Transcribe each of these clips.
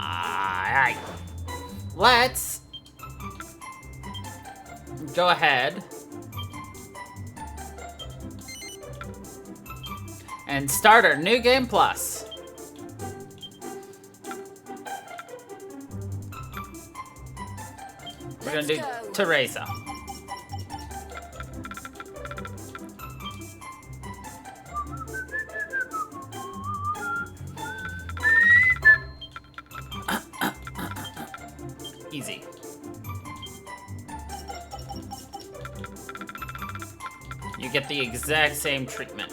Alright. Let's go ahead and start our new game plus. We're gonna do Teresa. Easy. You get the exact same treatment,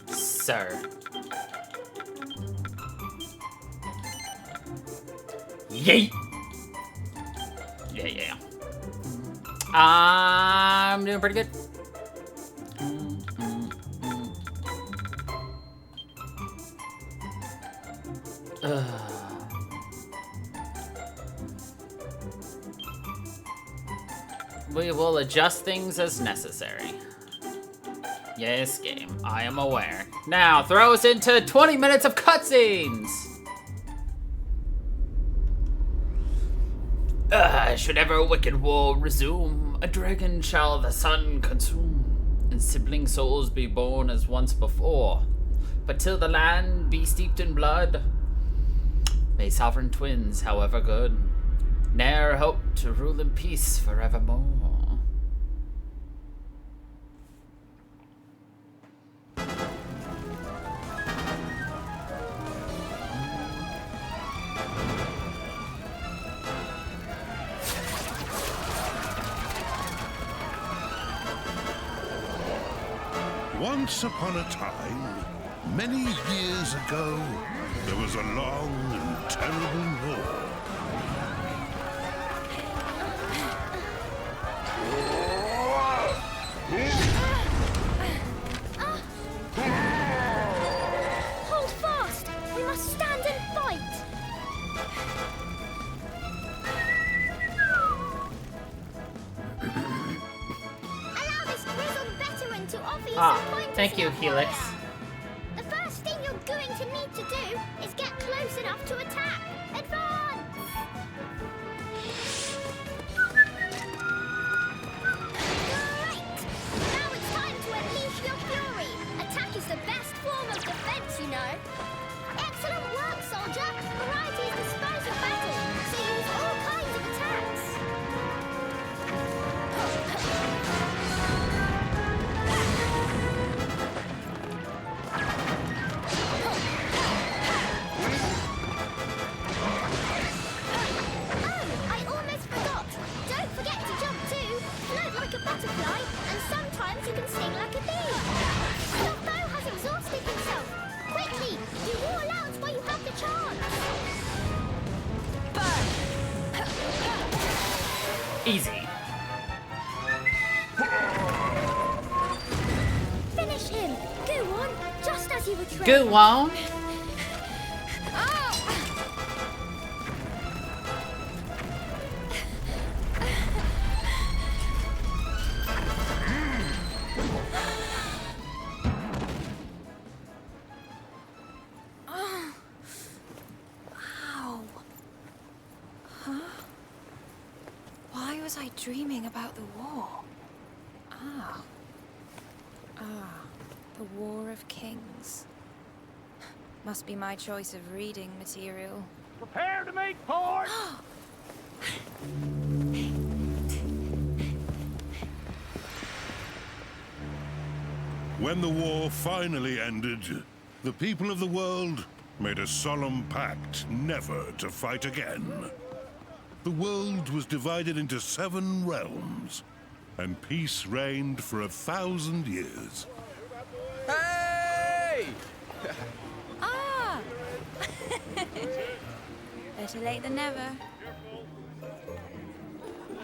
sir. Yeet! Yeah. I'm doing pretty good. We will adjust things as necessary. Yes, game. I am aware. Now, throw us into 20 minutes of cutscenes! Should ever a wicked war resume, a dragon shall the sun consume, and sibling souls be born as once before. But till the land be steeped in blood, may sovereign twins, however good, ne'er hope to rule in peace forevermore. Once upon a time, many years ago, there was a long and terrible war. Hold fast! We must stand and fight! Allow this grizzled veteran to offer you some pointers. Thank you, Helix. The first thing you're going to need to do is get close enough to attack. Advance! Great! Now it's time to unleash your fury. Attack is the best form of defense, you know. Excellent work, soldier. Variety is the spice of battle, so use all kinds of attacks. I almost forgot. Don't forget to jump too. Float like a butterfly, and sometimes you can sting like a bee. Your foe has exhausted himself. Quickly, do war aloud while you have the chance. Easy. Finish him. Go on, just as you were trained. Go on. Ow. Huh? Why was I dreaming about the war? The War of Kings. Must be my choice of reading material. Prepare to make port! When the war finally ended, the people of the world made a solemn pact never to fight again. The world was divided into 7 realms, and peace reigned for 1,000 years. Hey! Ah! Better late than never.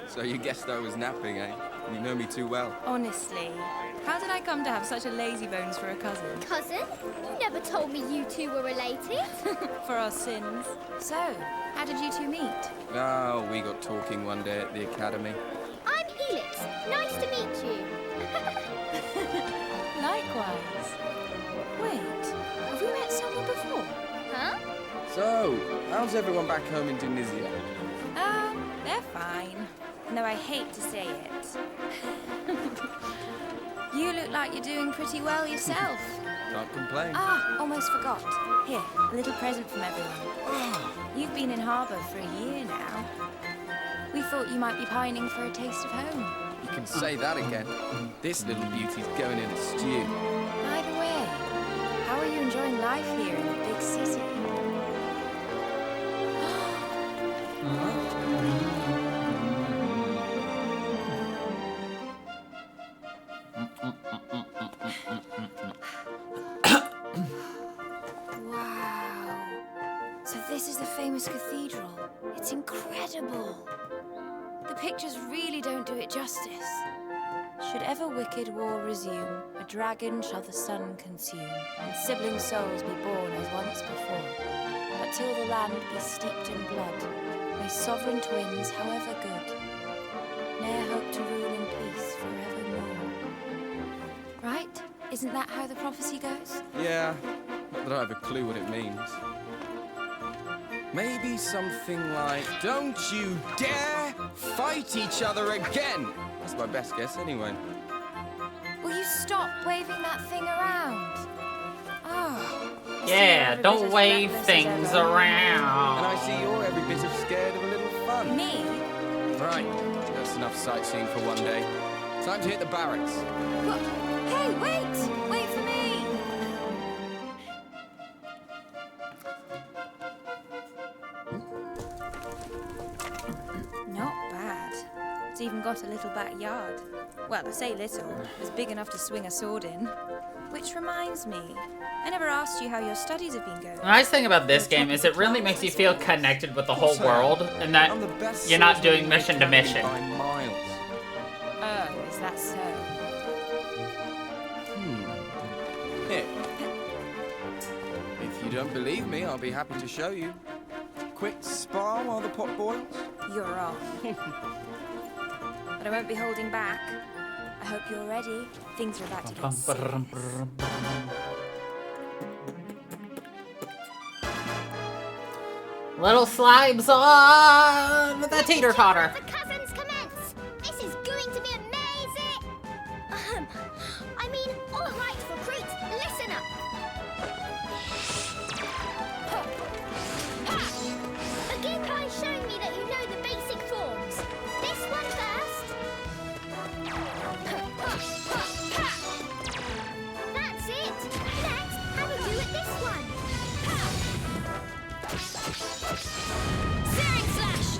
So you guessed I was napping, eh? You know me too well. Honestly, how did I come to have such a lazy bones for a cousin? Cousin, you never told me you two were related. For our sins. So, how did you two meet? Oh, we got talking one day at the academy. I'm Helix. Nice to meet you. Likewise. Wait, have we met someone before? Huh? So So, how's everyone back home in Tunisia? They're fine. Though I hate to say it. You look like you're doing pretty well yourself. Can't complain. Almost forgot. Here, a little present from everyone. You've been in harbour for a year now. We thought you might be pining for a taste of home. You can say that again. This little beauty's going in a stew. By the way, how are you enjoying life here in the big city? Wow. So this is the famous cathedral. It's incredible. The pictures really don't do it justice. Should ever wicked war resume, a dragon shall the sun consume, and sibling souls be born as once before. But till the land be steeped in blood, may sovereign twins, however good, ne'er hope to rule in peace forevermore. Right? Isn't that how the prophecy goes? Yeah, not that I have a clue what it means. Maybe something like, don't you dare fight each other again! That's my best guess anyway. Will you stop waving that thing around? Oh. Yeah, don't wave things And around. I see you're every bit of scared of a little fun. Me? Right, that's enough sightseeing for one day. Time to hit the barracks. What? Hey, wait! Wait for me! Not bad. It's even got a little backyard. Well, I say little. It's big enough to swing a sword in. Which reminds me, I never asked you how your studies have been going. The nice thing about this game is it really makes you feel connected with the whole world, and that I'm the best you're not swordsman doing in the mission to academy mission. by miles. Oh, is that so? Here. If you don't believe me, I'll be happy to show you. Quick spar while the pot boils. You're off. But I won't be holding back. I hope you're ready. Things are about to get serious. Little slimes on the teeter-totter. The cousins commence. This is going to be amazing. I mean, all right, recruits, listen up. Begin by showing me that you know the basic forms. This one first. That's it. Next, have a do at this one. Searing slash.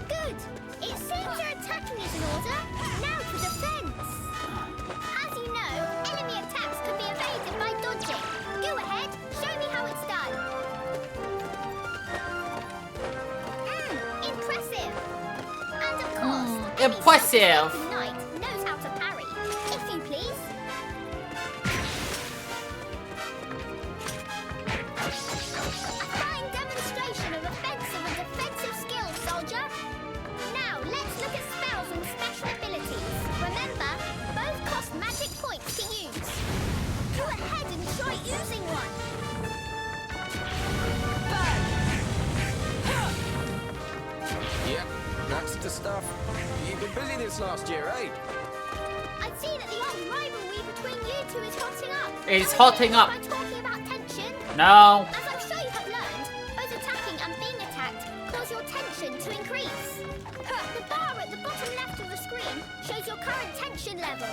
Good. It seems your attacking is in order. Now to defense. As you know, enemy attacks can be evaded by dodging. Go ahead, show me how it's done. Impressive. And of course, any Impressive. self-respecting knight knows how to parry. If you please. A fine demonstration of offensive and defensive skills, soldier. Now, let's look at spells and special abilities. Remember, both cost magic points to use. Go ahead and try using one. Yep, that's the stuff. You've been busy this last year, eh? I see that the old rivalry between you two is hotting up. It's Shall we hotting finish up. By talking about tension. No. As I'm sure you have learned, both attacking and being attacked cause your tension to increase. The bar at the bottom left of the screen shows your current tension level.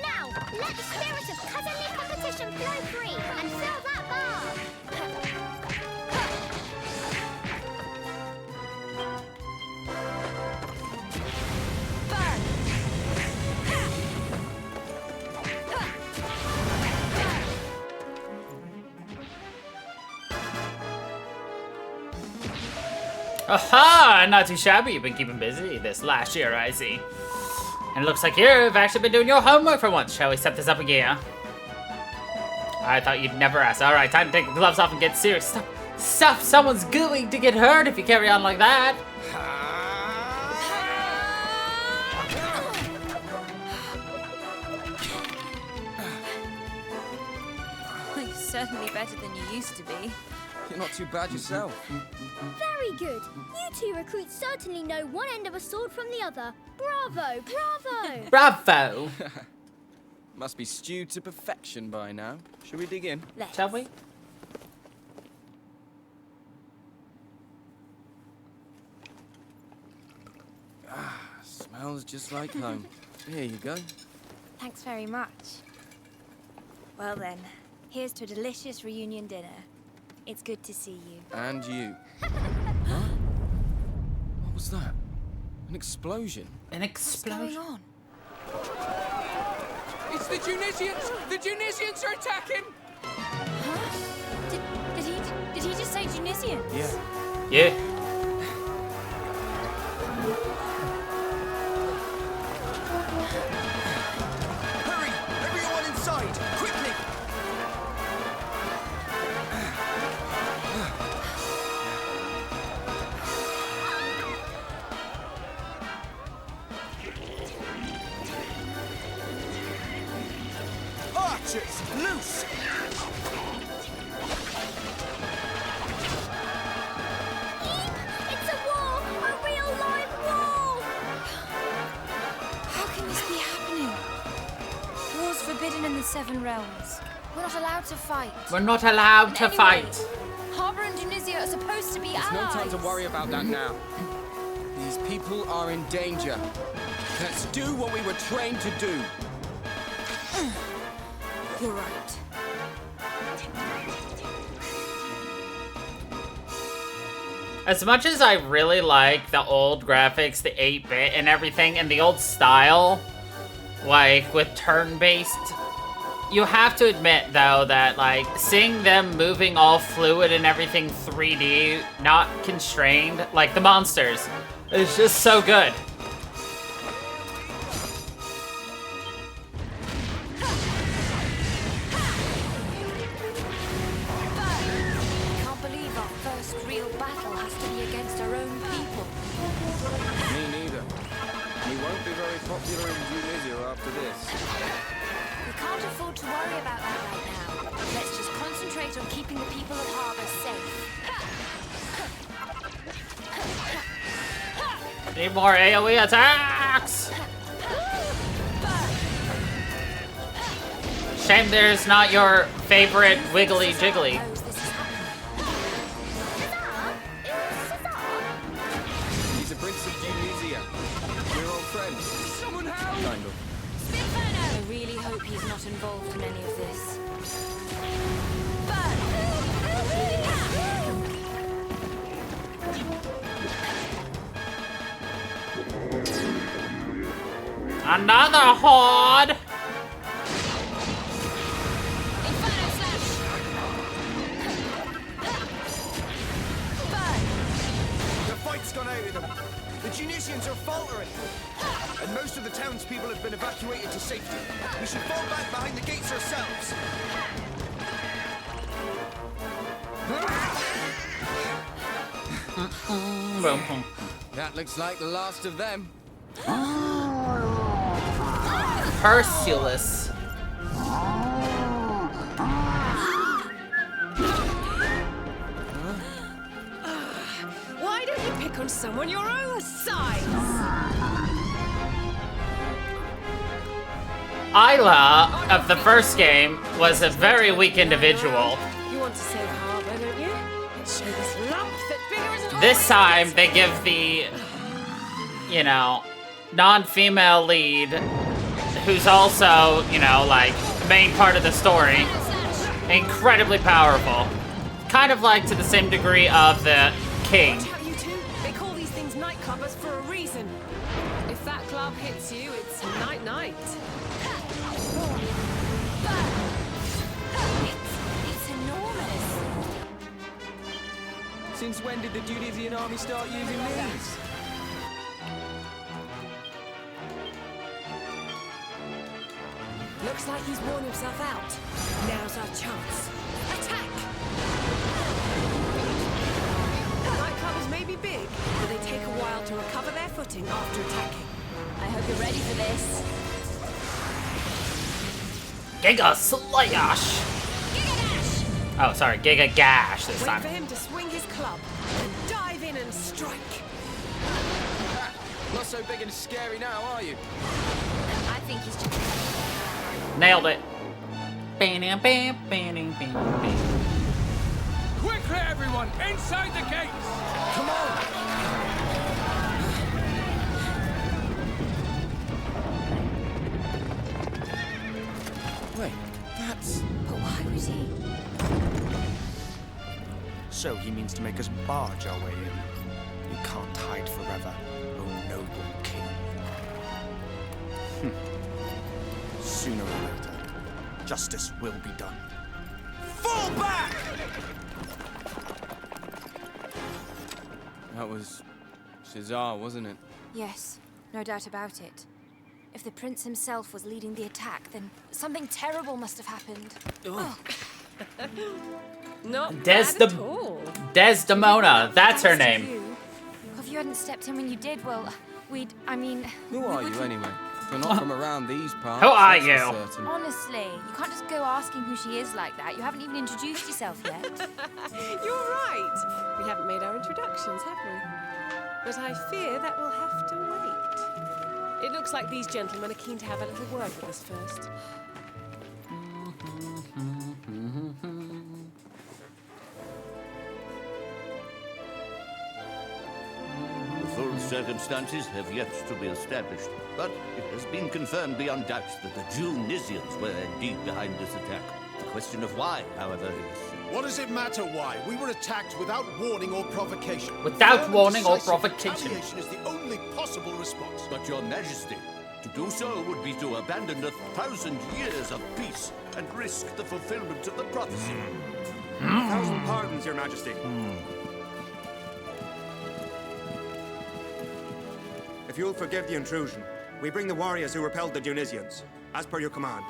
Now, let the spirit of cousinly competition flow free and fill that bar. Aha! Not too shabby. You've been keeping busy this last year, I see. And it looks like you've actually been doing your homework for once. Shall we set this up again? I thought you'd never ask. Alright, time to take the gloves off and get serious. Stuff! Someone's going to get hurt if you carry on like that. Well, you're certainly better than you used to be. You're not too bad yourself. Very good. You two recruits certainly know one end of a sword from the other. Bravo, bravo. Bravo! Must be stewed to perfection by now. Shall we dig in? Let's. Shall we? Smells just like home. Here you go. Thanks very much. Well then, here's to a delicious reunion dinner. It's good to see you. And you. Huh? What was that? An explosion? An What's going explosion. on? It's the Tunisians! The Tunisians are attacking! Huh? Did he just say Tunisians? Yeah. Yeah. Hurry! Everyone inside! Quickly! Archers, loose! It's a war! A real live war! How can this be happening? War's forbidden in the Seven Realms. We're not allowed to fight. We're not allowed to Anyway, fight. Harbour and Tunisia are supposed to be There's allies. no time to worry about that now. These people are in danger. Let's do what we were trained to do. You're right. As much as I really like the old graphics, the 8-bit and everything, and the old style, like with turn-based, you have to admit though that like seeing them moving all fluid and everything 3D, not constrained, like the monsters, is just so good. Can't believe our first real battle has to be against our own people. Me neither. We won't be very popular in Tunisia after this. We can't afford to worry about that right now. Let's just concentrate on keeping the people of Harbour safe. Need more AoE attacks! Shame there's not your favorite wiggly jiggly. Knows this is happening. He's a prince of Tunisia. We're all friends. Someone help! Kind of. I really hope he's not involved in any of this. Another horde! The fight's gone out of them. The Tunisians are faltering. And most of the townspeople have been evacuated to safety. We should fall back behind the gates ourselves. That looks like the last of them. Perseus. Why don't you pick on someone your own size? Isla of the first game was a very weak individual. You want to save Harbour, don't you? Let's show this lump that bigger isn't This always time they give the, you know, non-female lead, who's also, you know, like, the main part of the story, incredibly powerful. Kind of like to the same degree of the king. Watch out, you two. They call these things nightclubbers for a reason. If that club hits you, it's night-night. It's enormous. Since when did the Tunisian army start using these? Looks like he's worn himself out. Now's our chance. Attack! Nightclubbers may be big, but they take a while to recover their footing after attacking. I hope you're ready for this. Giga Slash! Oh, sorry, Giga Gash this Wait time. for him to swing his club and dive in and strike. Ha! Not so big and scary now, are you? I think he's just... Nailed it. Quickly, everyone! Inside the gates! Come on! Wait, that's... But why was he? So he means to make us barge our way in. We can't hide forever, O noble king. Sooner or later, justice will be done. Fall back! That was... Cesar, wasn't it? Yes, no doubt about it. If the prince himself was leading the attack, then something terrible must have happened. Oh, Not Des- bad at all. Desdemona, that's her thanks to name. you. If you hadn't stepped in when you did, well, I mean... Who we are you, wouldn't- anyway? We're not from around these parts. Who are that's for you? certain. Honestly, you can't just go asking who she is like that. You haven't even introduced yourself yet. You're right. We haven't made our introductions, have we? But I fear that we'll have to wait. It looks like these gentlemen are keen to have a little word with us first. The full circumstances have yet to be established, but it has been confirmed beyond doubt that the Junisians were indeed behind this attack. The question of why, however, is... What does it matter why? We were attacked without warning or provocation. Without Firm and warning or decisive provocation. Retaliation is the only possible response. But your majesty, to do so would be to abandon 1,000 years of peace and risk the fulfillment of the prophecy. 1,000 pardons, your majesty. If you'll forgive the intrusion, we bring the warriors who repelled the Tunisians, as per your command.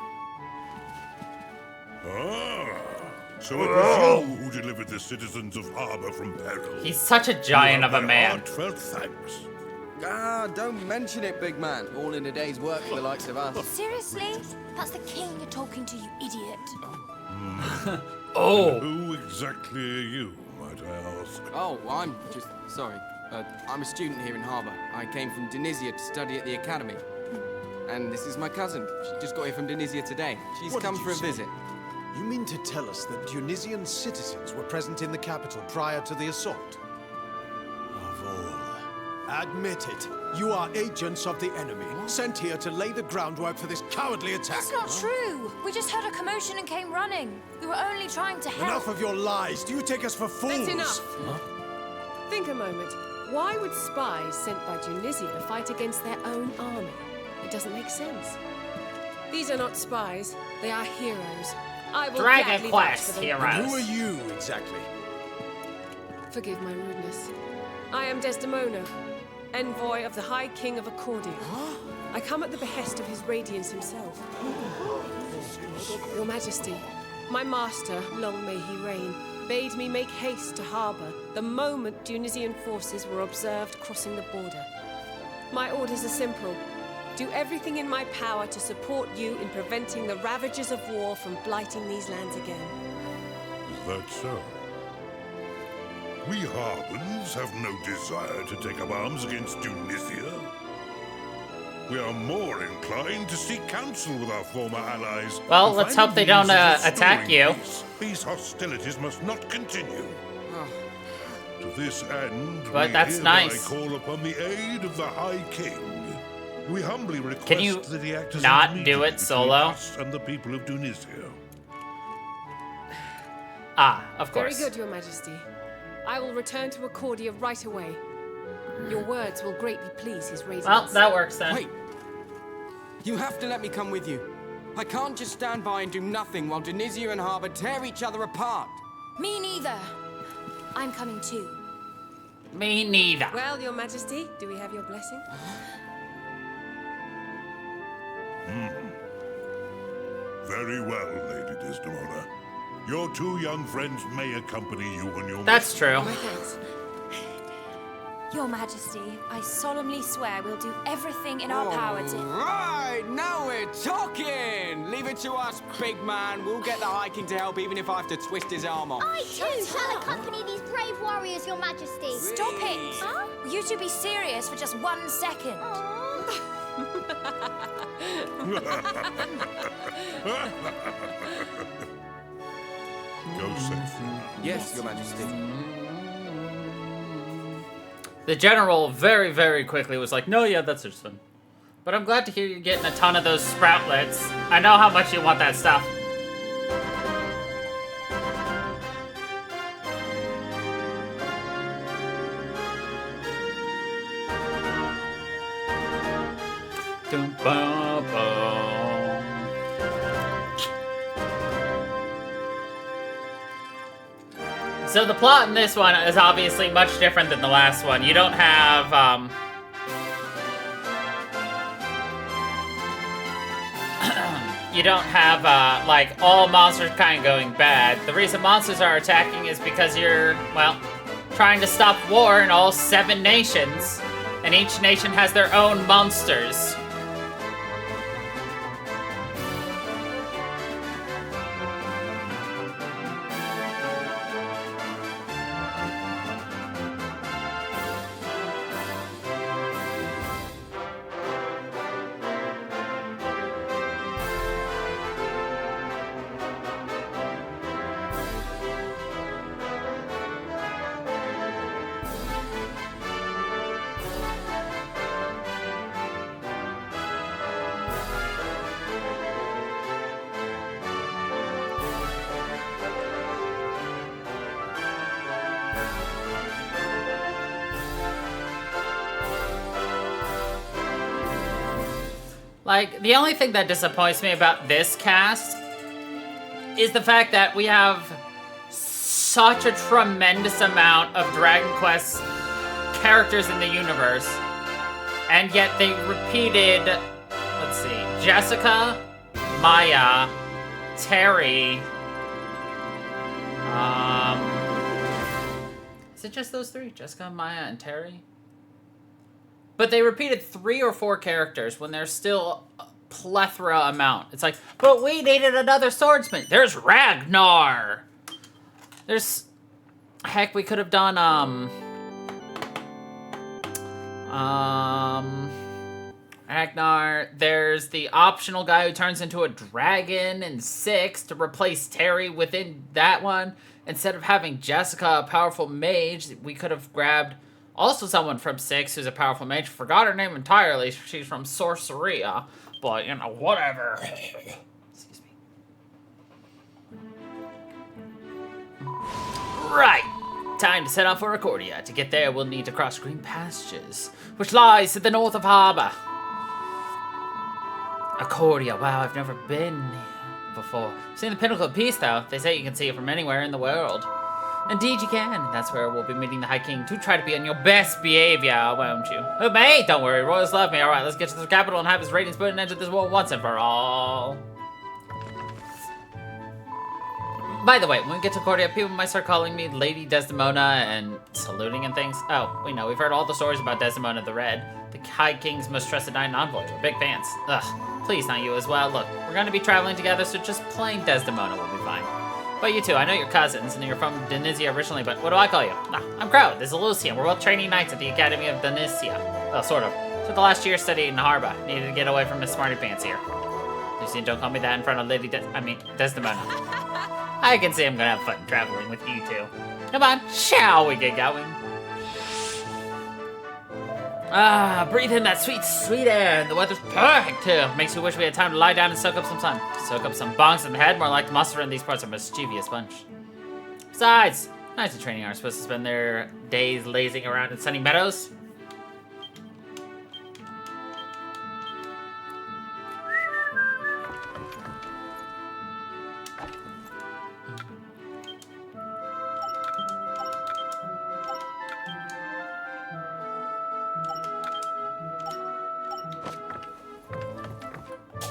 Ah, so it was you who delivered the citizens of Harbor from peril. He's such a giant of a My man. heartfelt thanks. Ah, don't mention it, big man. All in a day's work for the likes of us. Seriously? That's the king you're talking to, you idiot. Oh, Who exactly are you, might I ask? Oh, I'm just... sorry. I'm a student here in Harbor. I came from Tunisia to study at the academy. And this is my cousin. She just got here from Tunisia today. She's What come did for you a say? visit. You mean to tell us that Tunisian citizens were present in the capital prior to the assault? Of all. Admit it. You are agents of the enemy, sent here to lay the groundwork for this cowardly attack. That's not true. We just heard a commotion and came running. We were only trying to help. Enough of your lies. Do you take us for fools? That's enough. Think a moment. Why would spies sent by Tunisia fight against their own army? It doesn't make sense. These are not spies. They are heroes. I will Dragon gladly vouch Quest for them. And who are heroes. you, exactly? Forgive my rudeness. I am Desdemona, envoy of the High King of Accordia. I come at the behest of His Radiance himself. Your Majesty, my master, long may he reign, bade me make haste to harbour the moment Tunisian forces were observed crossing the border. My orders are simple. Do everything in my power to support you in preventing the ravages of war from blighting these lands again. Is that so? We Harbans have no desire to take up arms against Tunisia. We are more inclined to seek counsel with our former allies. Well, and let's find hope they means don't, of attack restoring you. peace. These hostilities must not continue. To this end, But we that's hereby nice. call upon the aid of the High King. We humbly request Can you that he act as not an do it intermediary solo? between us and the people of Tunisia. Ah, of Very course. good, Your Majesty. I will return to Accordia right away. Your words will greatly please His Radiance. Well, that works then. Wait! You have to let me come with you. I can't just stand by and do nothing while Tunisia and Harbor tear each other apart. Me neither. I'm coming too. Me neither. Well, Your Majesty, do we have your blessing? Very well, Lady Desdemona. Your two young friends may accompany you on your That's true. My thanks. Your Majesty, I solemnly swear we'll do everything in our power to... Right, now we're talking! Leave it to us, big man. We'll get the High King to help even if I have to twist his arm off. I too shall accompany these brave warriors, Your Majesty. Stop it! Huh? Will you two be serious for just 1 second? Go safe. Yes, Your Majesty. The general very, very quickly was like, no, yeah, that's just fun. But I'm glad to hear you're getting a ton of those sproutlets. I know how much you want that stuff. Dum, ba, ba. So the plot in this one is obviously much different than the last one. You don't have, you don't have, like, all monsters kind of going bad. The reason monsters are attacking is because you're, well, trying to stop war in all 7 nations. And each nation has their own monsters. Like, the only thing that disappoints me about this cast is the fact that we have such a tremendous amount of Dragon Quest characters in the universe, and yet they repeated, let's see, Jessica, Maya, Terry, is it just those 3? Jessica, Maya, and Terry? But they repeated 3 or 4 characters when there's still a plethora amount. It's like, but we needed another swordsman. There's Ragnar. There's, heck, we could have done, Ragnar. There's the optional guy who turns into a dragon in 6 to replace Terry within that one. Instead of having Jessica, a powerful mage, we could have grabbed also someone from 6 who's a powerful mage. Forgot her name entirely. She's from Sorceria. But, you know, whatever. Excuse me. Right. Time to set off for Accordia. To get there, we'll need to cross green pastures, which lies to the north of Harbor. Accordia. Wow, I've never been here before. Seen the Pinnacle of Peace, though. They say you can see it from anywhere in the world. Indeed you can. That's where we'll be meeting the High King. To try to be on your best behavior, won't you? Oh, mate, don't worry. Royals love me. All right, let's get to the capital and have his ratings put an end to this war once and for all. By the way, when we get to Cordia, people might start calling me Lady Desdemona and saluting and things. Oh, we know. We've heard all the stories about Desdemona the Red, the High King's most trusted knight and envoy. We're big fans. Ugh, please, not you as well. Look, we're going to be traveling together, so just plain Desdemona will be fine. But you two, I know you're cousins, and you're from Denizia originally, but what do I call you? Nah, I'm Crow. This is Lucian. We're both training knights at the Academy of Denizia. Well, sort of. So the last year studied in Harba. Needed to get away from Miss Smarty Pants here. Lucian, don't call me that in front of Lady Desdemona. I can see I'm gonna have fun traveling with you two. Come on, shall we get going? Ah, breathe in that sweet, sweet air. The weather's perfect, too. Makes you wish we had time to lie down and soak up some sun. Soak up some bonks in the head, more like the muster in these parts of a mischievous bunch. Besides, knights in training aren't supposed to spend their days lazing around in sunny meadows.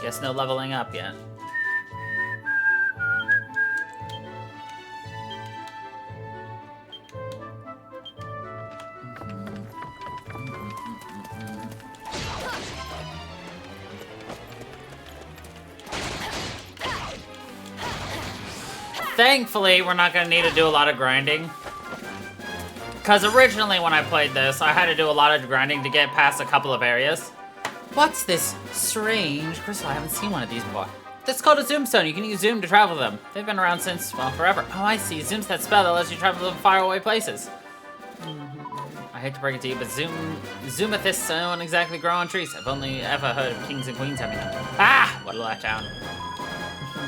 Guess no leveling up yet. thankfully, we're not gonna need to do a lot of grinding. Because originally when I played this, I had to do a lot of grinding to get past a couple of areas. What's this strange crystal? I haven't seen one of these before. This is called a zoom stone. You can use zoom to travel them. They've been around since, well, forever. Oh, I see. Zoom's that spell that lets you travel to faraway places. I hate to break it to you, but zoomethysts don't exactly grow on trees. I've only ever heard of kings and queens having them. Ah! What a letdown.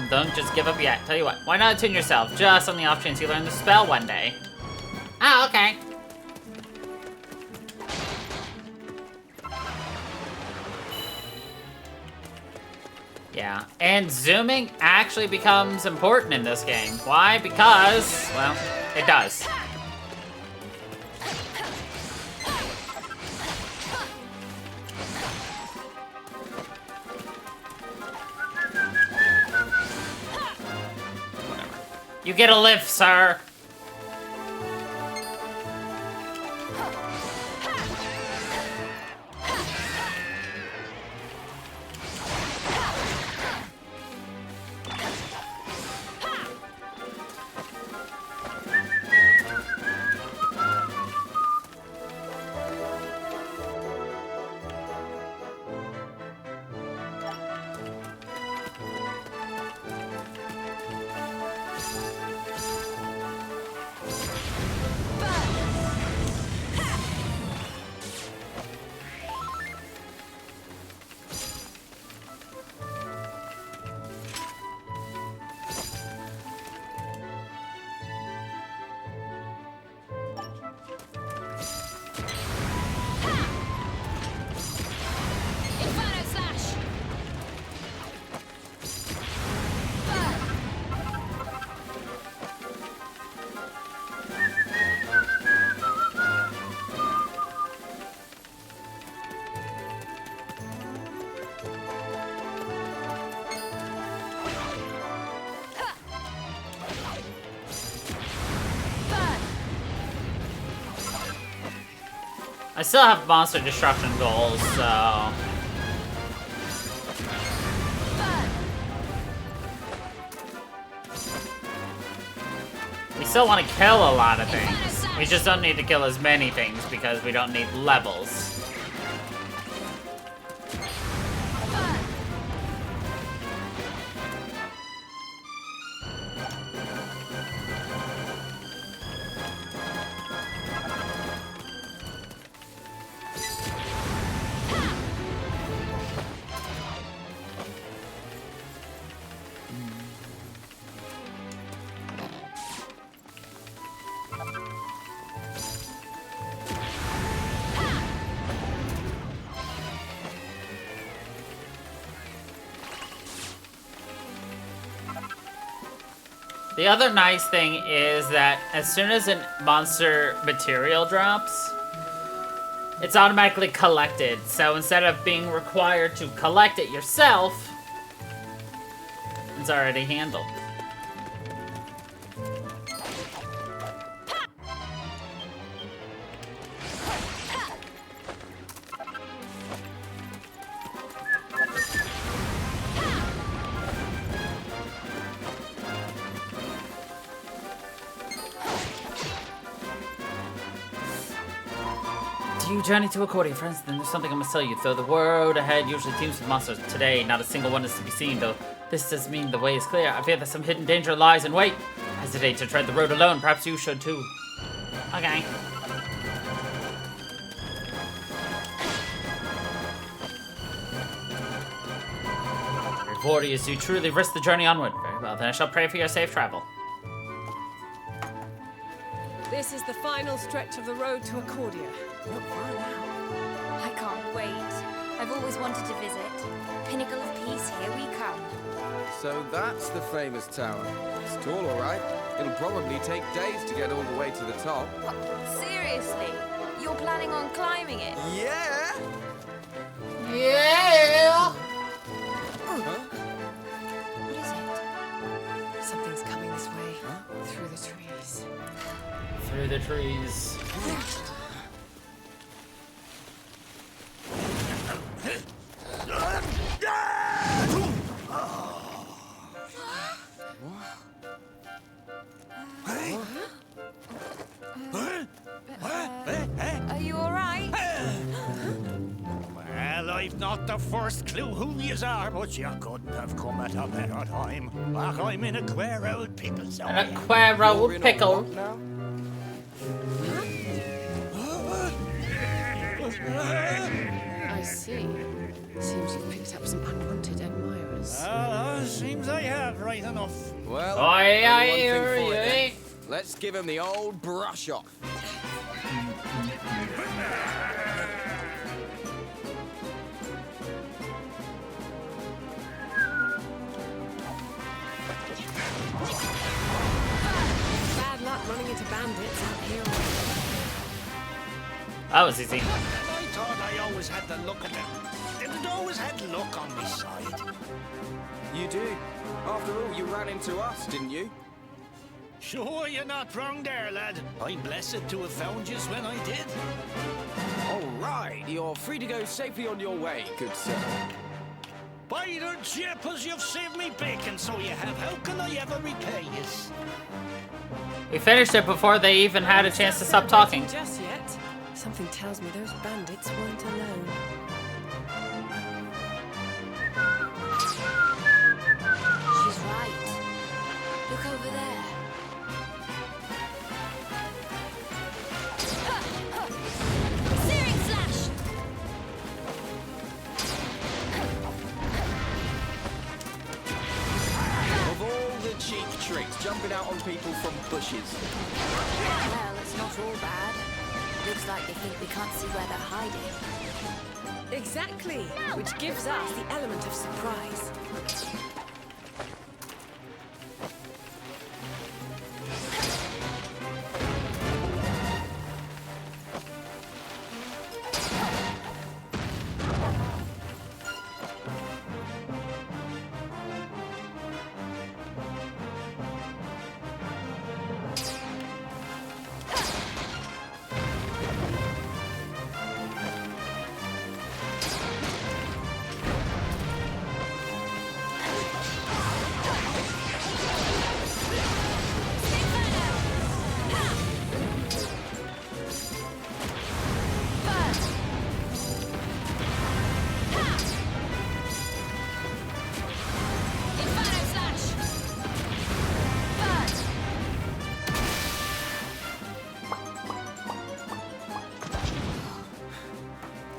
Don't just give up yet. Tell you what, why not attune yourself, just on the off chance you learn the spell one day? Ah, okay. Yeah, and zooming actually becomes important in this game. Why? Because, well, it does. You get a lift, sir. I still have monster destruction goals, so... We still want to kill a lot of things. We just don't need to kill as many things because we don't need levels. The other nice thing is that as soon as a monster material drops, it's automatically collected. So instead of being required to collect it yourself, it's already handled. You journey to Accordia, friends, then there's something I must tell you. Though the road ahead usually teems with monsters, today not a single one is to be seen, though this does mean the way is clear. I fear that some hidden danger lies in wait. I hesitate to tread the road alone, perhaps you should too. Okay. Accordia, you truly risk the journey onward. Very well, then I shall pray for your safe travel. This is the final stretch of the road to Accordia. Not far now. I can't wait. I've always wanted to visit. Pinnacle of Peace, here we come. So that's the famous tower. It's tall, all right. It'll probably take days to get all the way to the top. What? Seriously? You're planning on climbing it? Yeah! Yeah! Huh? What is it? Something's coming this way. Huh? Through the trees. Through the trees. I've not the first clue who yous are, but you couldn't have come at a better time. Back I'm in a queer old pickle, so And a queer old pickle. Now? I see. Seems you've picked up some unwanted admirers. Seems I have, right enough. Well, Oi, only one oi, thing for oi, it then. oi. Let's give him the old brush off. Bad luck running into bandits out here. That was easy. I thought I always had the look at them. Didn't always had luck on my side. You do. After all, you ran into us, didn't you? Sure, you're not wrong there, lad. I'm blessed to have found yous when I did. All right, you're free to go safely on your way, good sir. By the jeepers, you've saved me bacon, so you have. How can I ever repay yous? We finished it before they even had a chance to stop talking. Just yet. Something tells me those bandits weren't alone. She's right. Look over there. Searing slash! Of all the cheek tricks, jumping out on people from bushes. Well, it's not all bad. Looks like they think we can't see where they're hiding. Exactly, which gives us the element of surprise.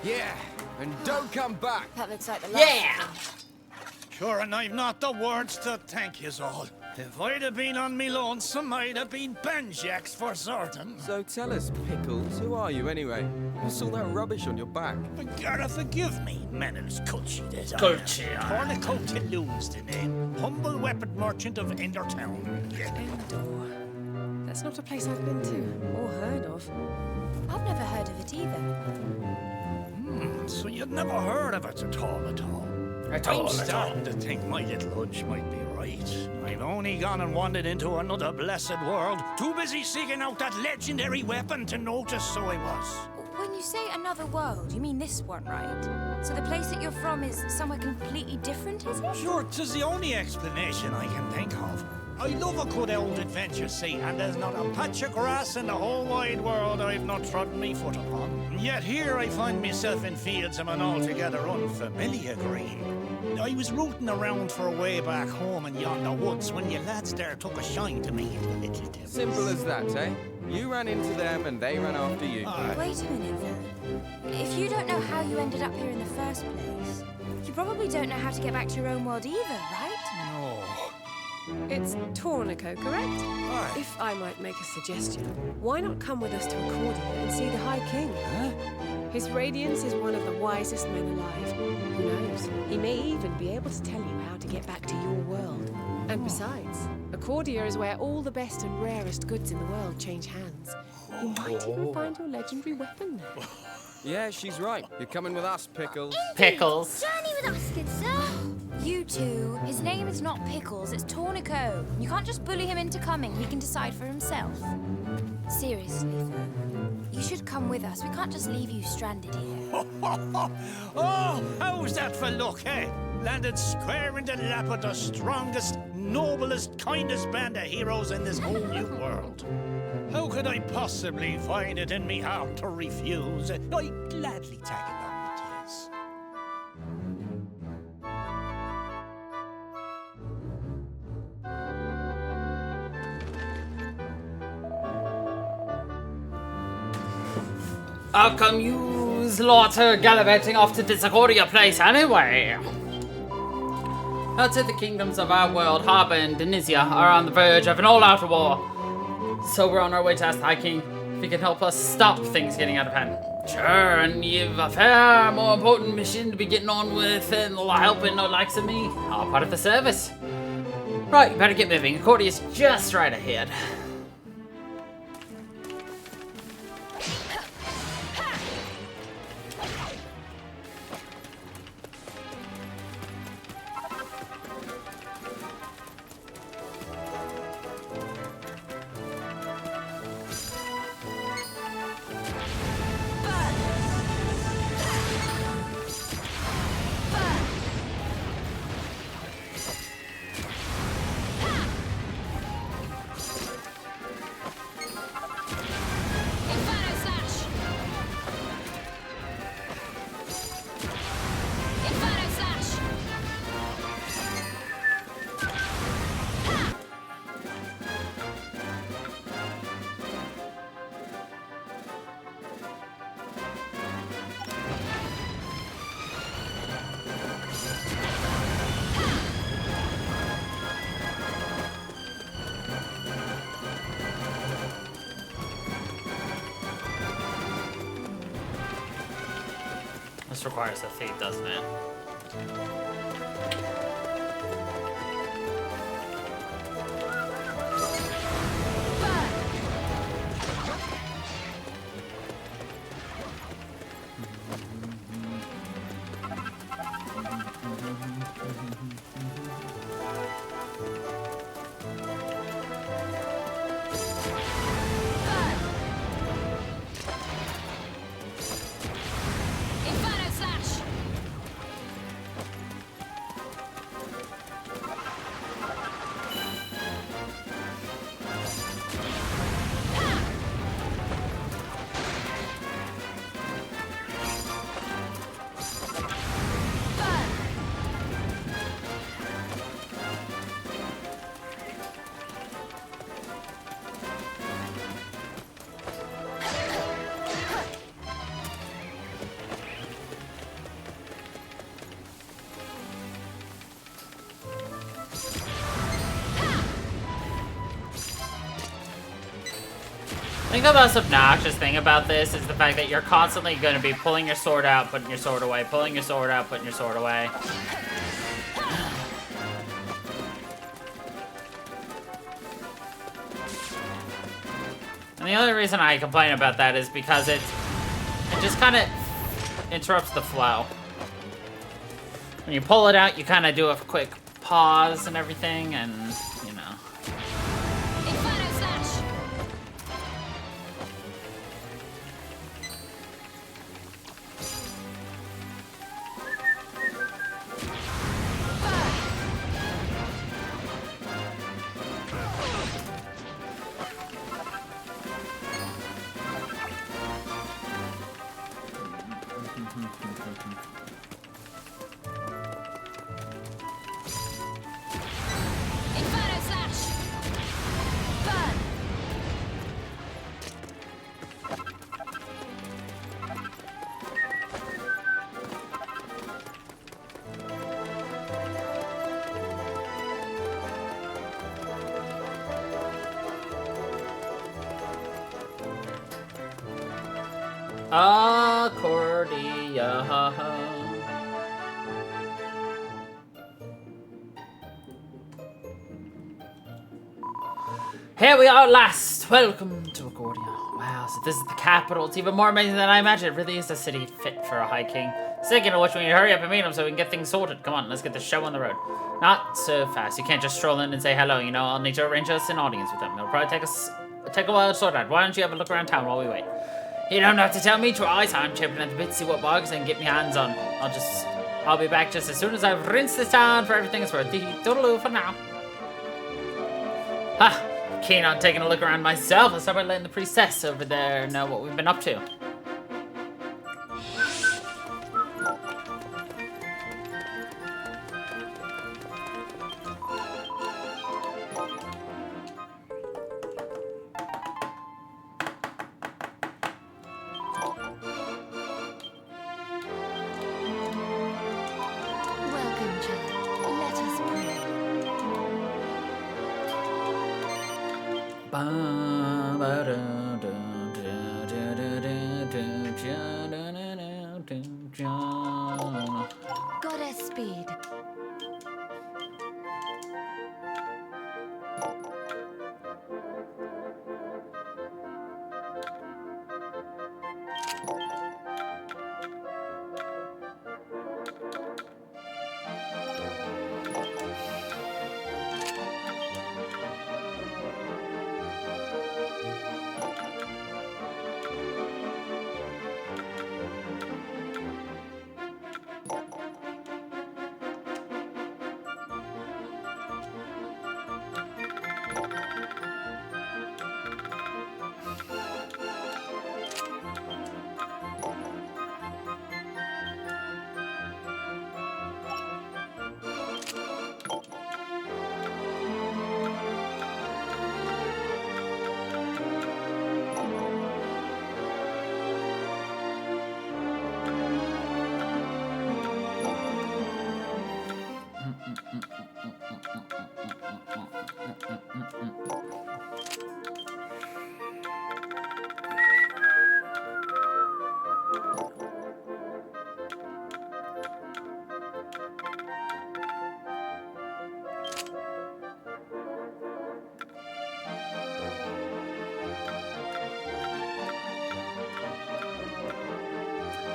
Yeah, and don't come back. That looks like the last Yeah! of them. Sure, and I've not the words to thank yous all. If I'd have been on me lonesome, I'd have been banjacks for certain. So tell us, Pickles, who are you anyway? What's all that rubbish on your back? But gotta forgive me, Manus Culchi, there's Culchi, Cornico Tilloon's the name. Humble weapon merchant of Endertown. Yeah. Endor. That's not a place I've been to or heard of. I've never heard of it either. So you'd never heard of it at all, at all? I'm starting to think my little hunch might be right. I've only gone and wandered into another blessed world. Too busy seeking out that legendary weapon to notice, so I was. When you say another world, you mean this one, right? So the place that you're from is somewhere completely different, is it? Sure, 'tis the only explanation I can think of. I love a good old adventure, see, and there's not a patch of grass in the whole wide world I've not trodden me foot upon. And yet here I find myself in fields of an altogether unfamiliar green. I was rooting around for a way back home in yonder woods when you lads there took a shine to me, you little devils. Simple as that, eh? You ran into them and they ran after you. Wait a minute, though. If you don't know how you ended up here in the first place, you probably don't know how to get back to your own world either, right? No. It's Tornico, correct? Aye. If I might make a suggestion, why not come with us to Accordia and see the High King? Huh? His radiance is one of the wisest men alive. Who knows? He may even be able to tell you how to get back to your world. And besides, Accordia is where all the best and rarest goods in the world change hands. You might even find your legendary weapon there. Yeah, she's right. You're coming with us, Pickles. Pickles. Journey with us, good sir. You two, his name is not Pickles, it's Tornico. You can't just bully him into coming, he can decide for himself. Seriously, though, you should come with us. We can't just leave you stranded here. Oh, how's that for luck, eh? Landed square in the lap of the strongest, noblest, kindest band of heroes in this whole new world. How could I possibly find it in me heart to refuse? I'd gladly tag along with yous. How come you's lot gallivanting off to Discordia place anyway? Outside the kingdoms of our world, Harbor and Denizia are on the verge of an all-out war. So we're on our way to ask the High King if he can help us stop things getting out of hand. Sure, and you've a far more important mission to be getting on with than helping no likes of me. All part of the service. Right, you better get moving. Accordia's just right ahead. This requires a feat, doesn't it? I think the most obnoxious thing about this is the fact that you're constantly going to be pulling your sword out, putting your sword away, pulling your sword out, putting your sword away. And the only reason I complain about that is because it just kind of interrupts the flow. When you pull it out, you kind of do a quick pause and everything, and, you know. Accordia. Here we are at last. Welcome to Accordia. Wow, so this is the capital. It's even more amazing than I imagined. It really is a city fit for a High King. Speaking of which, we need to hurry up and meet him so we can get things sorted. Come on, let's get the show on the road. Not so fast. You can't just stroll in and say hello, you know. I'll need to arrange us an audience with him. It'll probably take a while to sort out. Why don't you have a look around town while we wait? You don't have to tell me twice. I'm chipping at the bit to see what bugs I can get my hands on. I'll be back just as soon as I've rinsed this town for everything it's worth. Toodaloo for now. Ha! Keen on taking a look around myself. Let's start by letting the priestess over there know what we've been up to. Godspeed.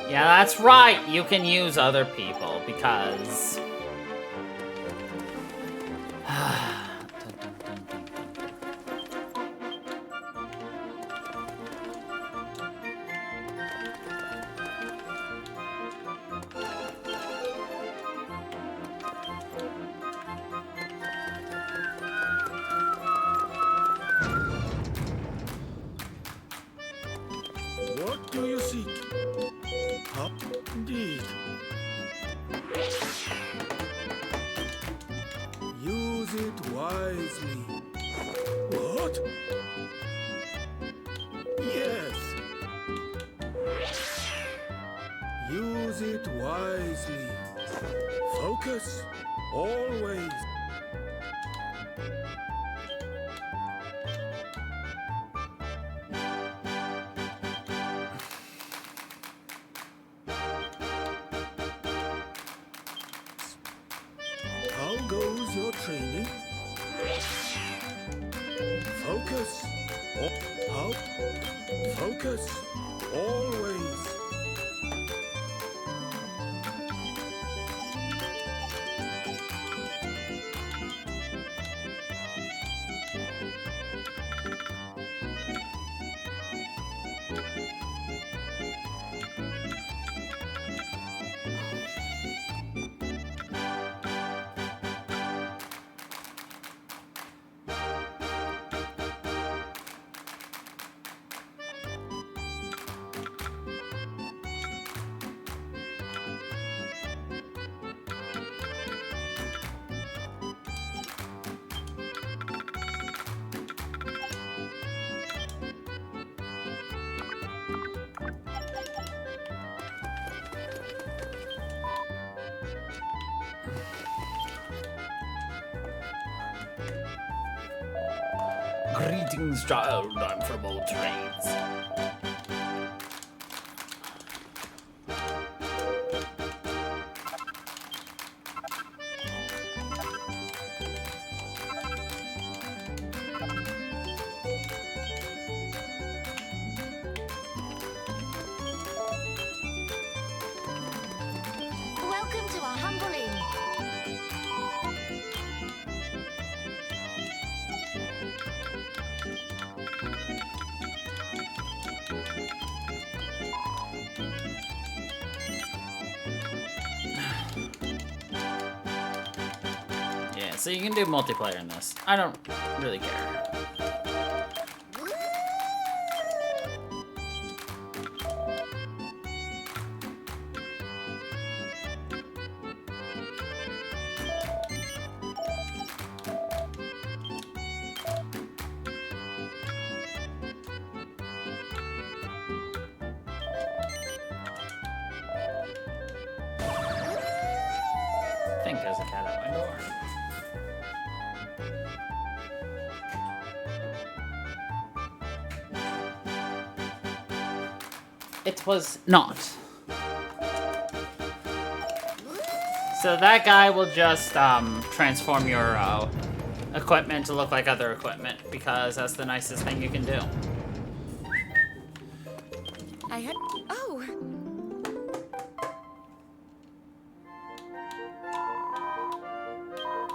Yeah, that's right. You can use other people because. What do you seek? Huh? Indeed. Use it wisely. What? Yes. Use it wisely. Focus. Always. How goes your training? Focus. How? Focus. Always. Greetings, child. I'm from old trades. Welcome to our humble inn. Yeah, so you can do multiplayer in this. I don't really care. I think there's a cat at my door. it was not. So that guy will just transform your equipment to look like other equipment, because that's the nicest thing you can do. I had. Oh!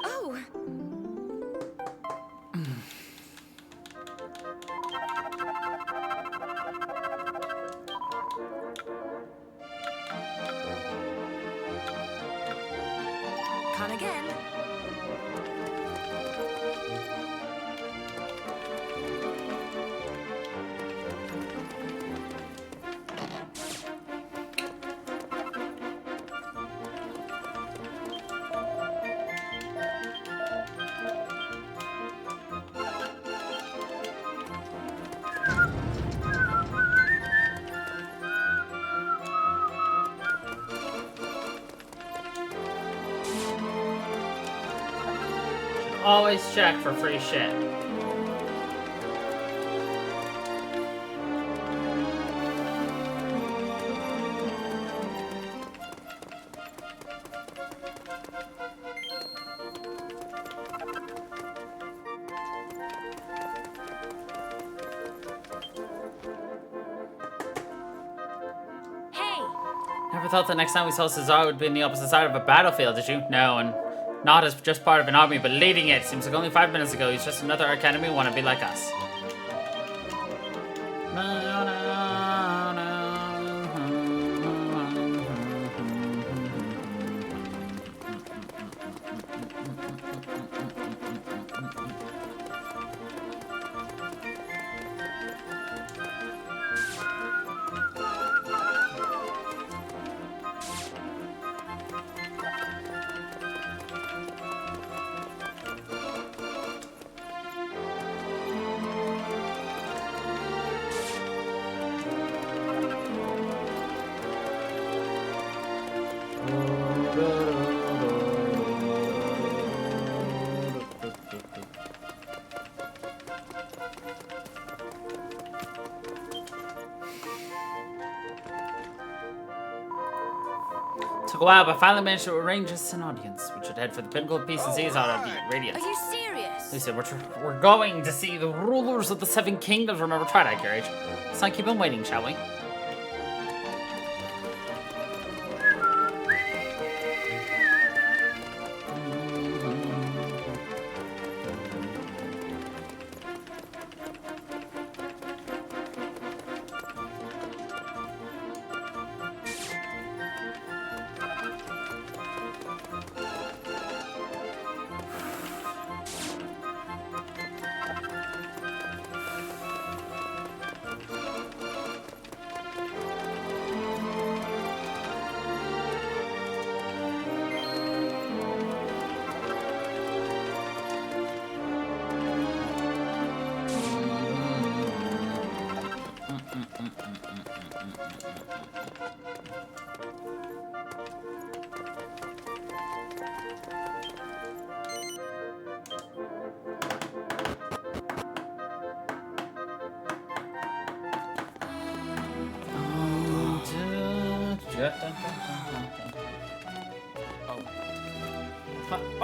Oh! Can again. Always check for free shit. Never thought the next time we saw Cesar would be on the opposite side of a battlefield, did you? No, and not as just part of an army, but leading it. Seems like only 5 minutes ago he's just another academy wannabe like us. Took a while, but finally managed to arrange us an audience. We should head for the pinnacle of peace and seize out of the radiance. Are you serious? They said we're going to see the rulers of the 7 kingdoms. Remember, try that, Garage. Let's not keep them waiting, shall we?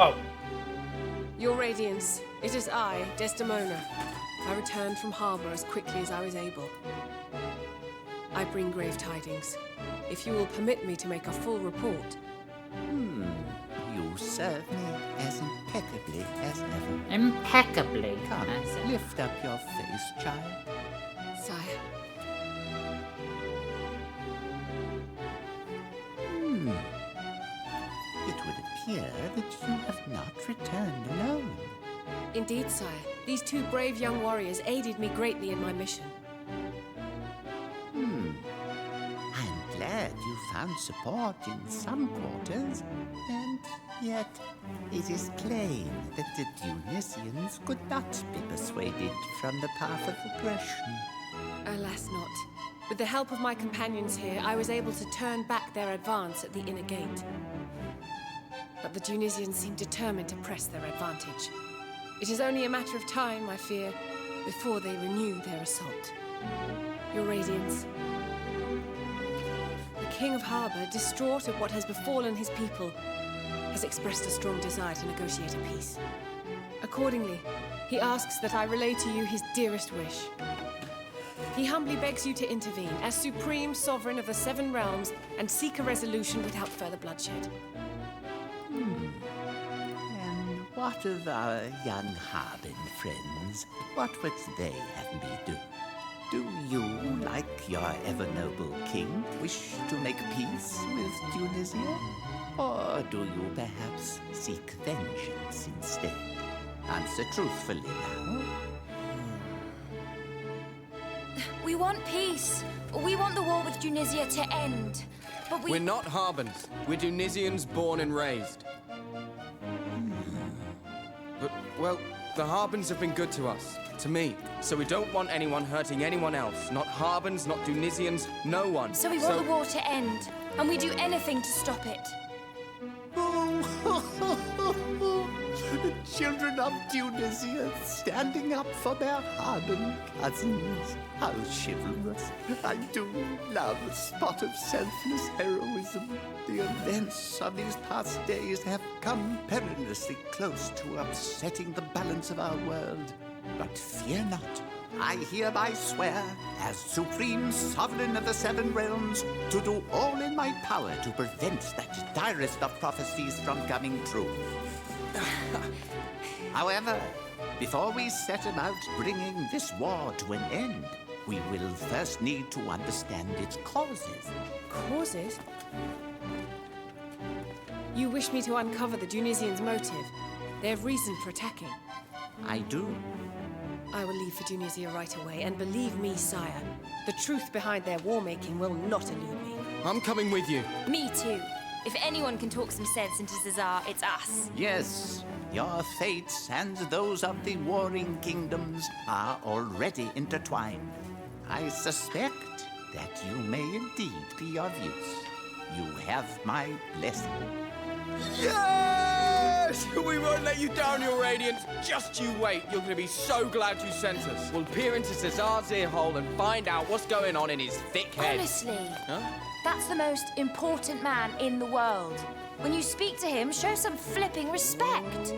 Oh. Your Radiance, it is I, Desdemona. I returned from harbor as quickly as I was able. I bring grave tidings. If you will permit me to make a full report. You serve me as impeccably as ever. Impeccably. Come, lift up your face, child. Sire. It would appear that you have not returned alone. Indeed, sire. These 2 brave young warriors aided me greatly in my mission. I'm glad you found support in some quarters, and yet it is plain that the Dionysians could not be persuaded from the path of aggression. Alas not. With the help of my companions here, I was able to turn back their advance at the inner gate. But the Dionysians seem determined to press their advantage. It is only a matter of time, I fear, before they renew their assault. Your Radiance, King of Harbour, distraught at what has befallen his people, has expressed a strong desire to negotiate a peace. Accordingly, he asks that I relay to you his dearest wish. He humbly begs you to intervene as supreme sovereign of the Seven Realms and seek a resolution without further bloodshed. And what of our young Harbin friends? What would they have me do? Do you, like your ever-noble king, wish to make peace with Tunisia? Or do you perhaps seek vengeance instead? Answer truthfully now. We want peace. We want the war with Tunisia to end. But We're not Harbins. We're Tunisians born and raised. But, well, the Harbins have been good to us. To me. So we don't want anyone hurting anyone else. Not Harbins, not Tunisians, no one. So we want the war to end. And we do anything to stop it. The children of Tunisia standing up for their Harbin cousins. How chivalrous. I do love a spot of selfless heroism. The events of these past days have come perilously close to upsetting the balance of our world. But fear not. I hereby swear, as Supreme Sovereign of the Seven Realms, to do all in my power to prevent that direst of prophecies from coming true. However, before we set about bringing this war to an end, we will first need to understand its causes. Causes? You wish me to uncover the Tunisians' motive, their reason for attacking. I do. I will leave for Tunisia right away, and believe me, sire, the truth behind their war-making will not elude me. I'm coming with you. Me too. If anyone can talk some sense into Cesar, it's us. Yes, your fates and those of the warring kingdoms are already intertwined. I suspect that you may indeed be of use. You have my blessing. Yes! We won't let you down, your Radiance. Just you wait. You're going to be so glad you sent us. We'll peer into Cesar's ear hole and find out what's going on in his thick head. Honestly, Huh? that's the most important man in the world. When you speak to him, show some flipping respect.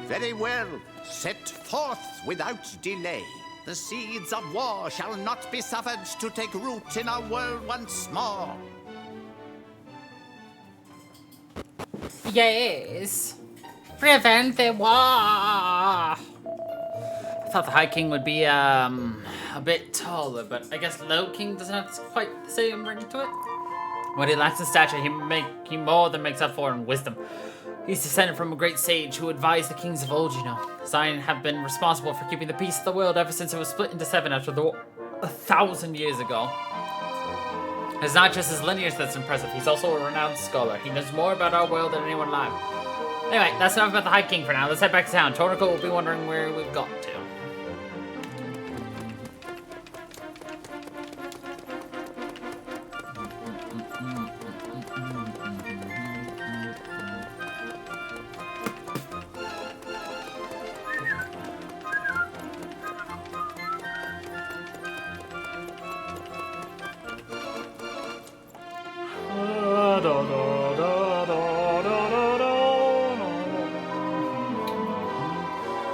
Very well. Set forth without delay. The seeds of war shall not be suffered to take root in our world once more. Yes. Prevent the war. I thought the High King would be a bit taller, but I guess Low King doesn't have quite the same ring to it. When he lacks in stature, he more than makes up for in wisdom. He's descended from a great sage who advised the kings of old, you know. Zion have been responsible for keeping the peace of the world ever since it was split into 7 after the war 1,000 years ago. It's not just his lineage that's impressive, he's also a renowned scholar. He knows more about our world than anyone alive. Anyway, that's enough about the High King for now. Let's head back to town. Tornico will be wondering where we've got to.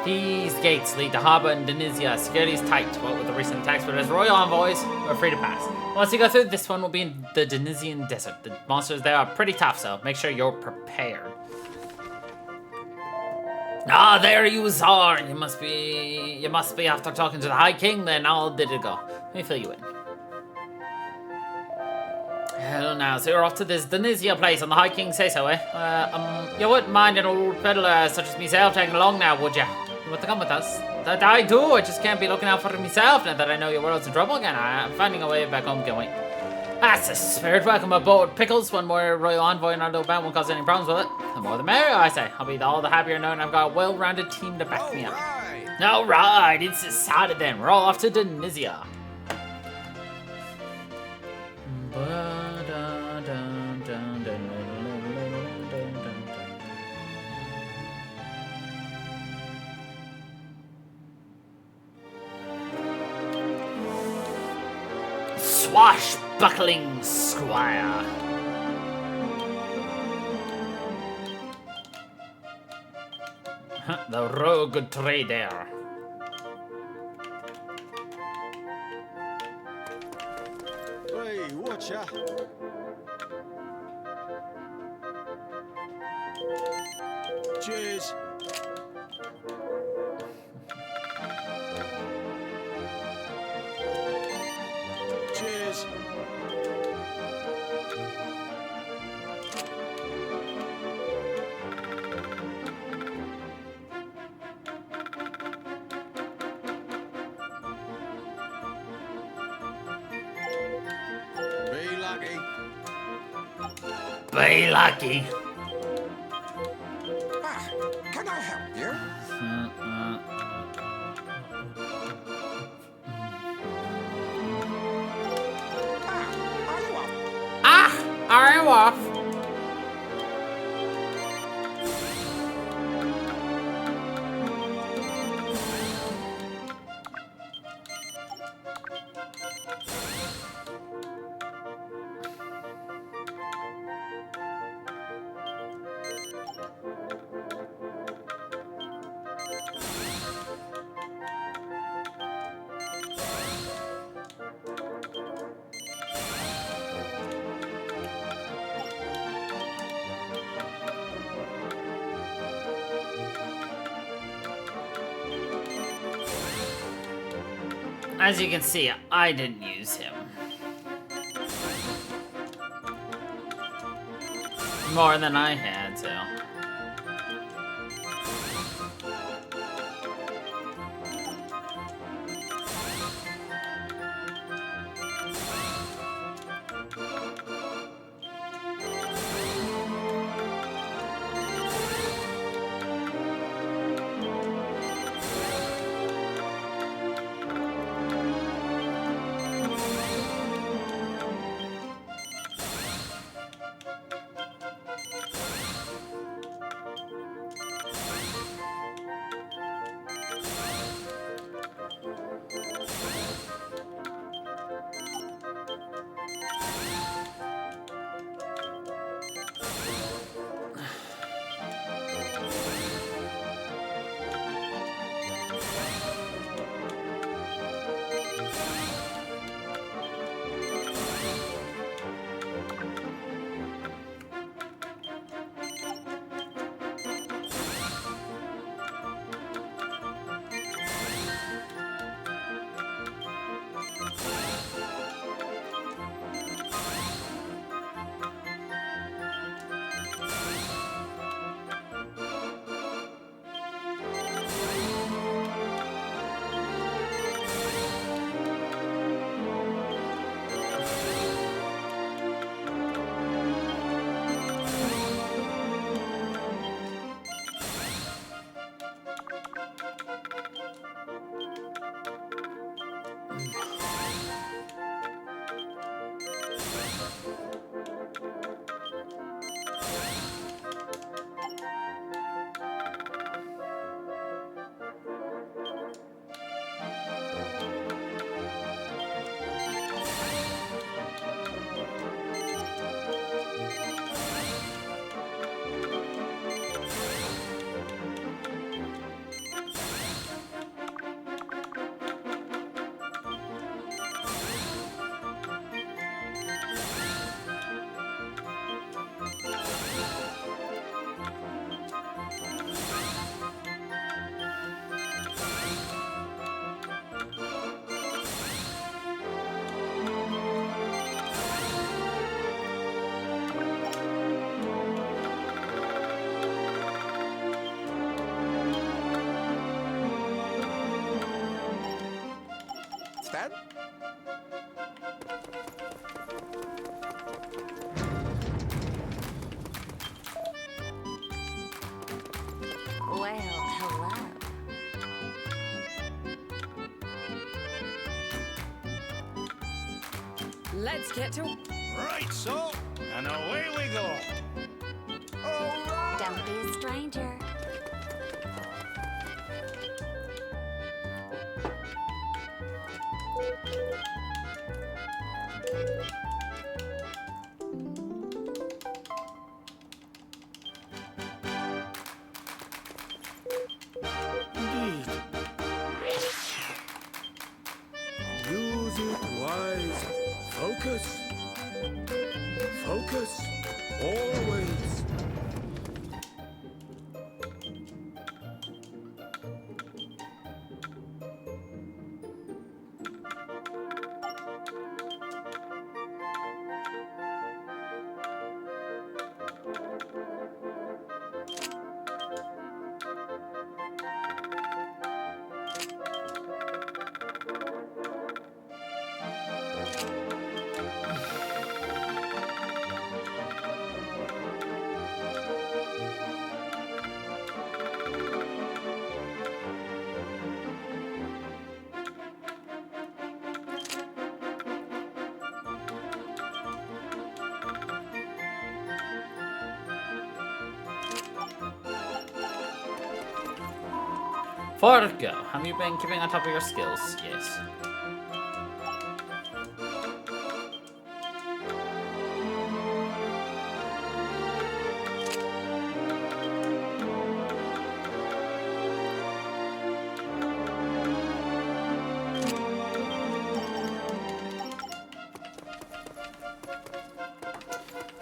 These gates lead to Harbor and Denizia. Security is tight, what with the recent attacks, but as royal envoys, we're free to pass. Once you go through, this one will be in the Denizian desert. The monsters there are pretty tough, so make sure you're prepared. Ah, there you are. You must be after talking to the High King, then how did it go? Let me fill you in. Hell now, so you're off to this Denizia place on the High King say so, eh? You wouldn't mind an old peddler such as myself taking along now, would ya? You want to come with us? That I do, I just can't be looking out for myself now that I know your world's in trouble again. I'm finding a way back home, can't wait. That's the spirit, welcome aboard, Pickles. One more royal envoy and our little band won't cause any problems with it. The more the merrier, I say. I'll be all the happier knowing I've got a well-rounded team to back me up. Alright, it's decided then. We're all off to Denizia. swashbuckling squire. The rogue trader. Hey, watcha. Cheers. Cheers. Be lucky. Be lucky. Ah, can I help you? Are you up? Are you off? As you can see, I didn't use him. More than I had to. Stan? Well, hello. Let's get to... Right, so, and away we go. Don't be a stranger. Easy, wise, focus. Focus, always. Forgo, have you been keeping on top of your skills? Yes.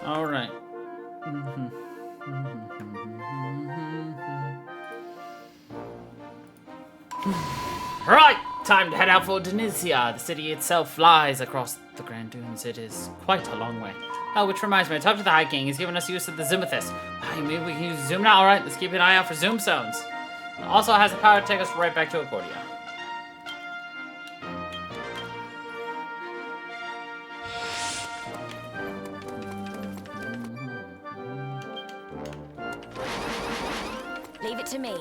All right. Right, time to head out for Denizia. The city itself lies across the Grand Dunes. It is quite a long way. Oh, which reminds me, I talked to the High King. He's given us use of the Zoomathist. Maybe we can use Zoom now. All right, let's keep an eye out for Zoom zones. It also has the power to take us right back to Accordia. Leave it to me.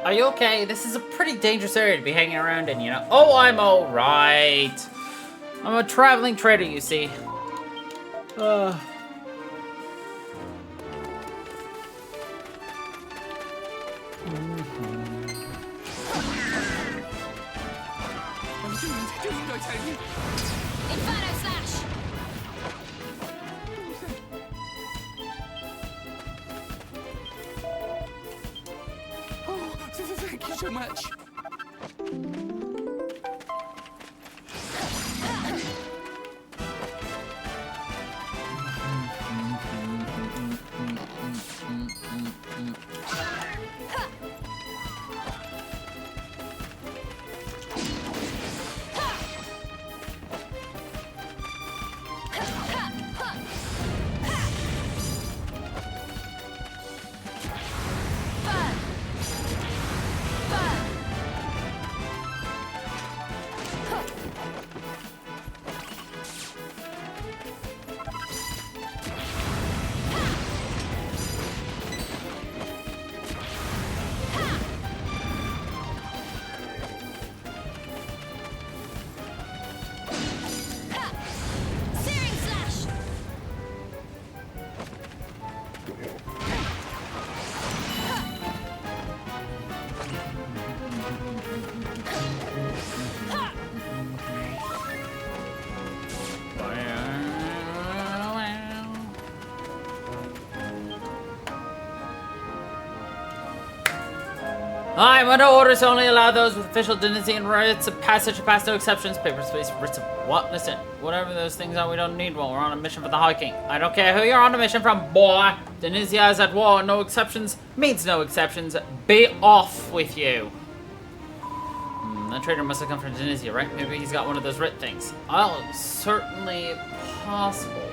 Are you okay? This is a pretty dangerous area to be hanging around in, you know? Oh, I'm alright. I'm a traveling trader, you see. Inferno Slash! Oh, thank you so much. I'm under orders to only allow those with official Denisian rights of passage to pass, no exceptions. Papers, please, writs of what? Listen, whatever those things are, we don't need one. We're on a mission for the High King. I don't care who you're on a mission from, boy. Denisia is at war. No exceptions means no exceptions. Be off with you. That trader must have come from Denisia, right? Maybe he's got one of those writ things. Oh, certainly possible.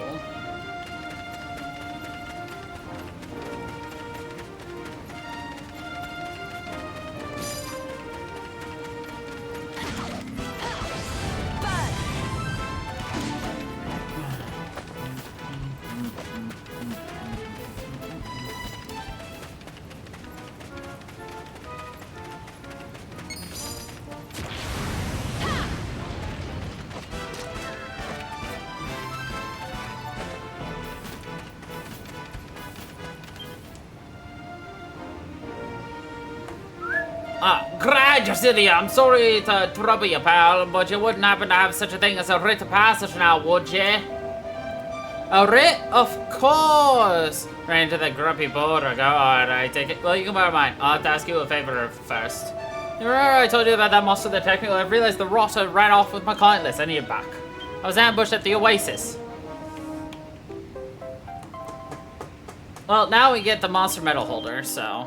Gradually, I'm sorry to trouble you, pal, but you wouldn't happen to have such a thing as a writ of passage now, would you? A writ? Of course! Ran into the grumpy border. Go on, I take it. Well, you can borrow mine. I'll have to ask you a favor first. You remember I told you about that monster the technical? I realized the rotter ran off with my client list. I need it back. I was ambushed at the Oasis. Well, now we get the monster medal holder, so...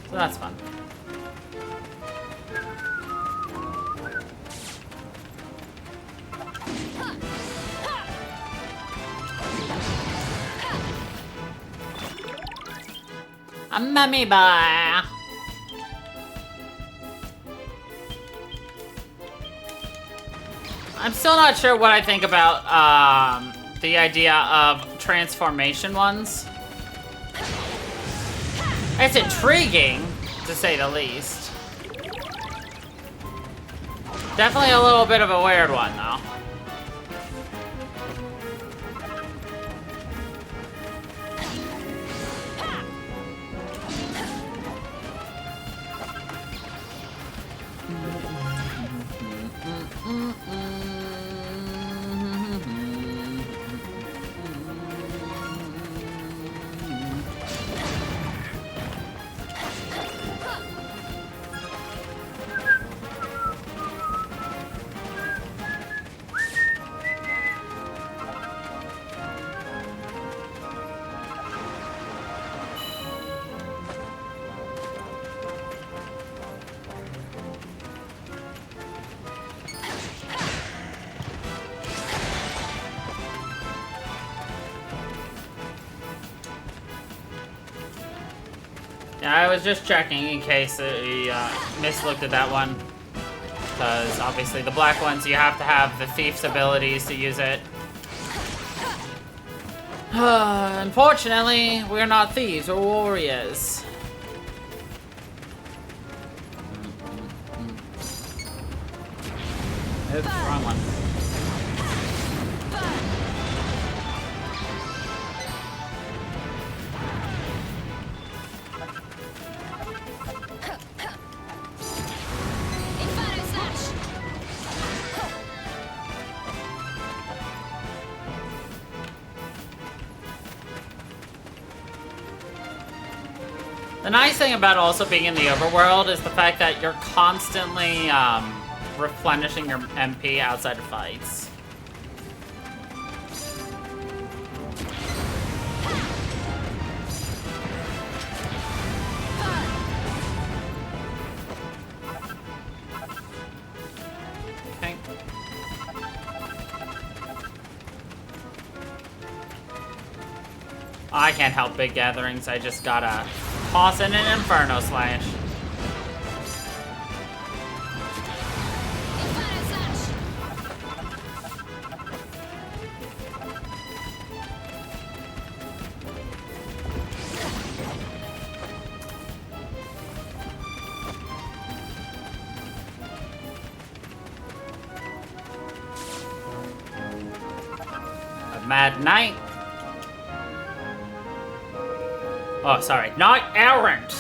So that's fun. A mummy boy. I'm still not sure what I think about the idea of transformation ones. It's intriguing, to say the least. Definitely a little bit of a weird one, though. Yeah, I was just checking in case we mislooked at that one. Because obviously the black ones, you have to have the thief's abilities to use it. Unfortunately, we're not thieves, we're warriors. Oops, wrong one. The nice thing about also being in the overworld is the fact that you're constantly replenishing your MP outside of fights. Okay. I can't help big gatherings, I just gotta toss in an Inferno Slash. A Mad Knight. Oh, sorry. Knight errant.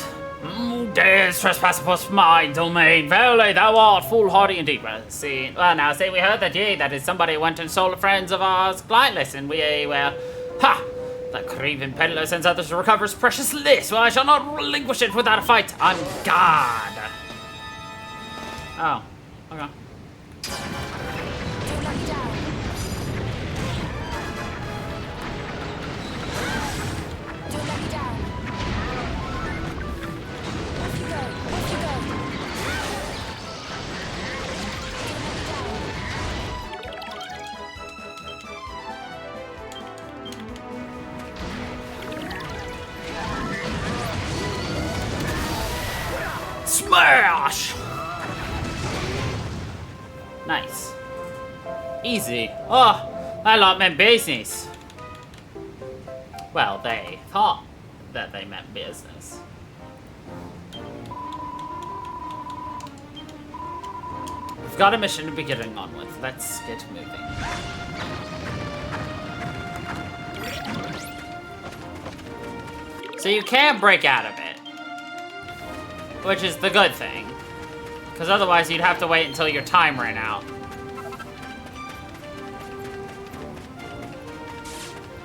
Dares trespass upon my domain. Verily, thou art foolhardy indeed. Well, see, now, we heard that ye, that is somebody went and stole friends of ours, clientless, and we, well, ha! That craven peddler sends others to recover his precious lace. Well, I shall not relinquish it without a fight. On guard. Oh, okay. Don't let me down. Don't let me down. Off you go. Off you go. Smash! Nice. Easy. Oh, I lot meant business. Well, they thought that they meant business. We've got a mission to be getting on with. Let's get moving. So you can break out of it, which is the good thing. Because otherwise you'd have to wait until your time ran out.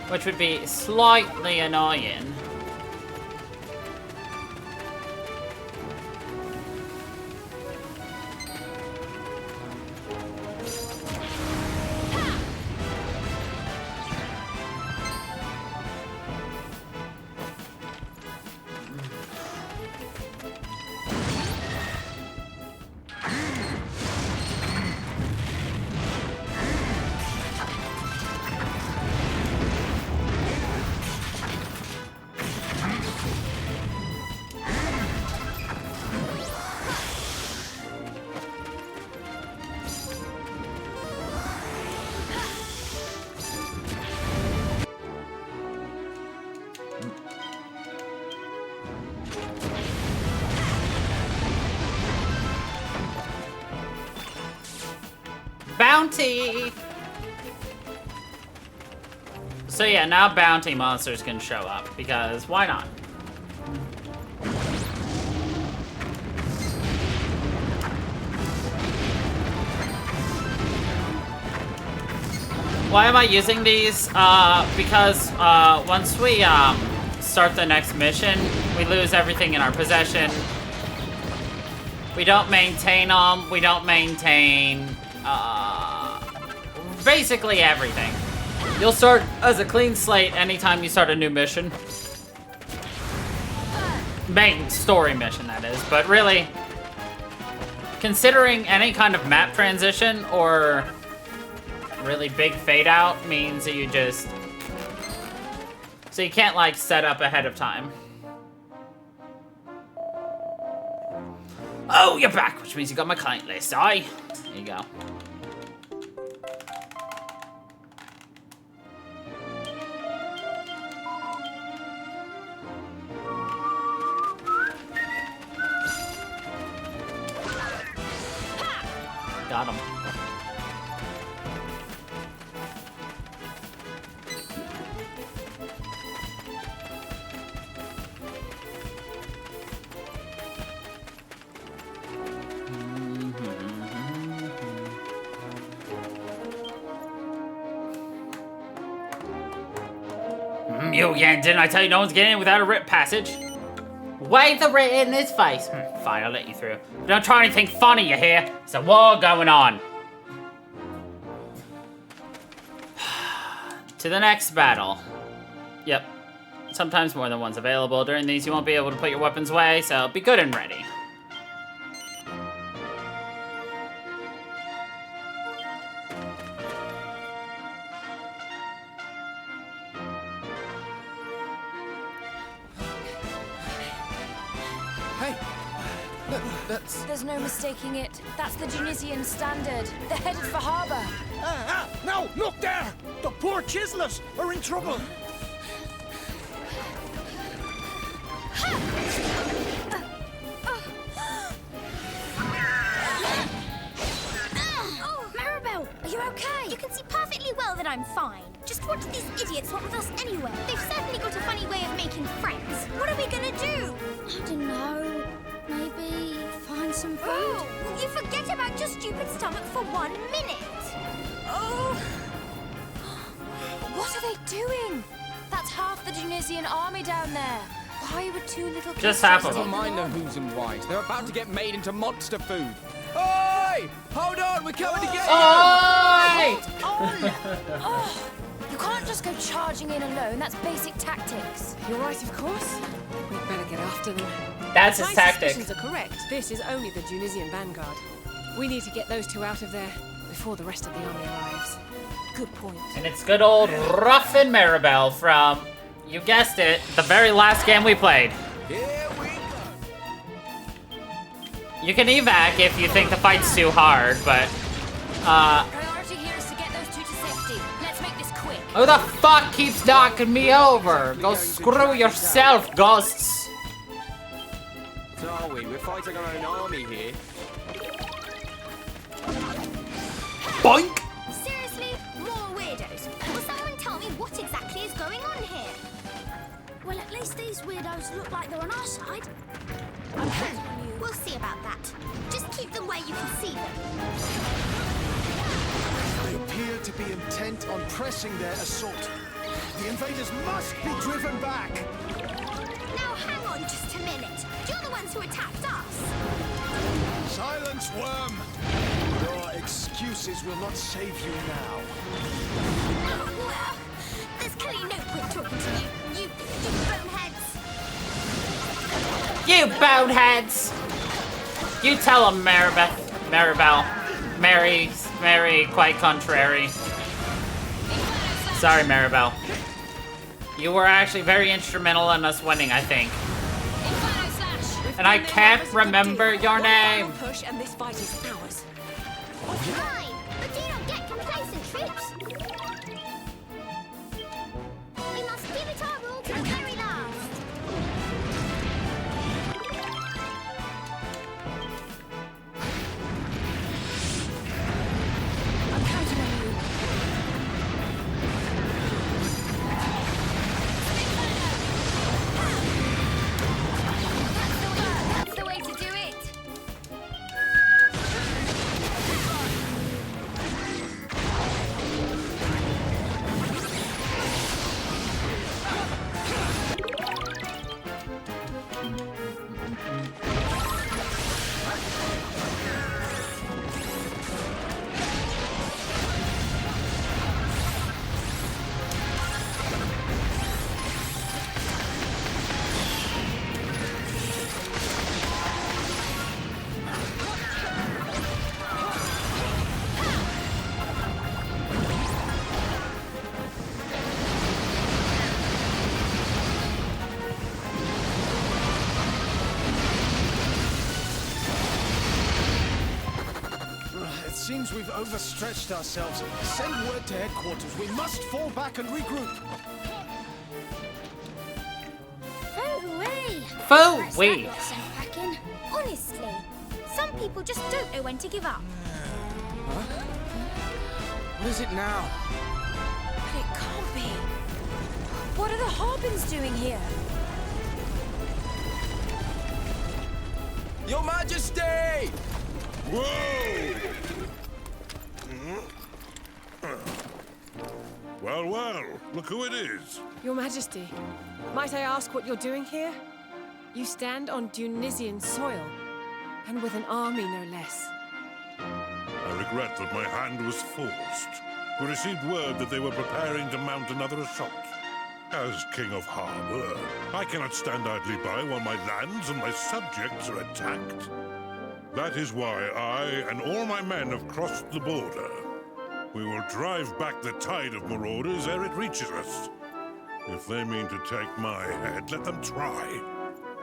Which would be slightly annoying. Bounty! So yeah, now bounty monsters can show up, because why not? Why am I using these? Because once we start the next mission, we lose everything in our possession. We don't maintain them, we don't maintain basically everything. You'll start as a clean slate anytime you start a new mission. Main story mission, that is. But really, considering any kind of map transition or really big fade out means that you just... So you can't, like, set up ahead of time. Oh, you're back, which means you got my client list, aye? There you go. Got him. You again, didn't I tell you no one's getting in without a writ passage? Wave the writ in his face. Fine, I'll let you through. But don't try anything funny, you hear? There's a war going on. To the next battle. Yep. Sometimes more than one's available. During these, you won't be able to put your weapons away, so be good and ready. There's no mistaking it. That's the Tunisian standard. They're headed for harbour. No, look there! The poor chiselers are in trouble. Oh, Maribel, are you okay? You can see perfectly well that I'm fine. Just what do these idiots want with us anyway? They've certainly got a funny way of making friends. What are we gonna do? I don't know. Maybe find some food? Oh, will you forget about your stupid stomach for 1 minute? Oh! What are they doing? That's half the Tunisian army down there. Why would two little kids Just half of Never them. mind the who's and whys. They're about to get made into monster food. Oi! Hold on, we're coming to get you! Oi! Oh, you can't just go charging in alone. That's basic tactics. You're right, of course. We'd better get after them. That's his My tactic. suspicions are correct. This is only the Tunisian vanguard. We need to get those two out of there before the rest of the army arrives. Good point. And it's good old Ruffin Maribel from, you guessed it, the very last game we played. Here we go. You can evac if you think the fight's too hard, but Priority here is to get those two to safety. Let's make this quick. who the fuck keeps knocking me over? Go screw yourself, ghosts. So are we? We're fighting our own army here. Boink! Seriously? More weirdos? Will someone tell me what exactly is going on here? Well, at least these weirdos look like they're on our side. We'll see about that. Just keep them where you can see them. They appear to be intent on pressing their assault. The invaders must be driven back. Now hang on just a minute. You're the ones who attacked us. Silence, worm! Your excuses will not save you now. Well, there's clearly no point talking to you. You boneheads. You boneheads! You tell him, Maribel. Mary, quite contrary. Sorry, Maribel. You were actually very instrumental in us winning, I think. And I can't remember your name. Push and this fight is ours. Fine, but do not get complacent, troops. We must give it our all to the very last. I'm counting on you. That's the way to do it. It seems we've overstretched ourselves. Send word to headquarters. We must fall back and regroup. Foo-wee. Foo-wee. That's that lesson, Kraken. Honestly, some people just don't know when to give up. What is it now? But it can't be. What are the Harbins doing here? Your Majesty! Whoa! Well, well, look who it is. Your Majesty, might I ask what you're doing here? You stand on Tunisian soil, and with an army no less. I regret that my hand was forced. We received word that they were preparing to mount another assault. As King of Harbor, I cannot stand idly by while my lands and my subjects are attacked. That is why I and all my men have crossed the border. We will drive back the tide of marauders ere it reaches us. If they mean to take my head, let them try.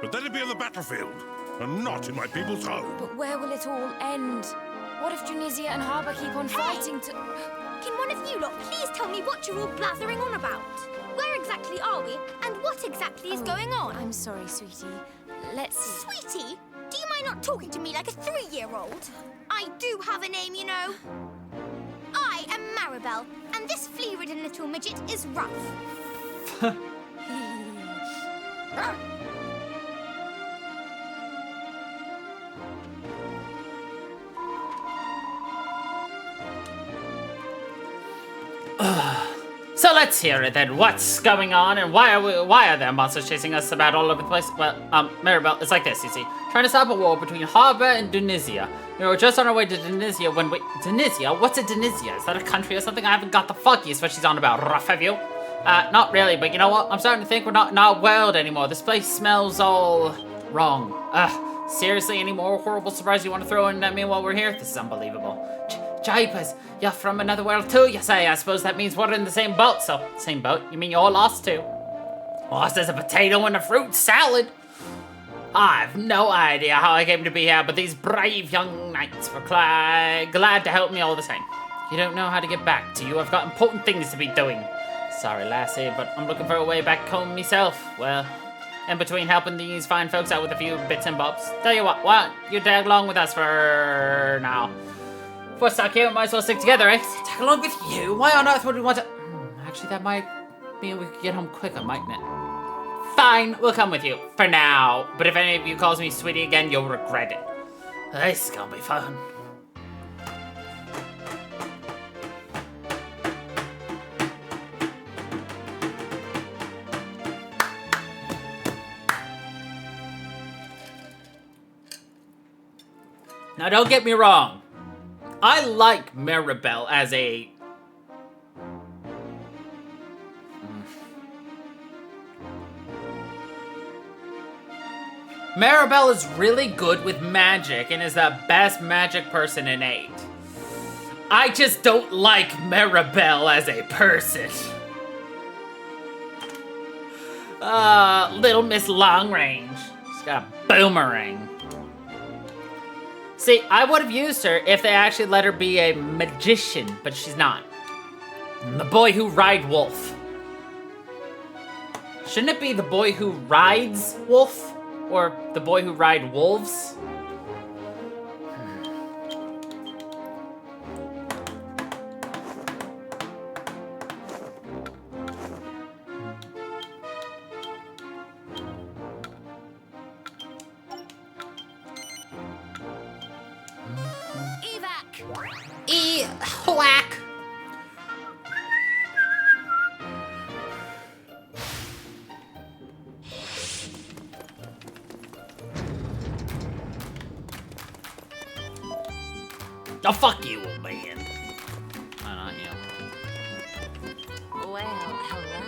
But let it be on the battlefield, and not in my people's home. But where will it all end? What if Tunisia and Harbour keep on fighting to... Can one of you lot please tell me what you're all blathering on about? Where exactly are we, and what exactly is going on? I'm sorry, sweetie. Let's see. Sweetie, do you mind not talking to me like a 3-year-old? I do have a name, you know. I am Maribel, and this flea-ridden little midget is Ruff. So let's hear it then. What's going on, and why are there monsters chasing us about all over the place? Well, Maribel, it's like this, you see. Trying to stop a war between Harbor and Tunisia. We were just on our way to Tunisia when we... Tunisia? What's a Tunisia? Is that a country or something? I haven't got the fuckiest what she's on about, rough, have you? Not really, but you know what? I'm starting to think we're not in our world anymore. This place smells all... wrong. Ugh. Seriously, any more horrible surprise you want to throw in at me while we're here? This is unbelievable. Japers, you're from another world too, you say? I suppose that means we're in the same boat. So, same boat? You mean you're lost too? Lost as a potato in a fruit salad? I've no idea how I came to be here, but these brave young knights were glad to help me all the same. You don't know how to get back, do you? I've got important things to be doing. Sorry, lassie, but I'm looking for a way back home myself. Well, in between helping these fine folks out with a few bits and bobs. Tell you what, you tag along with us for now. If we're stuck here, we might as well stick together, eh? Tag along with you? Why on earth would we want to... Actually, that might mean we could get home quicker, mightn't it? Fine, we'll come with you. For now. But if any of you calls me sweetie again, you'll regret it. This is gonna be fun. Now, don't get me wrong. I like Maribel as a... Maribel is really good with magic and is the best magic person in 8. I just don't like Maribel as a person. Little Miss Long Range. She's got a boomerang. See, I would have used her if they actually let her be a magician, but she's not. The boy who ride wolf. Shouldn't it be the boy who rides wolf? Or the boy who ride wolves? Whack! Oh, fuck you, old man. No, not you. Well, hello.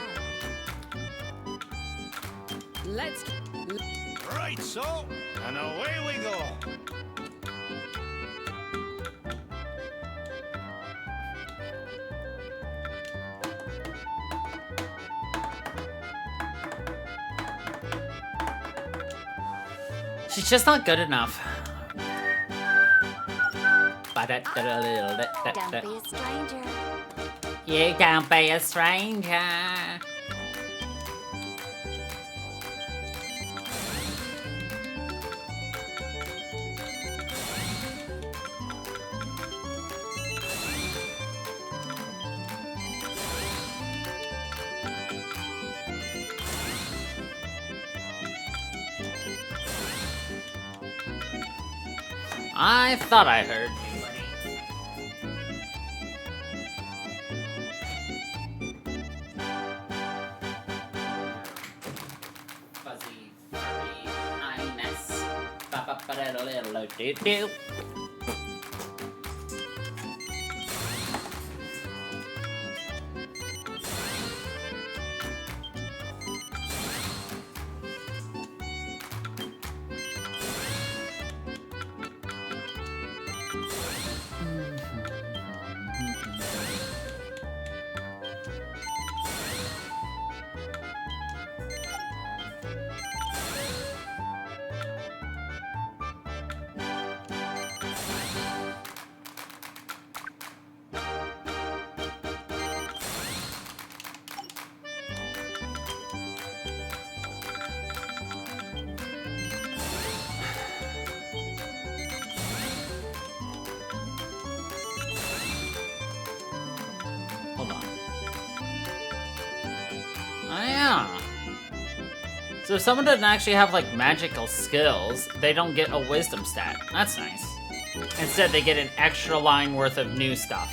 Let's... Right, so, and away we go. She's just not good enough. Don't be a stranger. You can't be a stranger. I thought I heard. Fuzzy, furry, highness. Ba-ba-ba-da-da-da-da-do-do. Hold on. Oh, yeah. So if someone doesn't actually have, like, magical skills, they don't get a wisdom stat. That's nice. Instead, they get an extra line worth of new stuff.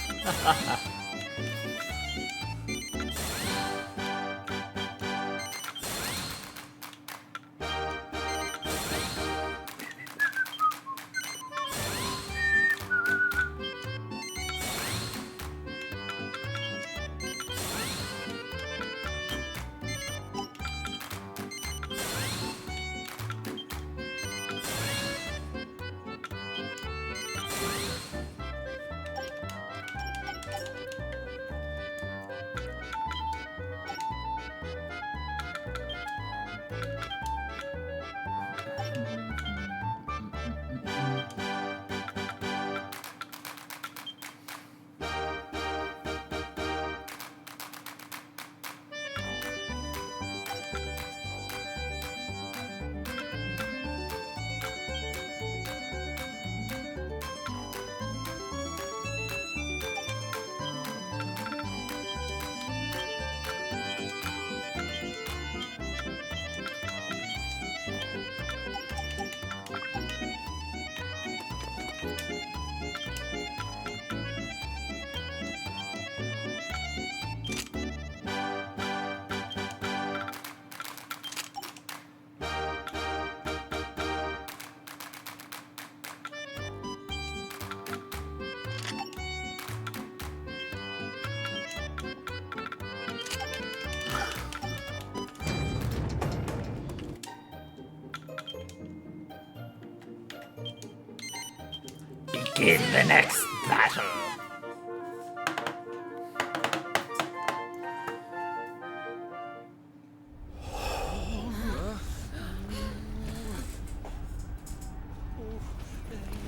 Begin the next battle.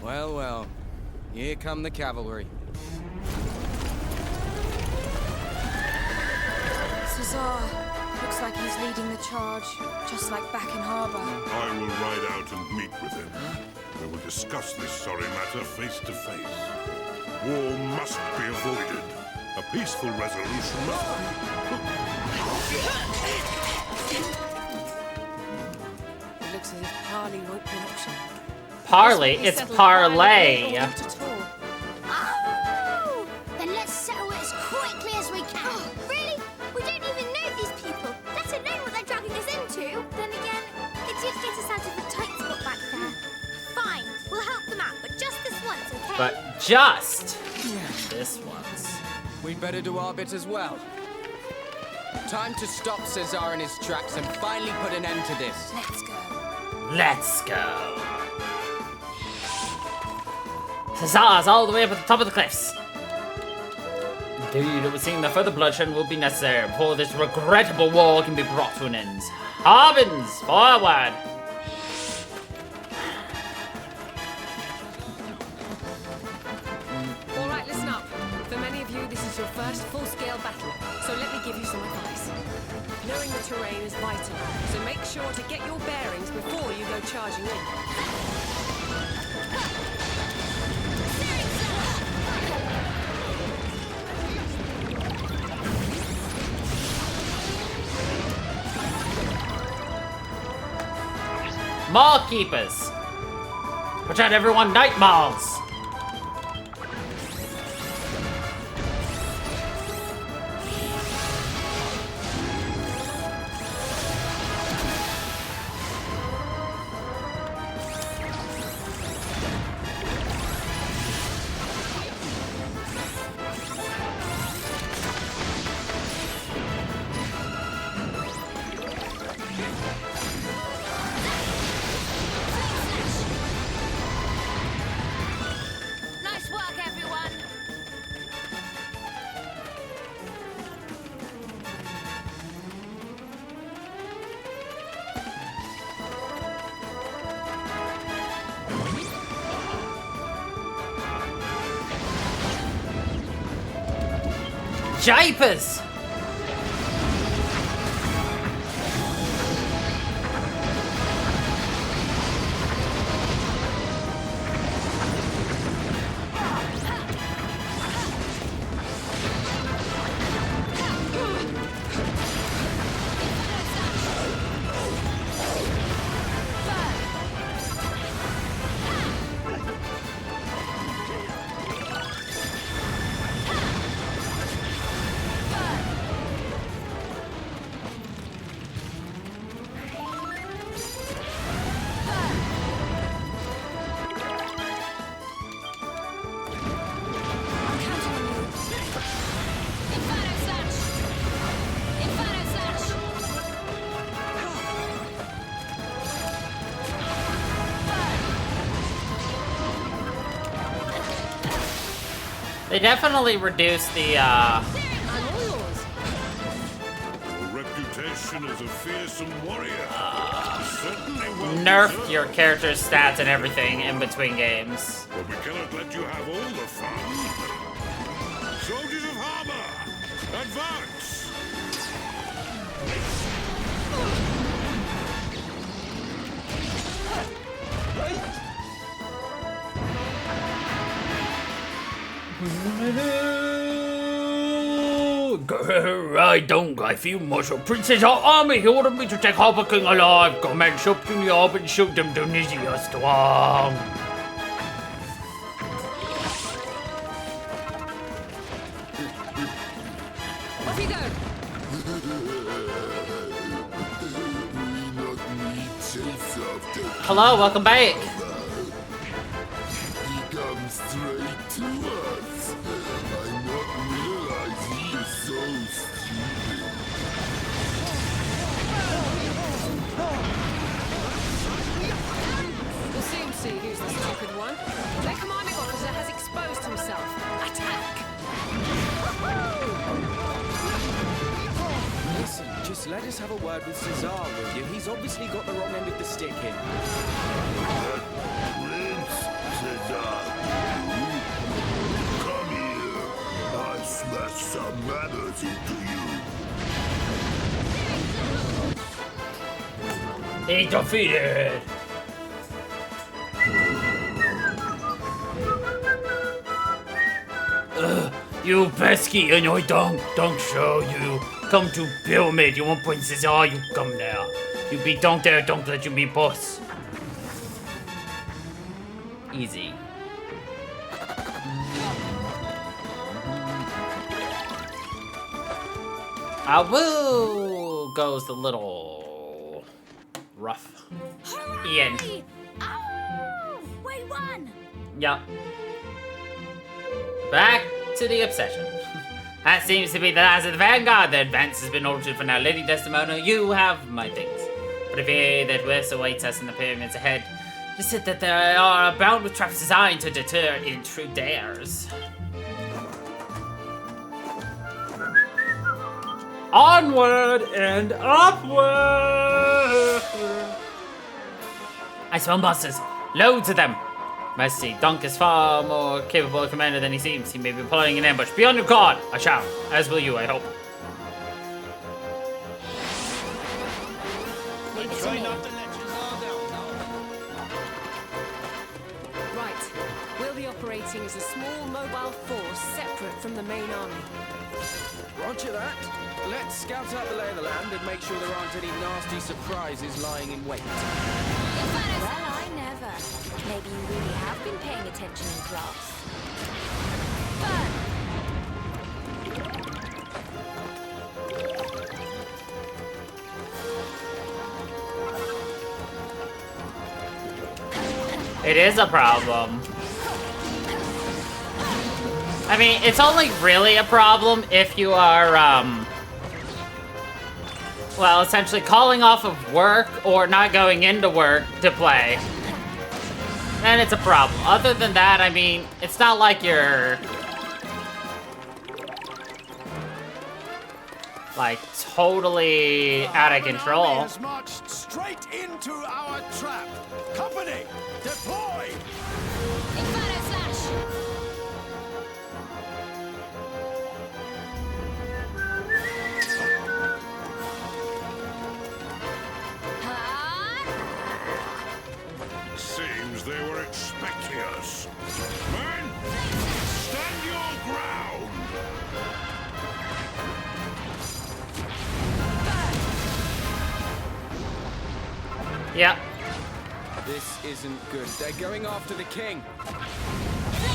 Well, well. Here come the cavalry. Cesar, looks like he's leading the charge, just like back in Harbor. I will ride out and meet with him. We will discuss this sorry matter face to face. War must be avoided. A peaceful resolution must It looks as if parley won't be an option. Parley? It's parlay. Oh! Then let's settle it as quickly as we can. Really? We don't even know these people, let alone what they're dragging us into. Then again, it did get us out of a tight spot back there. Fine, we'll help them out, but just this once, okay? But just this once. We'd better do our bit as well. Time to stop Cesar in his tracks and finally put an end to this. Let's go. Let's go. Cesar's all the way up at the top of the cliffs. Indeed, it would seem that further bloodshed will be necessary before this regrettable war can be brought to an end. Harbins, forward! All right, listen up. For many of you, this is your first full-scale battle, so let me give you some advice. Knowing the terrain is vital, so make sure to get your bearings before you go charging in. Mall keepers! Watch out, everyone, night malls! Nice work, everyone. Japers! They definitely reduced the, Your reputation as a fearsome warrior certainly well nerfed deserved. your character's stats and everything in between games. But we cannot let you have all the fun. Soldiers of Harbor, advance! I feel muscle. Princess Army, he ordered me to take Harbor King alive. Commence up in the orb and shoot them Tunisia strong. Off you go! Hello, welcome back. He comes straight to us. I not realize he is so stupid. We'll soon see who's the stupid one. Their commanding officer Prince, let us have a word with Cesar, will you? He's obviously got the wrong end of the stick here. Prince Cesar, come here. I smash some manners into you. He defeated. You pesky annoying don't show you. Come to Pyramid, you won't point Cesar, you come there. You be don't dare, don't let you be boss. Easy. Woo goes the little rough Ian. Oh, we won! Yup. Back to the obsession. That seems to be the last of the vanguard. The advance has been altered for now. Lady Desdemona, you have my things. But if fear that worse awaits us in the pyramids ahead, just said that they are bound with traps designed to deter intruders. Onward and upward! I smell monsters. Loads of them. Mercy, Dunk is far more capable a commander than he seems. He may be plotting an ambush. Be on your guard, I shall. As will you, I hope. Try not to let you all down. Right. We'll be operating as a small mobile force separate from the main army. Roger that. Let's scout out the lay of the land and make sure there aren't any nasty surprises lying in wait. Well, I never. Maybe you really have been paying attention in class. It is a problem. I mean, it's only really a problem if you are, well, essentially calling off of work or not going into work to play. Then it's a problem. Other than that, I mean, it's not like you're like totally out of control. Our army has marched straight into our trap. Company, deploy! Inferno Slash! Seems they were expecting us. Men, stand your ground! Yep. This isn't good. They're going after the king. Flame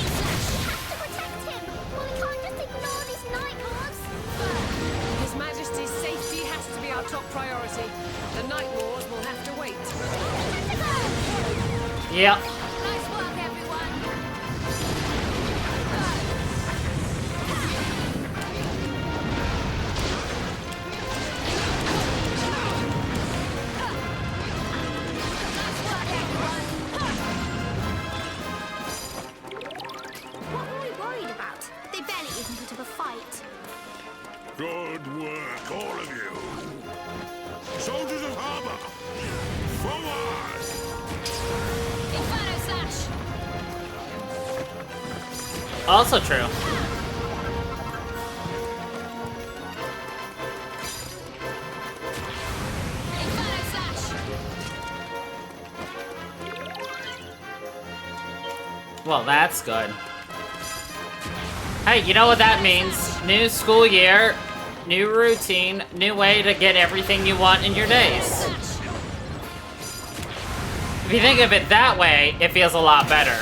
Slash! We have to protect him! Well, we can't just ignore these night lords! His Majesty's safety has to be our top priority. The Night Lords will have to wait. Yep. Nice work, everyone! What were we worried about? They barely even put up a fight. Good work, all of you. Soldiers of Harbor, forward! Inferno Slash! Also true. Inferno Slash! Well, that's good. Hey, you know what that means? New school year, new routine, new way to get everything you want in your days. If you think of it that way, it feels a lot better.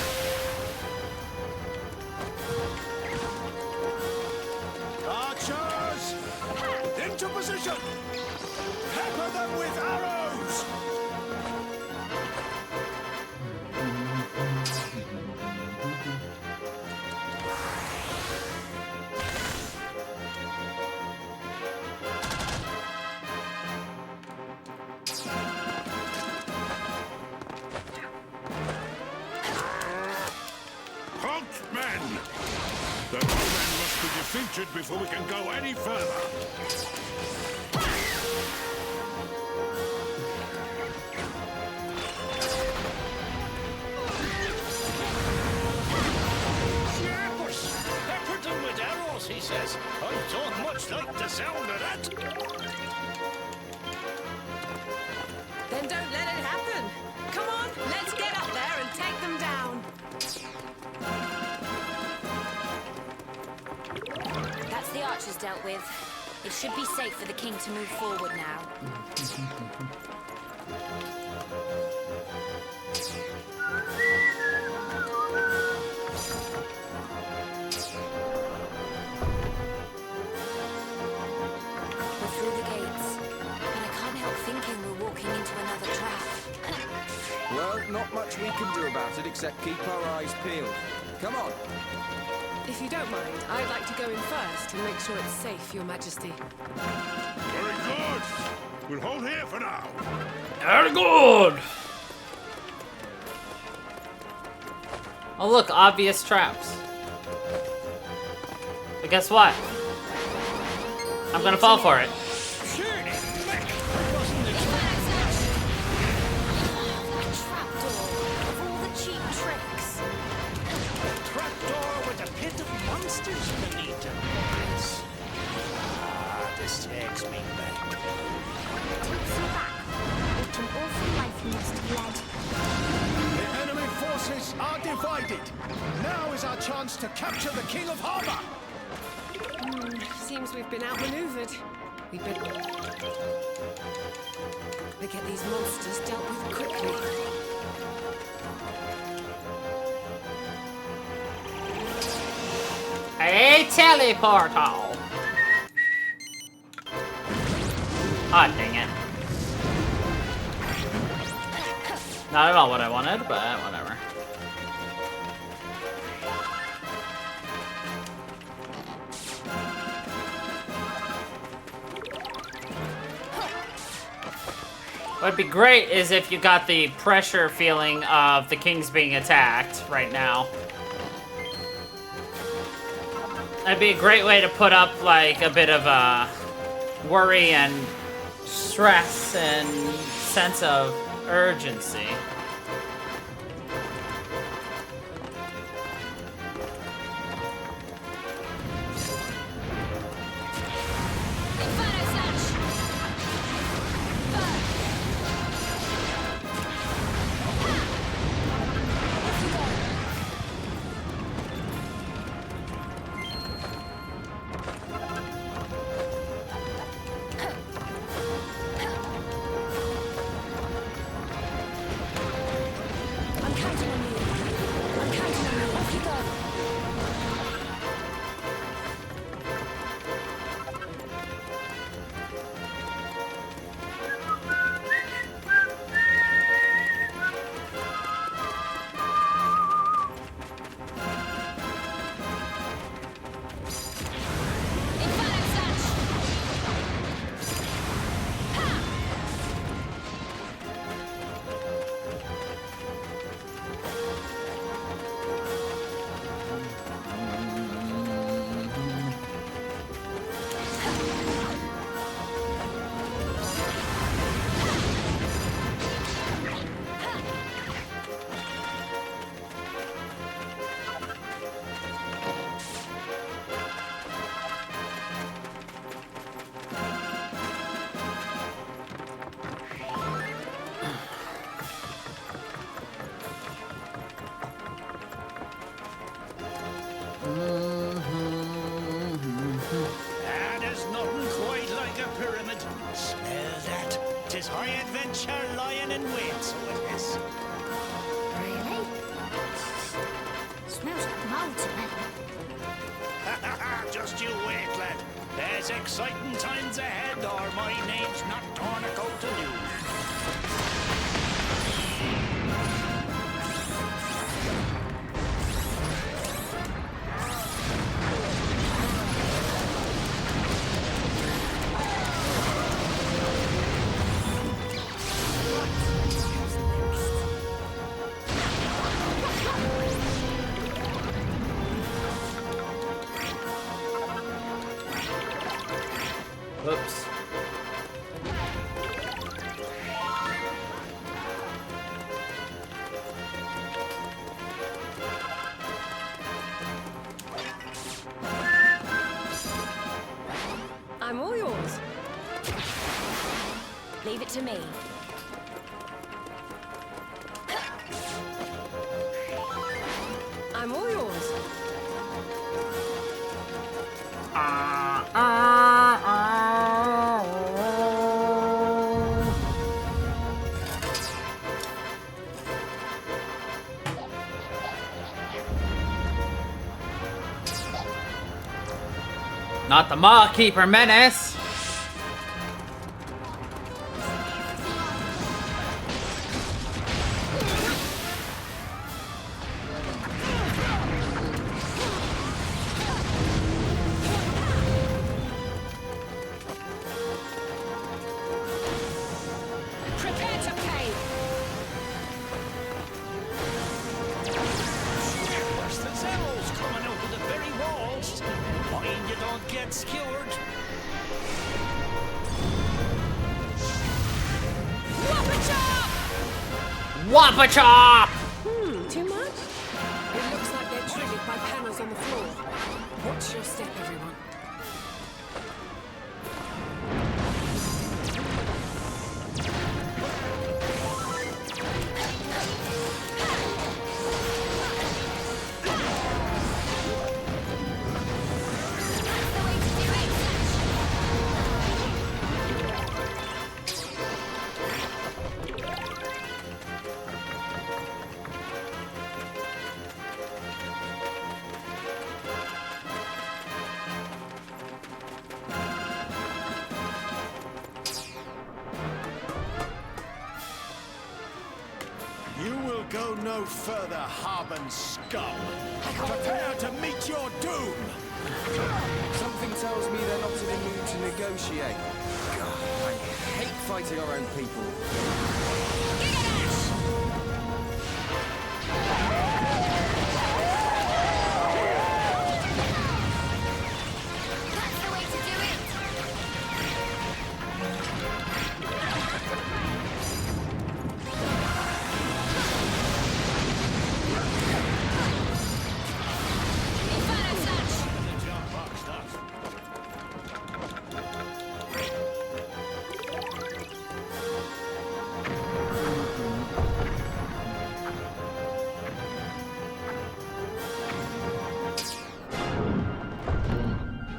Archers, into position! Pepper them with arrows! Halt, men! The bowmen must be defeated before we can go any further. just like the sound of that. Then don't let it happen. Come on, let's get up there and take them down. That's the archers dealt with. It should be safe for the king to move forward now. We're through the gates, but I can't help thinking we're walking into another trap. Well, not much we can do about it except keep our eyes peeled. Come on. If you don't mind, I'd like to go in first and make sure it's safe, Your Majesty. Very good. We'll hold here for now. Very good. Oh look, obvious traps. But guess what? I'm gonna fall for it. Trapdoor of all the cheap tricks. Trapdoor with a pit of monsters beneath it. Yes. Ah, this takes me back. Takes you back. What an awful life you must have led. The enemy forces are divided. Now is our chance to capture the King of Harbor. Seems we've been outmaneuvered. We'd better get these monsters dealt with quickly. A teleportal. Ah, dang it. Not at all what I wanted, but whatever. What'd be great is if you got the pressure feeling of the kings being attacked right now. That'd be a great way to put up like a bit of worry and stress and sense of urgency. There's nothing quite like a pyramid. Smell that? 'Tis high adventure lying in wait, so it is. Really? Smells like mold to me. Just you wait, lad. There's exciting times ahead, or my name's not Tornico to you. Oops. it to me. I'm all yours. Not the Maw Keeper Menace. Prepare to pay. Worse than Zell's coming out of the very walls. Mind you don't get skewered. Whoppa Chop! Too much? It looks like they're triggered by panels on the floor. Watch your step, everyone. You will go no further, Harben scum. Prepare to meet your doom. Something tells me they're not in the mood to negotiate. God, I hate fighting our own people. That's the way to do it.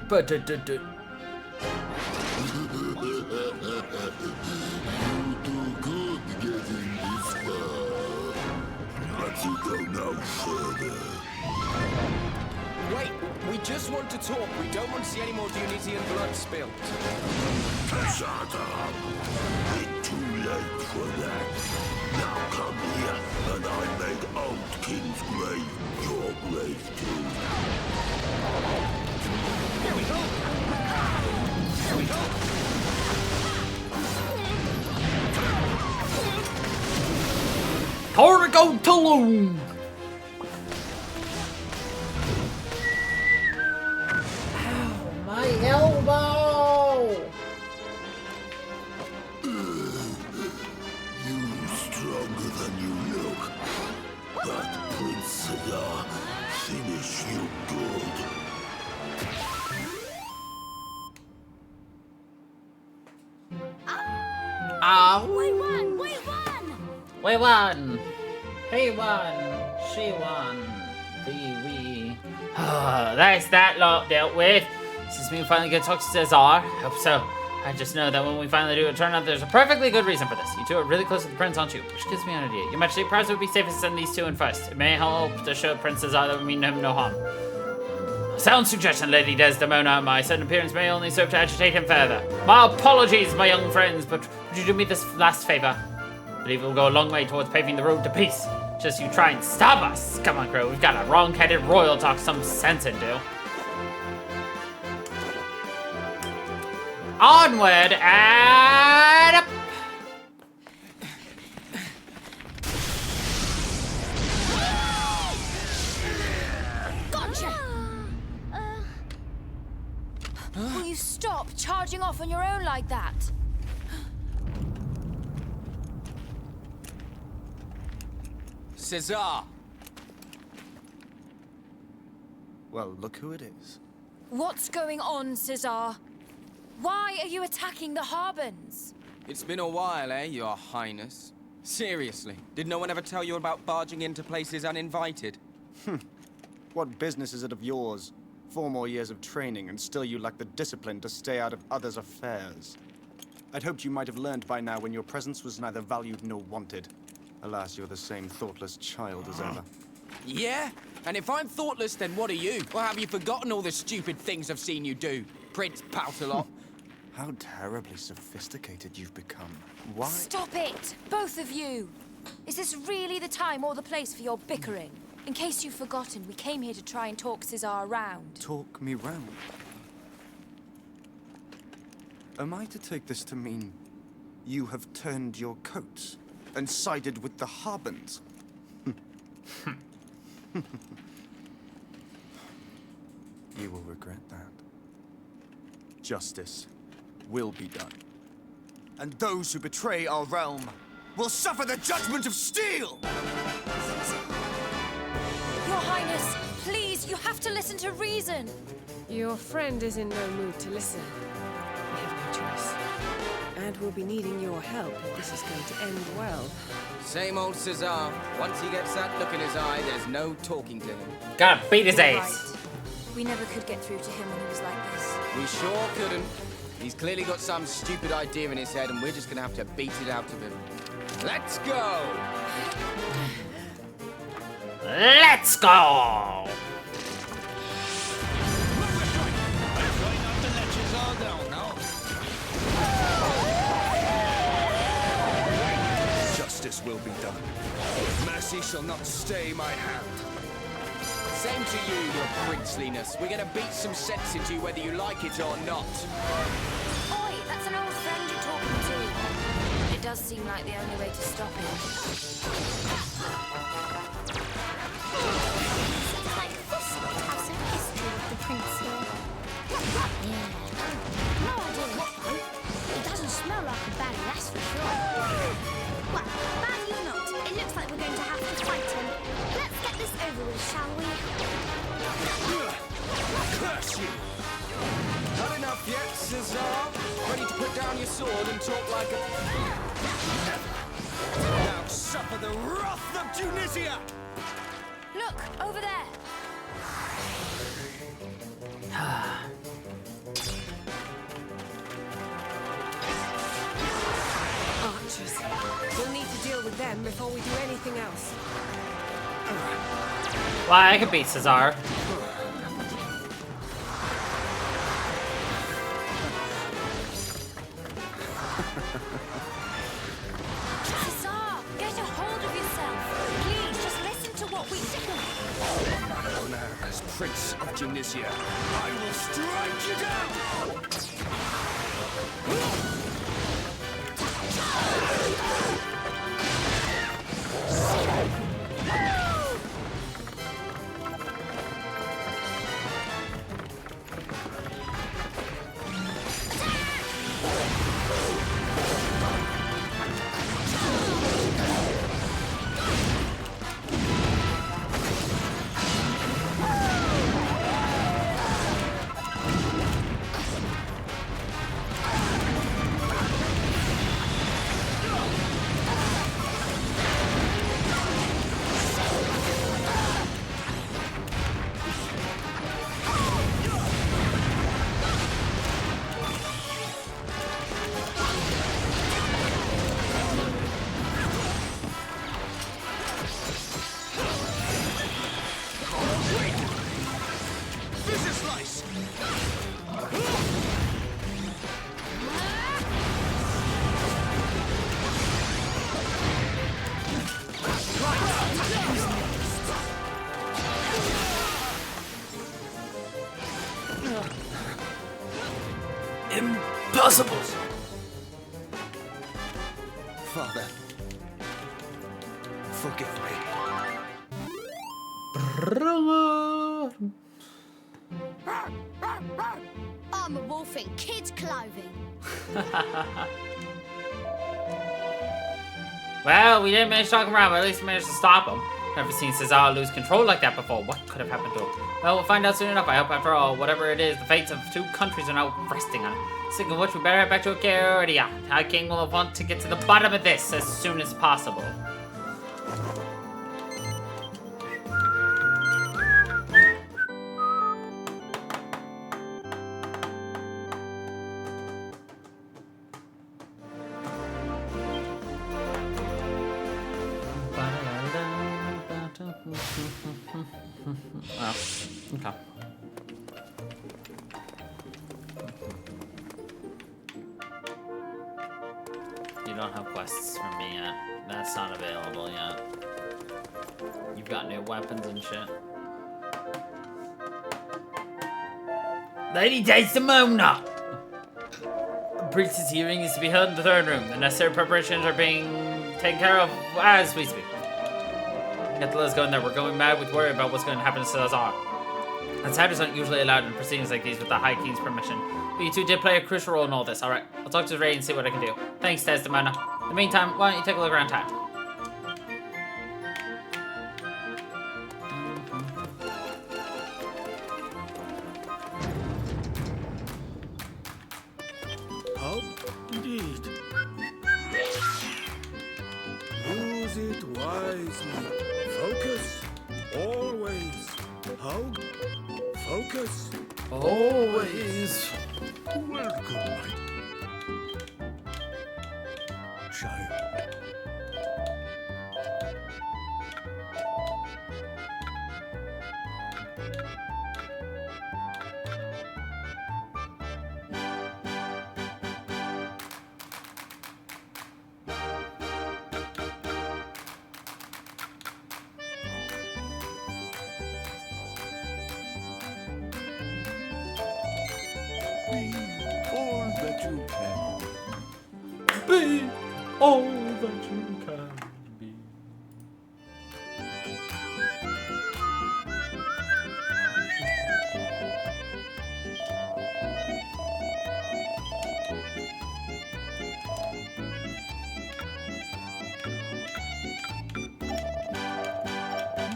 But You do good getting this far. But you go no further. Wait, we just want to talk. We don't want to see any more Dionysian blood spilled. Shut up. It's too late for that. Now come here, and I make Old King's grave your grave too. Here we go. Here we go. Torgo Tulum! Ow, my elbow! You stronger than you look. That Prince Cigar finish you good. We won! We won! We won! He won! She won! We. That's that lot dealt with. Since we finally get to talk to Cesar, hope so. I just know that when we finally do, it turn out there's a perfectly good reason for this. You two are really close to the prince, aren't you? Which gives me an idea. Your Majesty, perhaps it would be safest to send these two in first. It may help to show Prince Cesar that we mean him no harm. Sound suggestion, Lady Desdemona. My sudden appearance may only serve to agitate him further. My apologies, my young friends, but would you do me this last favor? I believe it will go a long way towards paving the road to peace. Just you try and stop us. Come on, Crow. We've got a wrong-headed royal talk some sense into. Onward and up. Gotcha! Will you stop charging off on your own like that? Cesar! Well, look who it is. What's going on, Cesar? Why are you attacking the Harbins? It's been a while, eh, Your Highness? Seriously, did no one ever tell you about barging into places uninvited? What business is it of yours? 4 more years of training, and still you lack the discipline to stay out of others' affairs. I'd hoped you might have learned by now when your presence was neither valued nor wanted. Alas, you're the same thoughtless child as ever. Yeah? And if I'm thoughtless, then what are you? Or have you forgotten all the stupid things I've seen you do? Prince Poutalot? How terribly sophisticated you've become. Why? Stop it! Both of you! Is this really the time or the place for your bickering? In case you've forgotten, we came here to try and talk Caesar around. Talk me round? Am I to take this to mean you have turned your coats and sided with the Harbins? You will regret that. Justice will be done. And those who betray our realm will suffer the judgment of steel! Your Highness, please, you have to listen to reason. Your friend is in no mood to listen. We have no choice. And we'll be needing your help if this is going to end well. Same old Caesar. Once he gets that look in his eye, there's no talking to him. Gotta beat his You're ass. right. We never could get through to him when he was like this. We sure couldn't. He's clearly got some stupid idea in his head, and we're just gonna have to beat it out of him. Let's go! Let's go! Justice will be done. Mercy shall not stay my hand. Same to you, your princeliness. We're gonna beat some sense into you whether you like it or not. Oi, that's an old friend you're talking to. It does seem like the only way to stop him. Seems like this might have some history with the prince here. Yeah. No idea what though. It doesn't smell like a baddie, that's for sure. Well, baddie or not, it looks like we're going to have to fight him. Let's get this over with, shall we? Curse you! Not enough yet, Caesar? Ready to put down your sword and talk like a... Now suffer the wrath of Tunisia! Look, over there. Archers. We'll need to deal with them before we do anything else. Well, I can beat Caesar. Caesar, get a hold of yourself. Please, just listen to what we say. Honor as Prince of Tunisia, I will strike you down! Impossible! Father, forgive me. I'm a wolf in kids' clothing. Well, we didn't manage to talk him around, but at least we managed to stop him. Never seen Cesar lose control like that before. What could have happened to him? Well, we'll find out soon enough. I hope after all, whatever it is, the fates of 2 countries are now resting on it. Speaking of which, we better head back to Acadia. High King will want to get to the bottom of this as soon as possible. Oh, okay. You don't have quests for me yet. That's not available yet. You've got new weapons and shit. Lady Desdemona! The priestess hearing is to be held in the 3rd room. The necessary preparations are being taken care of as we speak. You have to let us go in there. We're going mad with worry about what's going to happen to Salazar. Outsiders aren't usually allowed in proceedings like these with the High King's permission. But you two did play a crucial role in all this. Alright, I'll talk to Ray and see what I can do. Thanks, Desdemona. In the meantime, why don't you take a look around town? How? Indeed. Use it wisely. Focus. Always. How? Focus. Always. Welcome, my child. Be all that you can. Be all that you can be.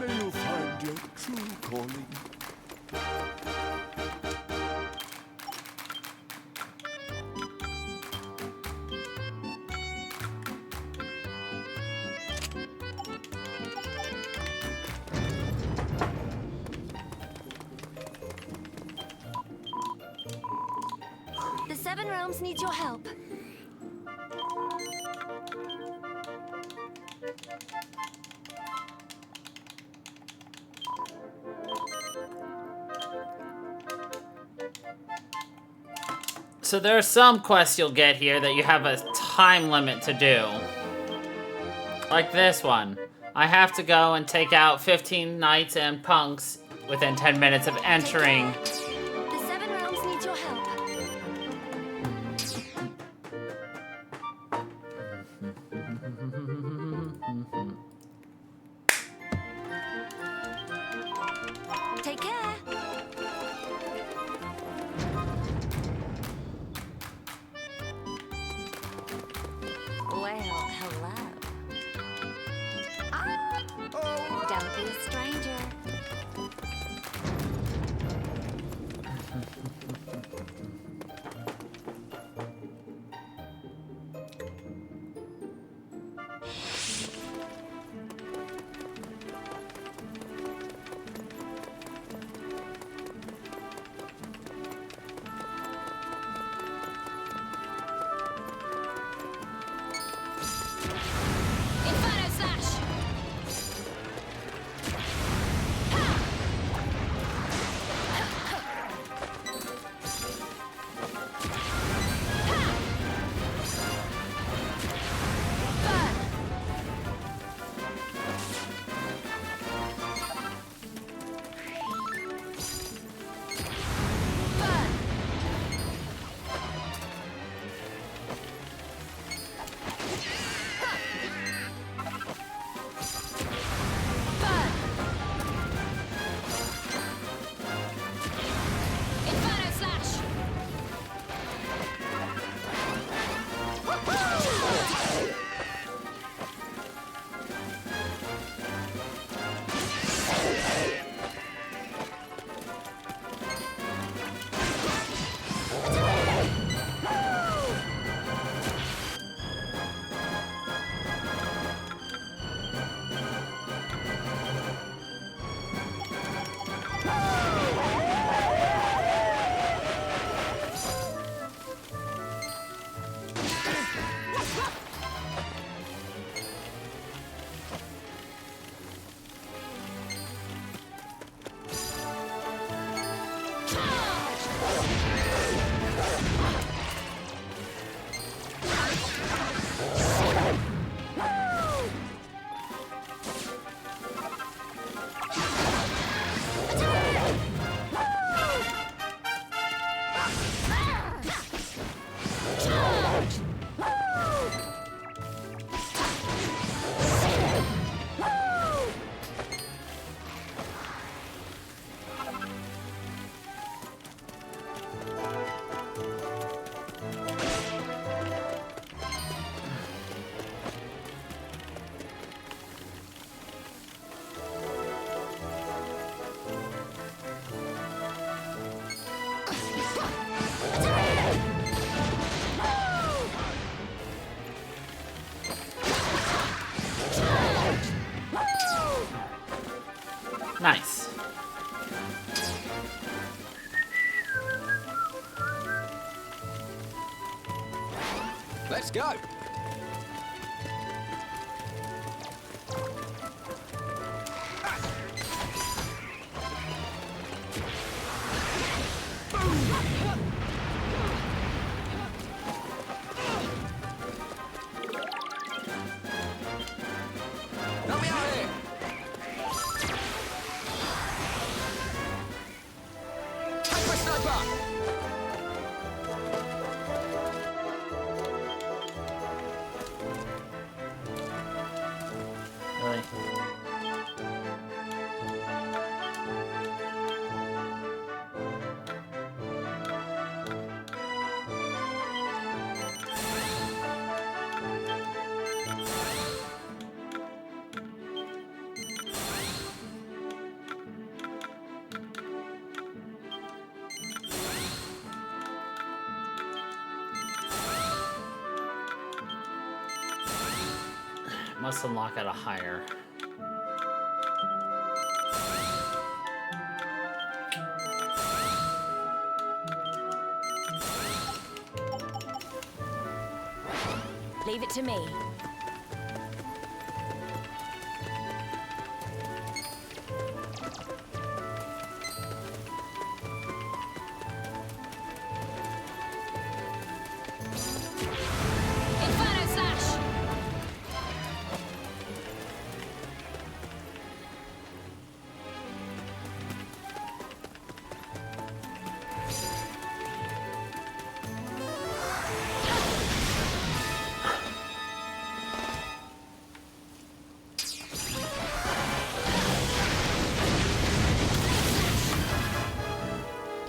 May you find your true calling. The 7 realms need your help. So there are some quests you'll get here that you have a time limit to do. Like this one. I have to go and take out 15 knights and punks within 10 minutes of entering. The 7 realms need your help. Take care. Well, hello. Don't be a stranger. Nice. Let's go. Help me out here. Take my sniper. Really? Must unlock at a higher. Leave it to me. Inferno slash!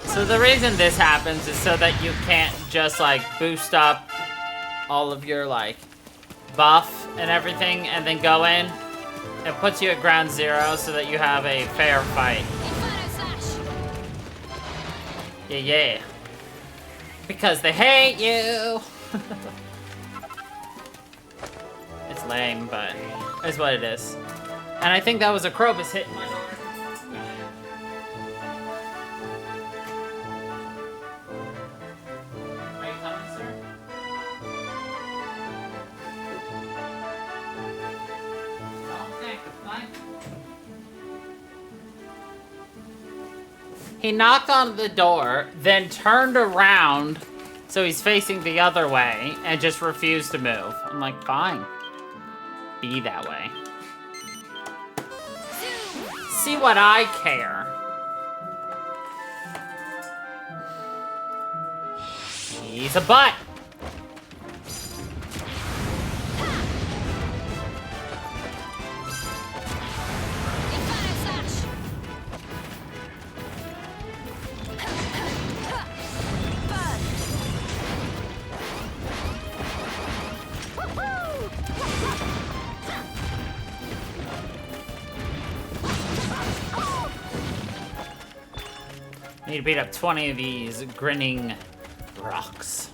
So the reason this happens is so that you can't just like boost up all of your like buff and everything and then go in. It puts you at ground zero so that you have a fair fight. Yeah, yeah. Because they hate you. It's lame, but it's what it is. And I think that was a Krobus hitting my door. Are you coming, sir? Okay, fine. He knocked on the door, then turned around so he's facing the other way and just refused to move. I'm like, fine. Be that way. See what I care. He's a butt. Need to beat up 20 of these grinning rocks.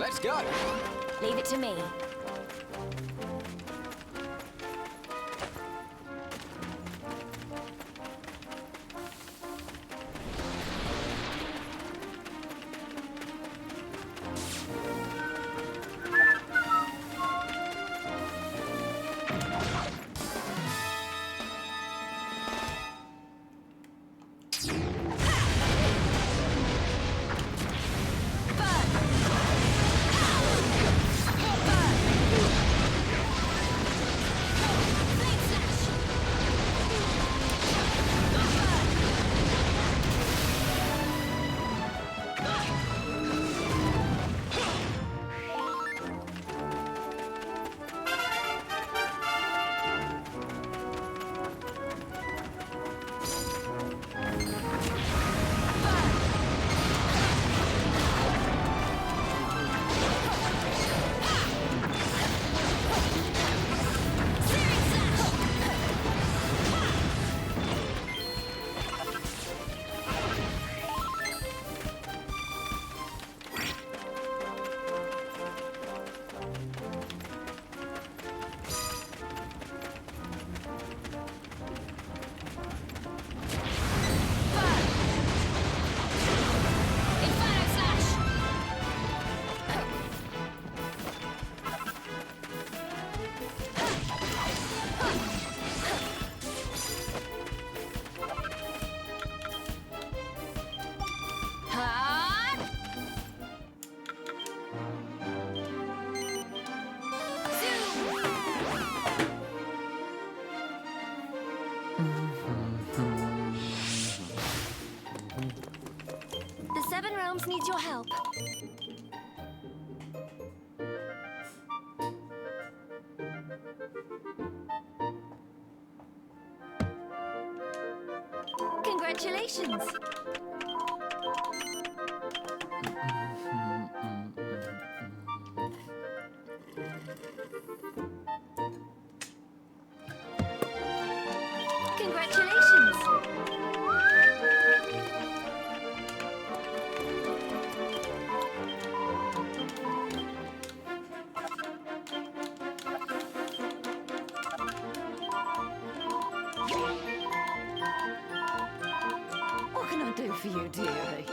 Let's go. Leave it to me. The Seven Realms needs your help. Congratulations! Congratulations! What can I do for you, dearie?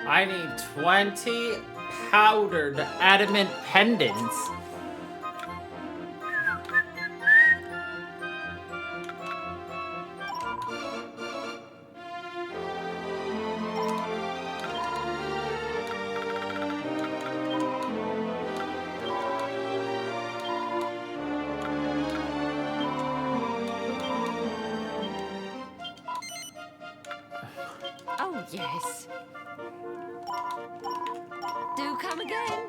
I need 20 powdered adamant pendants. Oh, yes. Do come again.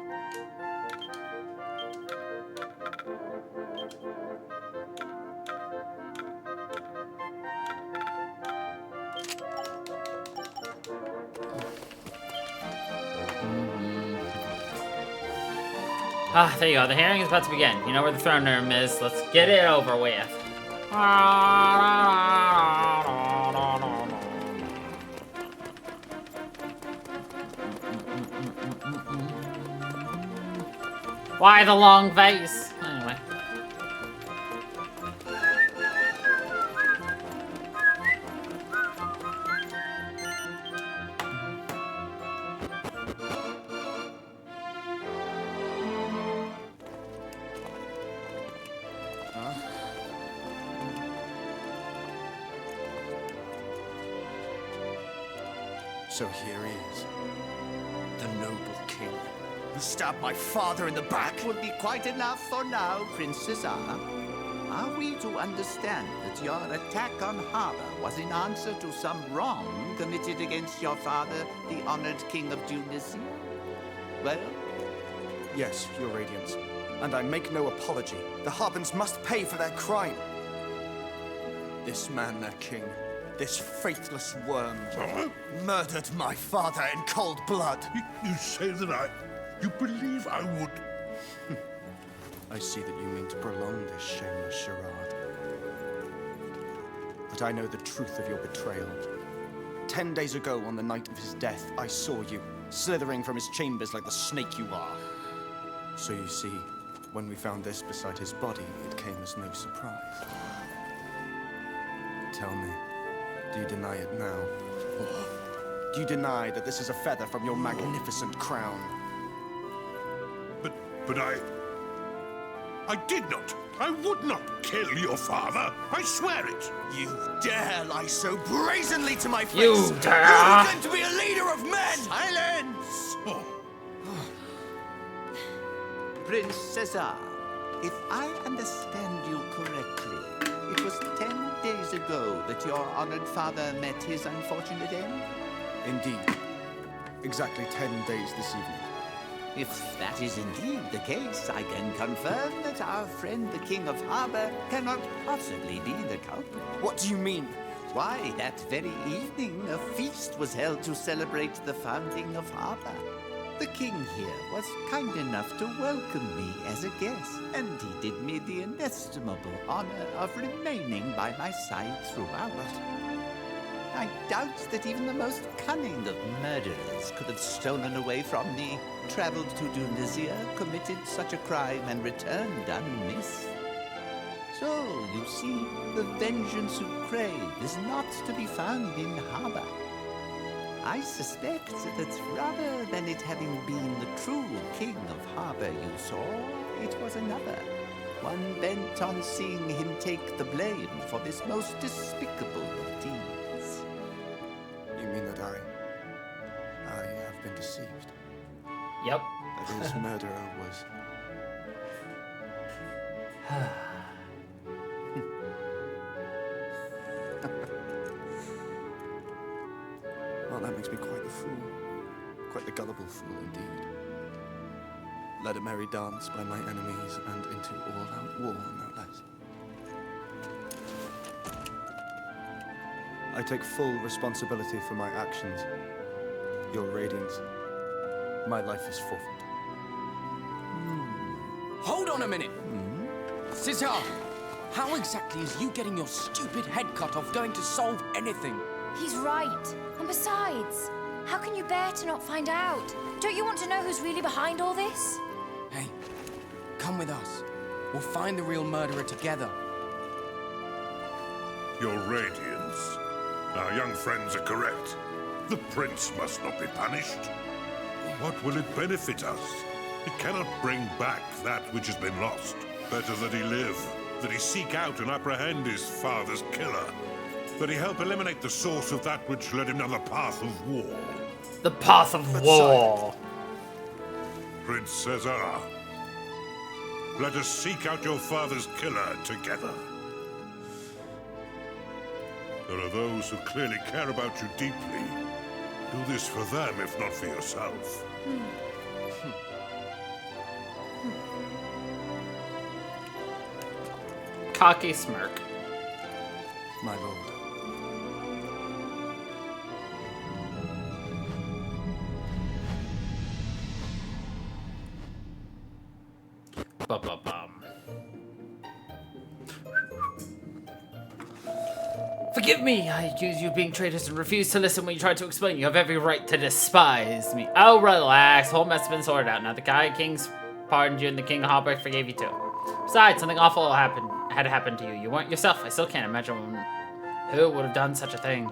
Ah, there you go. The hearing is about to begin. You know where the throne room is. Let's get it over with. Why the long face? Anyway. So here he is. The noble king who stabbed my father in the back. That would be quite enough for now, Prince Cesar. Are we to understand that your attack on Harbor was in answer to some wrong committed against your father, the honored king of Tunisia? Well? Yes, Your Radiance. And I make no apology. The Harbins must pay for their crime. This man, their king, this faithless worm, murdered my father in cold blood. You say that you believe I would? I see that you mean to prolong this shameless charade. But I know the truth of your betrayal. 10 days ago, on the night of his death, I saw you, slithering from his chambers like the snake you are. So you see, when we found this beside his body, it came as no surprise. Tell me, do you deny it now? Do you deny that this is a feather from your magnificent crown? But I did not. I would not kill your father. I swear it. You dare lie so brazenly to my face? You dare! You claim to be a leader of men! Silence! Prince Cesar, if I understand you correctly, it was 10 days ago that your honored father met his unfortunate end? Indeed. Exactly 10 days this evening. If that is indeed the case, I can confirm that our friend the King of Harbor cannot possibly be the culprit. What do you mean? Why, that very evening, a feast was held to celebrate the founding of Harbor. The king here was kind enough to welcome me as a guest, and he did me the inestimable honor of remaining by my side throughout. I doubt that even the most cunning of murderers could have stolen away from me, traveled to Tunisia, committed such a crime, and returned unmissed. So, you see, the vengeance you crave is not to be found in Harbor. I suspect that rather than it having been the true king of Harbor you saw, it was another, one bent on seeing him take the blame for this most despicable of deeds. You mean that I have been deceived? Yep. That his murderer was... Well, that makes me quite the fool. Quite the gullible fool, indeed. Led a merry dance by my enemies and into all-out war, no less. I take full responsibility for my actions. Your Radiance. My life is forfeit. Hold on a minute! Cesar, how exactly is you getting your stupid head cut off going to solve anything? He's right. And besides, how can you bear to not find out? Don't you want to know who's really behind all this? Hey, come with us. We'll find the real murderer together. Your Radiance. Our young friends are correct. The prince must not be punished. What will it benefit us? It cannot bring back that which has been lost. Better that he live, that he seek out and apprehend his father's killer, that he help eliminate the source of that which led him down the path of war. The path of war. Prince Cesar, let us seek out your father's killer together. There are those who clearly care about you deeply. Do this for them, if not for yourself. Cocky smirk. My lord. Bum. Forgive me, I accuse you of being traitors and refuse to listen when you try to explain. You have every right to despise me. Oh, relax. The whole mess has been sorted out now. The Guy King's pardoned you and the King of Harbor forgave you too. Besides, something awful had happened to you. You weren't yourself. I still can't imagine who would have done such a thing.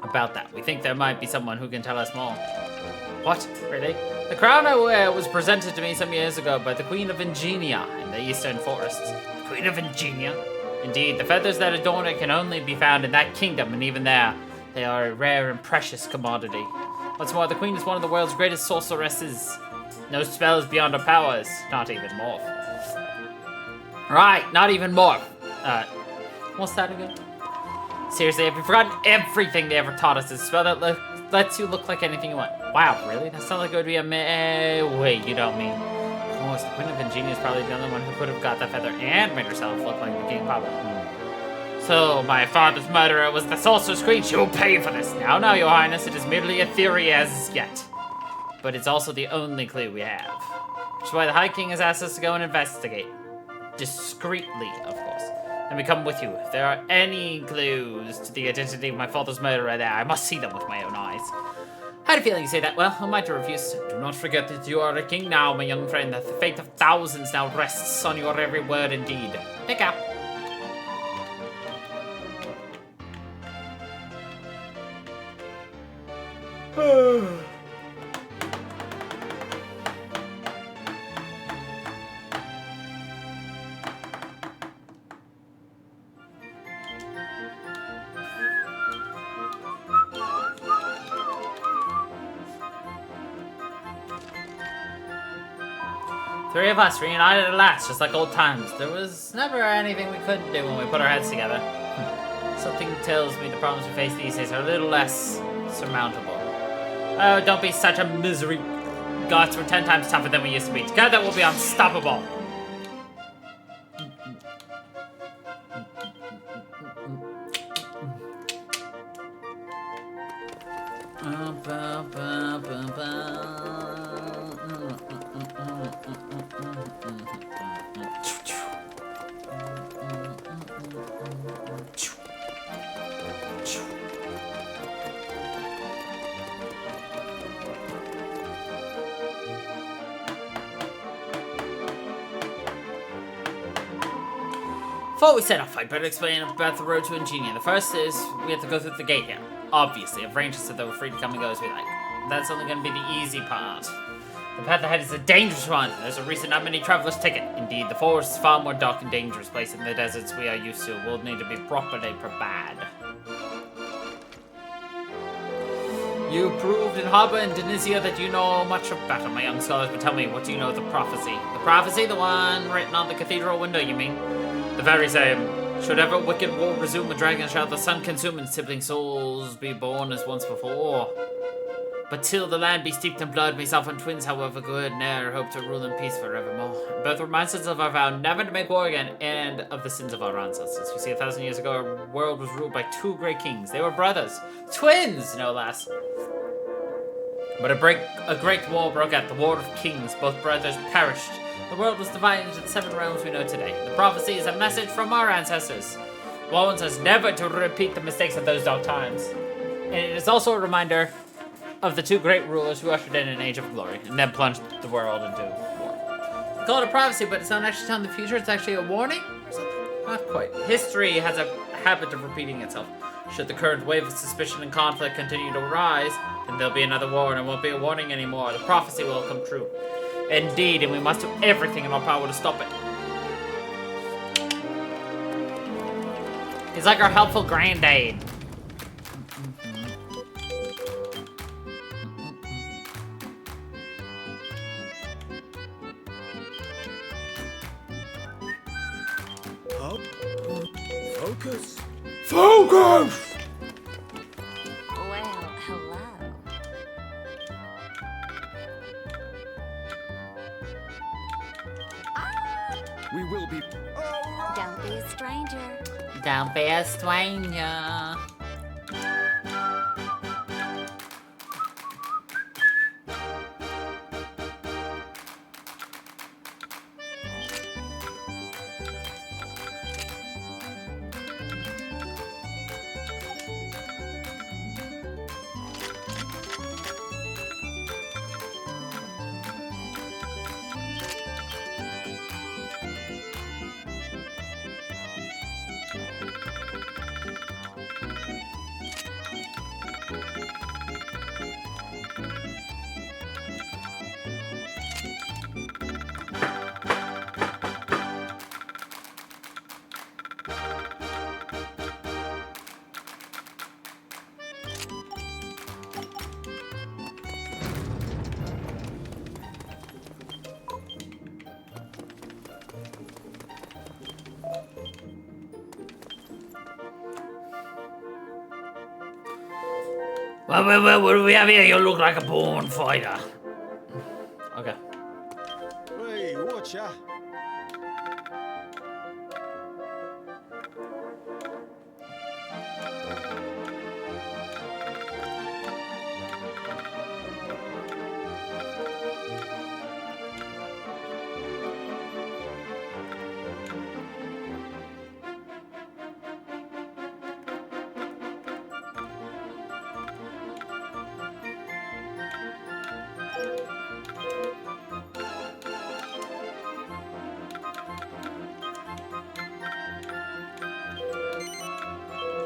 About that, we think there might be someone who can tell us more. What? Really? The crown I wear was presented to me some years ago by the Queen of Ingenia in the Eastern Forests. The Queen of Ingenia? Indeed, the feathers that adorn it can only be found in that kingdom, and even there, They are a rare and precious commodity. What's more, the Queen is one of the world's greatest sorceresses. No spells beyond her powers, not even morph. Right, not even morph. What's that again? Seriously, have you forgotten everything they ever taught us? It's a spell that lets you look like anything you want. Wow, really? That sounds like it would be a wait, you don't mean. Of course, the Queen of Ingenia is probably the only one who could have got that feather and made herself look like the King Papa. So, my father's murderer was the Sorcerer's Queen. She will pay for this. Now, Your Highness, it is merely a theory as yet. But it's also the only clue we have. Which is why the High King has asked us to go and investigate. Discreetly, of course. And we come with you. If there are any clues to the identity of my father's murderer there, I must see them with my own eyes. I had a feeling you say that. Well, who am I to refuse? Do not forget that you are a king now, my young friend, that the fate of thousands now rests on your every word and deed. Take care. Three of us reunited at last, just like old times. There was never anything we couldn't do when we put our heads together. Something tells me the problems we face these days are a little less surmountable. Oh, don't be such a misery. Gods, we're 10 times tougher than we used to be. Together we'll be unstoppable. Before we set off, I'd better explain about the road to Ingenia. The first is we have to go through the gate here. Obviously, I've arranged it so that we're free to come and go as we like. That's only going to be the easy part. The path ahead is a dangerous one. There's a reason not many travelers take it. Indeed, the forest is far more dark and dangerous place than the deserts we are used to. We'll need to be properly prepared. You proved in Harbor and Denizia that you know much of battle, my young scholars, but tell me, what do you know of the prophecy? The prophecy? The one written on the cathedral window, you mean? The very same. Should ever wicked war resume, a dragon shall the sun consume, and sibling souls be born as once before. But till the land be steeped in blood, myself and twins, however good, ne'er hope to rule in peace forevermore. Both reminds us of our vow never to make war again, and of the sins of our ancestors. You see, 1,000 years ago, our world was ruled by two great kings. They were brothers. Twins, no less. But a great war broke out, the War of Kings. Both brothers perished. The world was divided into the 7 realms we know today. The prophecy is a message from our ancestors. Warns us never to repeat the mistakes of those dark times. And it is also a reminder of the 2 great rulers who ushered in an age of glory and then plunged the world into war. They call it a prophecy, but it's not actually telling the future, it's actually a warning or something? Not quite. History has a habit of repeating itself. Should the current wave of suspicion and conflict continue to rise, then there'll be another war and it won't be a warning anymore. The prophecy will come true. Indeed, and we must do everything in our power to stop it. He's like our helpful granddad. Up. Focus. Focus! Well, hello. We will be. Don't be a stranger. Don't be a stranger. Well, what do we have here? You look like a born fighter. Okay. Hey, watch ya.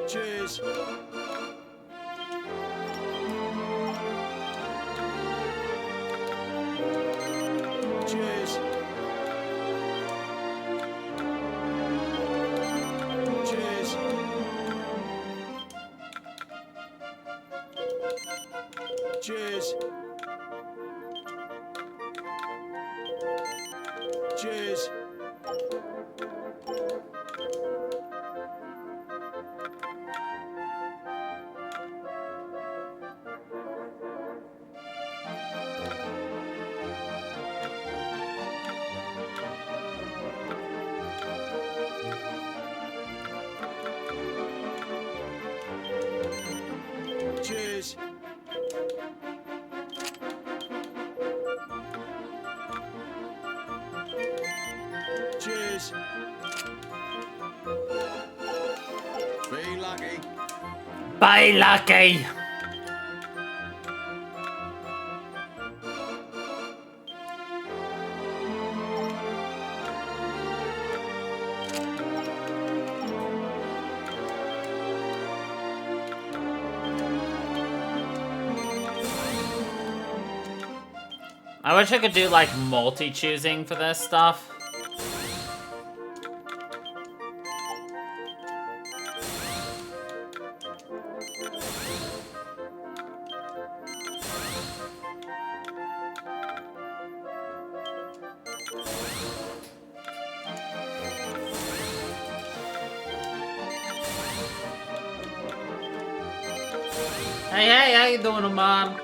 Cheers. Cheers. Cheers. Cheers. Cheers. Cheers. Cheers. Be lucky. Bye, lucky. I wish I could do like multi-choosing for this stuff. Hey, how you doing, man?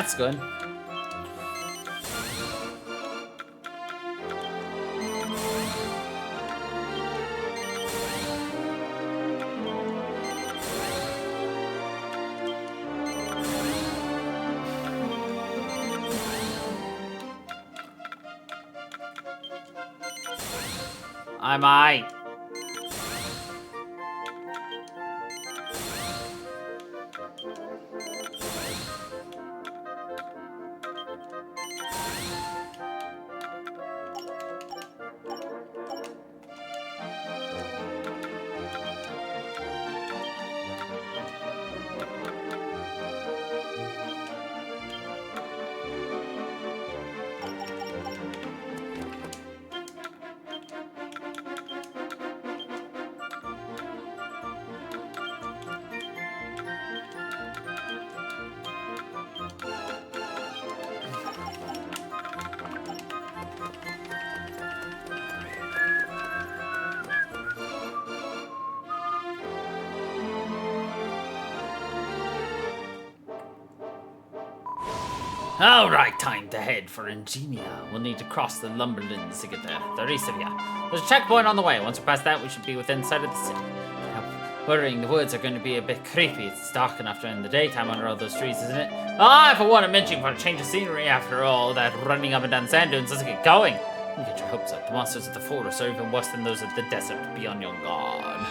That's good. I might. Alright, time to head for Ingenia. We'll need to cross the Lumberlands to get there. The rest of ya. There's a checkpoint on the way. Once we're past that, we should be within sight of the city. I'm worrying the woods are going to be a bit creepy. It's dark enough during the daytime under all those trees, isn't it? Ah, if I want to mention for a change of scenery after all that running up and down sand dunes, let's get going. Don't get your hopes up. The monsters of the forest are even worse than those of the desert beyond your guard.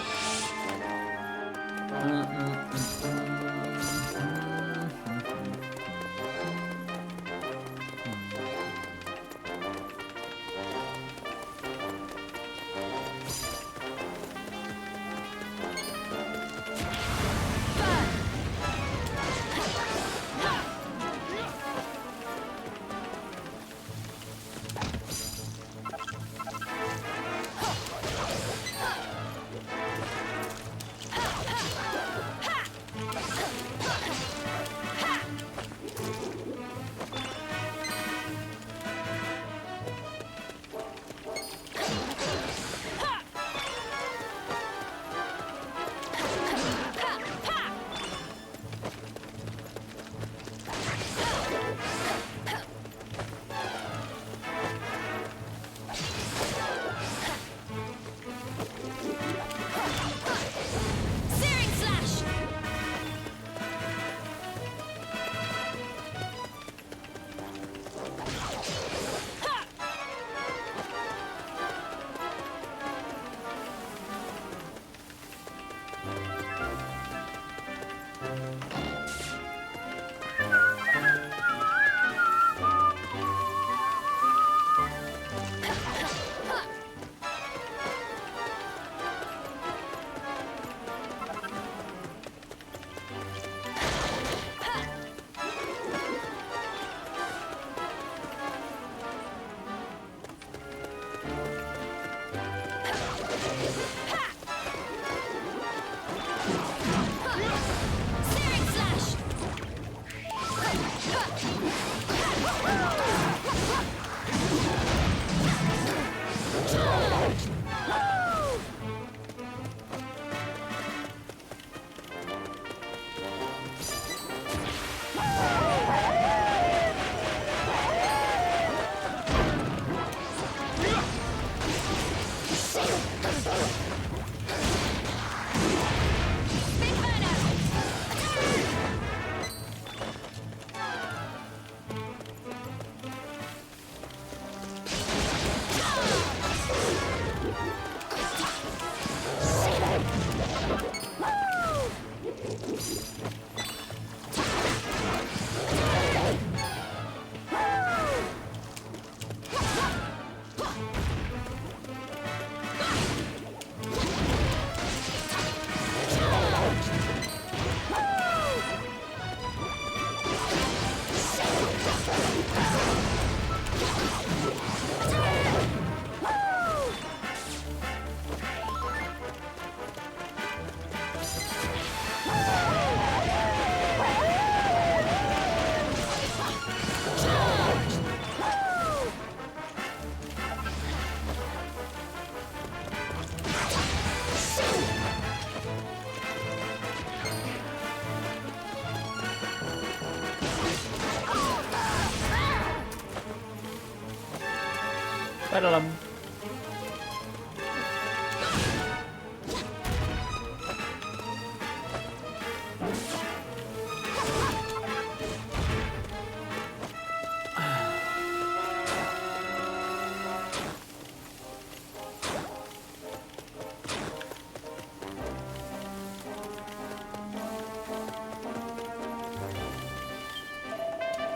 Ba-da-dum.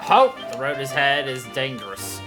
Halt! The road ahead is dangerous.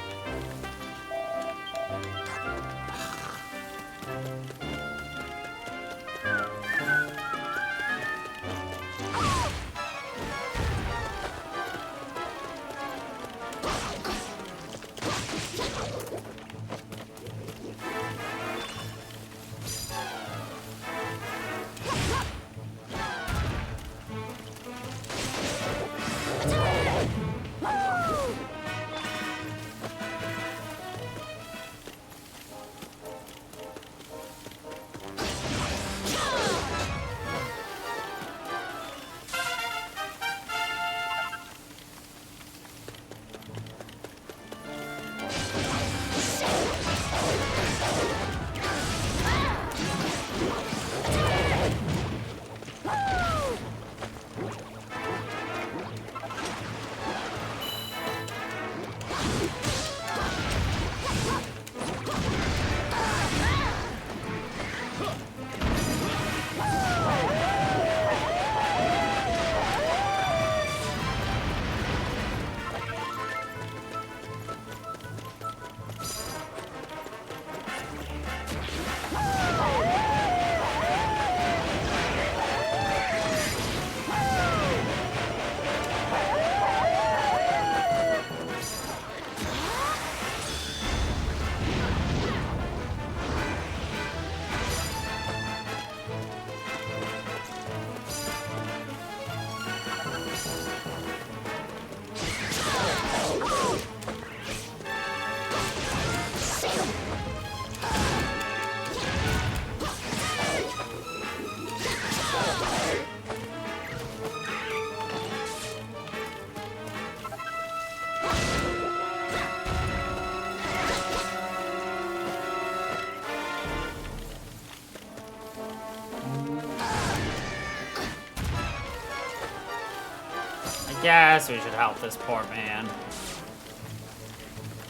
I guess we should help this poor man.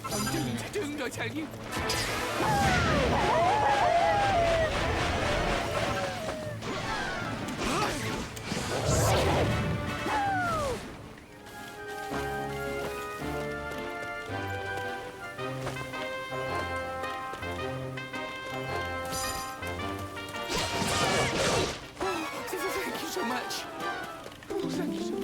I'm doomed, I tell you. Thank you so much. Oh, thank you so much.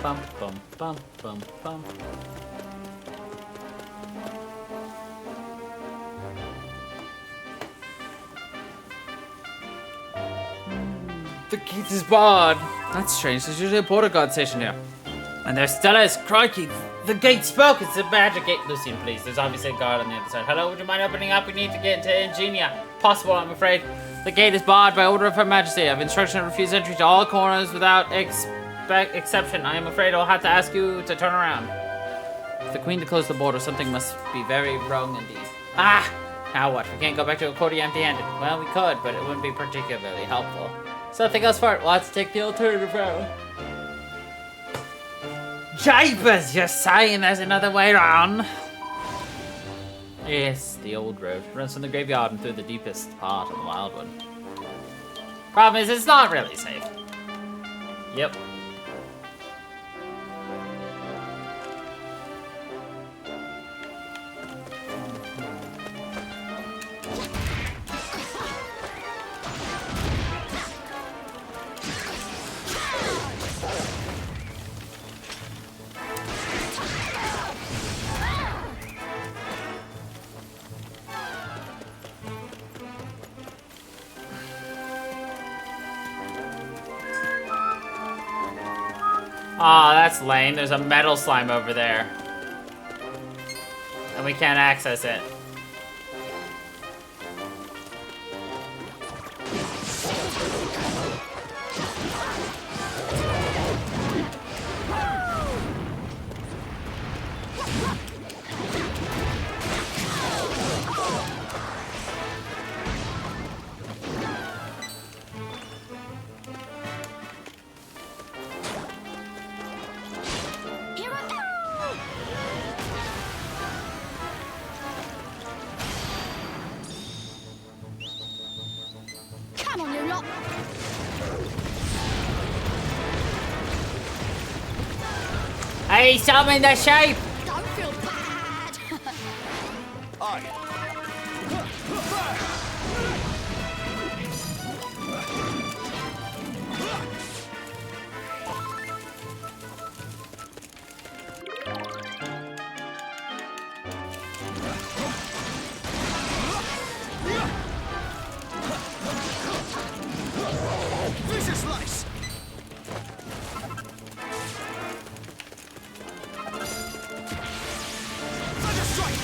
Bum bum bum bum bum. The gate is barred. That's strange. There's usually a border guard station here. And there still is. Crikey. The gate spoke. It's a magic gate. Lucian, please. There's obviously a guard on the other side. Hello, would you mind opening up? We need to get into Ingenia. Possible, I'm afraid. The gate is barred by order of Her Majesty. I have instruction to refuse entry to all corners without exception. I am afraid I'll have to ask you to turn around. For the Queen to close the border, something must be very wrong indeed. Ah! Now what? We can't go back to Accordia empty-handed. Well, we could, but it wouldn't be particularly helpful. Something else for it. We'll have to take the alternative route. Jibers, you're saying there's another way around? Yes, the old road. Runs from the graveyard and through the deepest part of the Wildwood. Problem is, it's not really safe. Yep. Aw, that's lame. There's a metal slime over there. And we can't access it. Come on, you lot! Hey, summon the shape! Don't feel bad! Vicious slice! Thunder strike!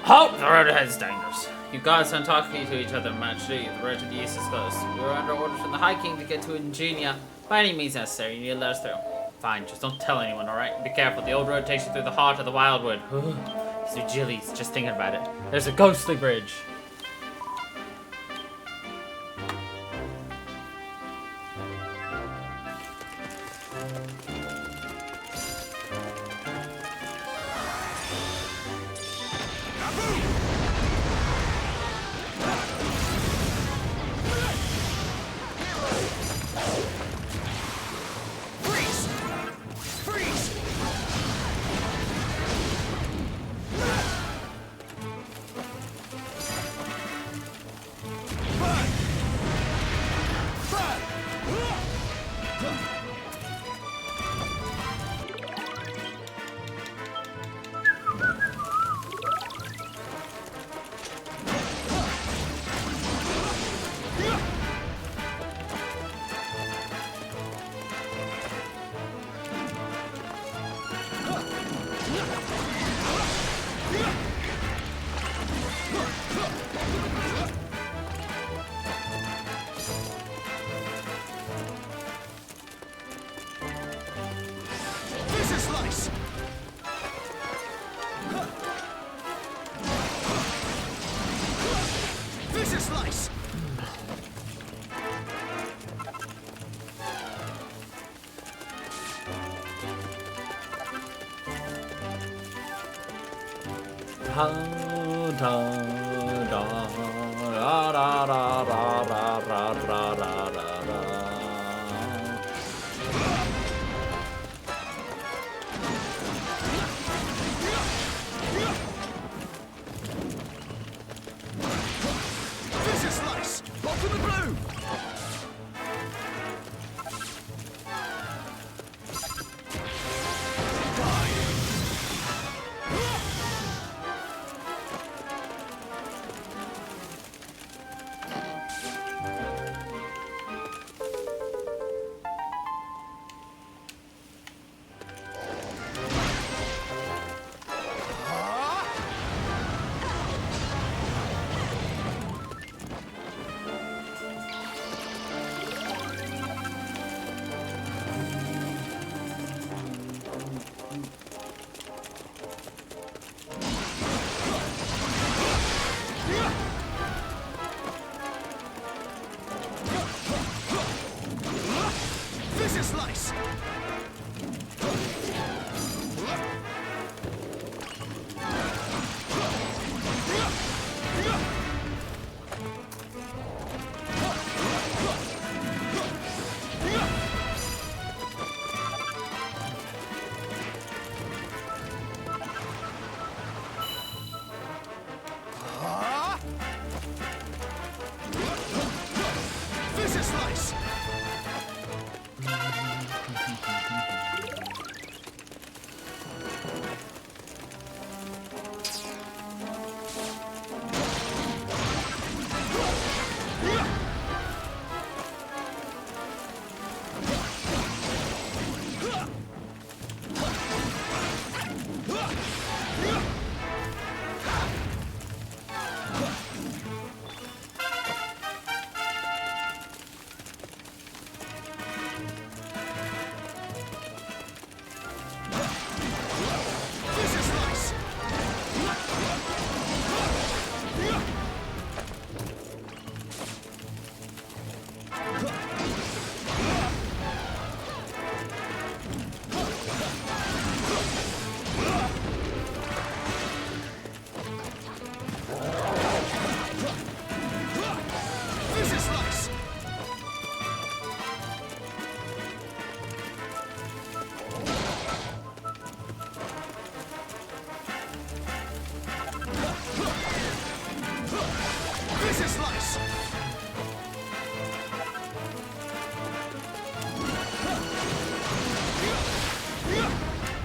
Halt! The road ahead is dangerous. You gods aren't talking to each other much, do you? The road to the east is closed. We were under orders from the High King to get to Ingenia by any means necessary. You need to let us through. Fine, just don't tell anyone, alright? Be careful, the old road takes you through the heart of the Wildwood. So jillies, just thinking about it. There's a ghostly bridge. Fisher slice! Fisher slice! Bottom of blue! Fisher slice! Fisher slice! Fisher slice! Fisher slice! Fisher slice!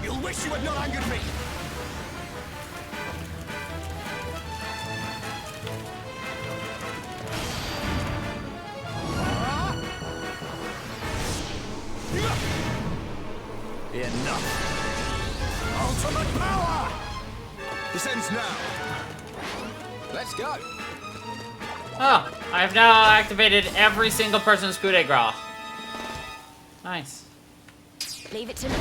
You'll wish you had not angered me! Enough! Ultimate power! This ends now. Let's go! Oh, I have now activated every single person's coup de grace. Nice. Leave it to me.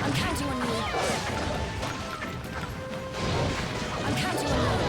I'm counting on you. I'm counting on you.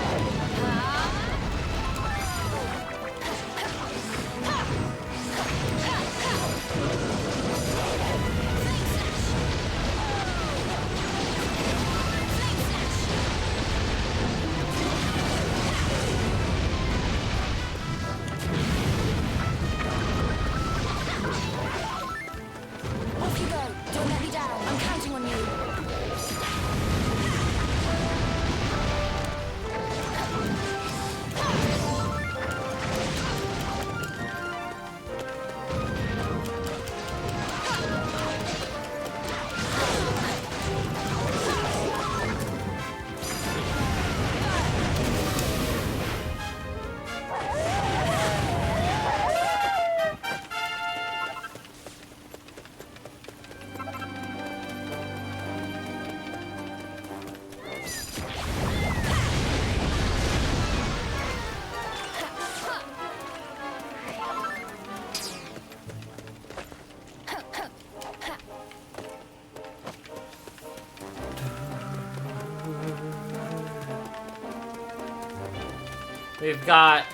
We've got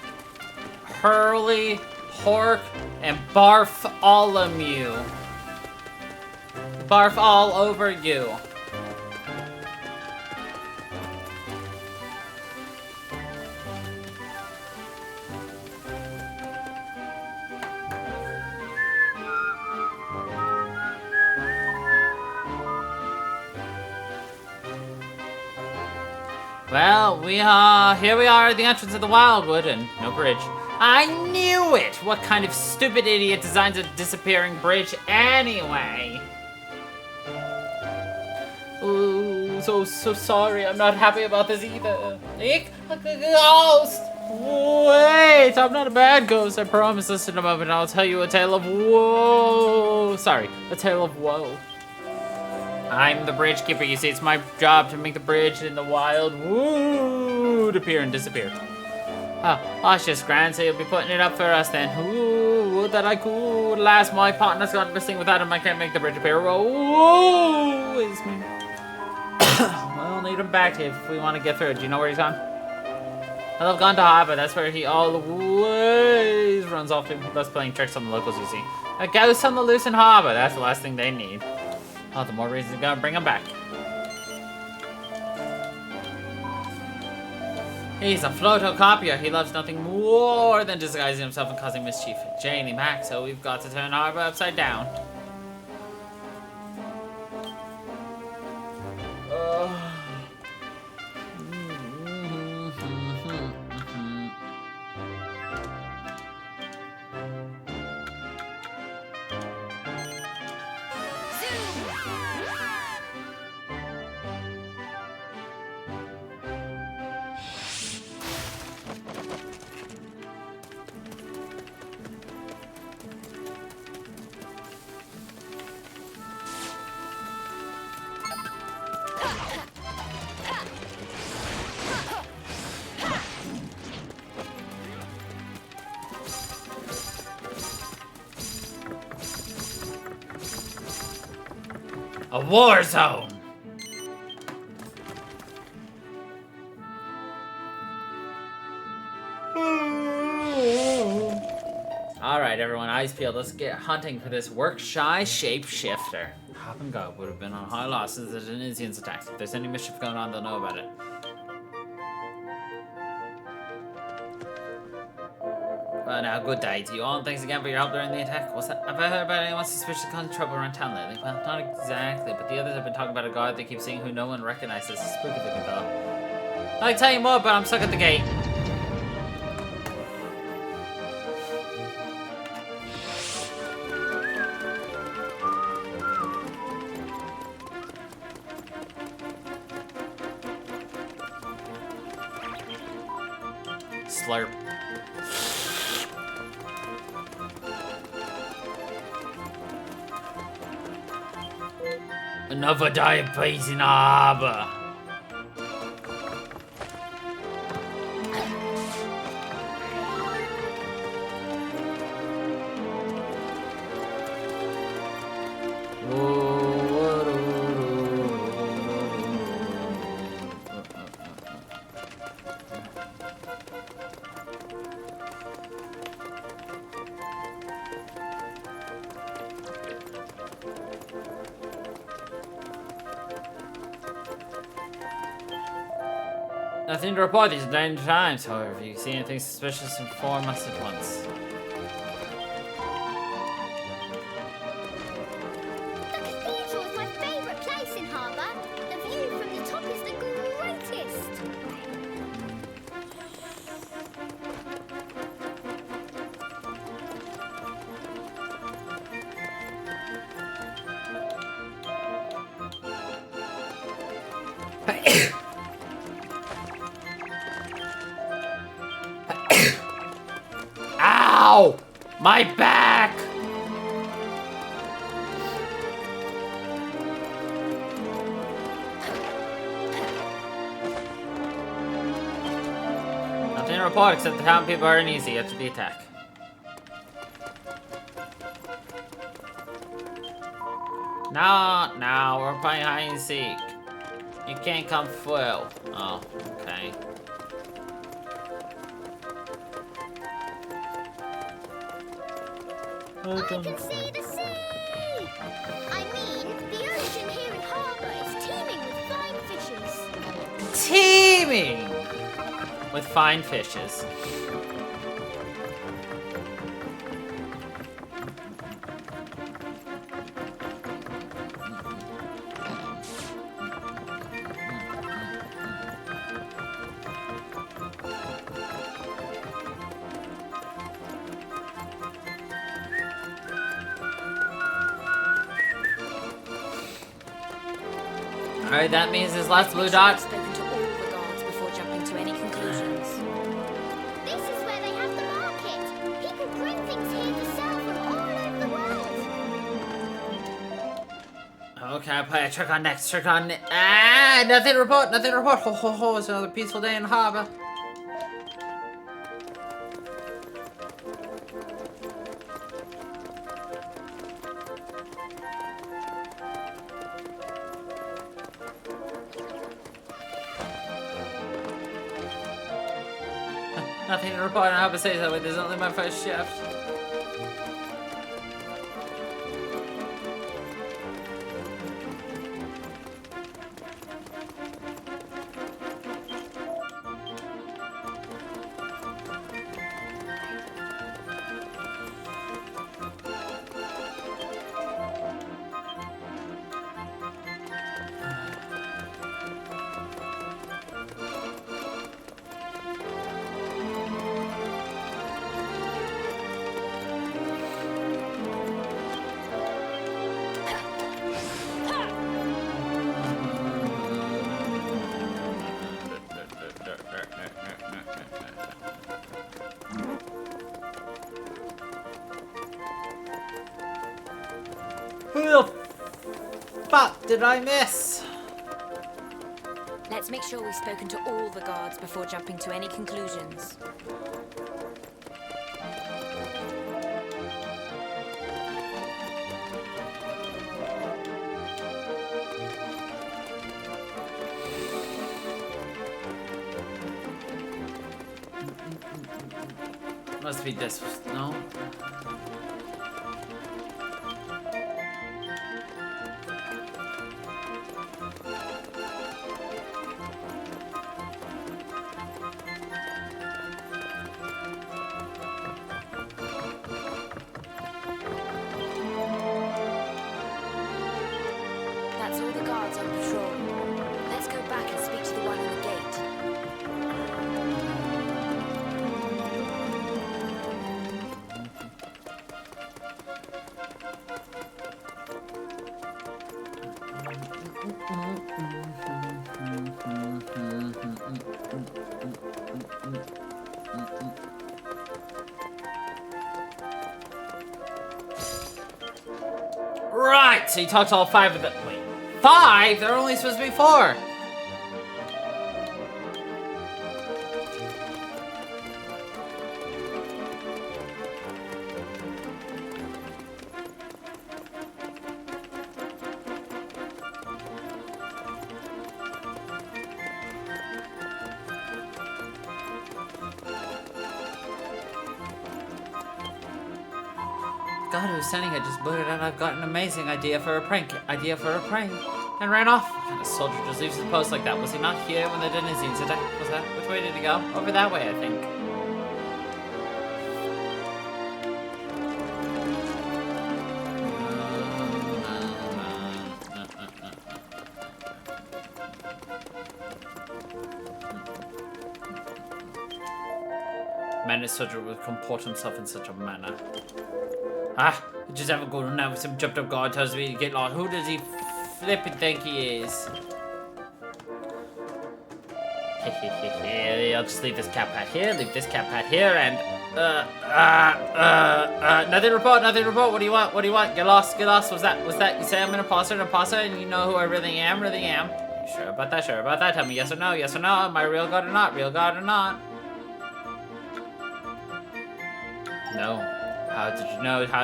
Hurley, Hork, and Bartholomew. Barf all over you. Well, here we are at the entrance of the Wildwood, and no bridge. I knew it! What kind of stupid idiot designs a disappearing bridge anyway? Ooh, so sorry. I'm not happy about this either. Ghost! Wait, I'm not a bad ghost. I promise. Listen a moment, I'll tell you a tale of woe. Sorry, a tale of woe. I'm the bridge keeper. You see, it's my job to make the bridge in the Wildwood appear and disappear. Oh, it's just grand, so you'll be putting it up for us then. Ooh, would that I could. Last, my partner's gone missing. Without him, I can't make the bridge appear. Whoa, is me. We'll need him back if we want to get through. Do you know where he's gone? Well, I've gone to Harbor. That's where he always runs off to. That's playing tricks on the locals, you see. A ghost on the loose in Harbor. That's the last thing they need. Oh, the more reason to go and bring him back. He's a photocopier. He loves nothing more than disguising himself and causing mischief. Janie Mac, so we've got to turn Harbor upside down. A war zone! Alright everyone, eyes peeled. Let's get hunting for this work-shy shapeshifter. Hop and go would have been on high loss since the Denisians attacked. If there's any mischief going on, they'll know about it. Well now, good day to you all, and thanks again for your help during the attack. What's that? Have I heard about anyone suspicious causing trouble around town lately? Well, not exactly, but the others have been talking about a guard they keep seeing who no one recognizes. Spooky looking fellow. I'll tell you more, but I'm stuck at the gate. Slurp. Another diabetes in Harbor. Nothing to report. These are dangerous times. However, if you see anything suspicious, inform us at once. The cathedral is my favourite place in Harbour. The view from the top is the greatest. Ow! My back! Nothing to report except the town people are uneasy after the attack. No, we're playing hide and seek. You can't come through. Oh, okay. I can see the sea! I mean, the ocean here in Harbour is teeming with fine fishes. Teeming with fine fishes. Alright, that means there's lots of blue dots. Spoken to all the guards before jumping to any conclusions. This is where they have the market. People bring things here to sell from all over the world. Okay, I'll play a trick on next. Trick on. Ah, nothing to report. Nothing to report. Ho ho ho! It's another peaceful day in Harbour. Nothing to report. I hope it stays that way. This is only my first shift. Who the fuck did I miss? Let's make sure we've spoken to all the guards before jumping to any conclusions. Must be this. No? That's all the guards on patrol. Let's go back and speak to the one on the gate. Right, so you talked to all 5 of them. Wait, 5? There are only supposed to be 4. God, who's sending it just booted out. I've got an amazing idea for a prank. And ran off. What kind of soldier just leaves the post like that? Was he not here when the Denizens attacked? Was that? Which way did he go? Over that way, I think. Man, this soldier will comport himself in such a manner. Ah, I just haven't gone now with some jumped up guard tells me to get lost. Who does he flippin' think he is? I'll just leave this cap hat here, and nothing report. What do you want? Get lost. Was that you say I'm an imposter, and you know who I really am? You sure about that? Tell me yes or no, am I real god or not? No. How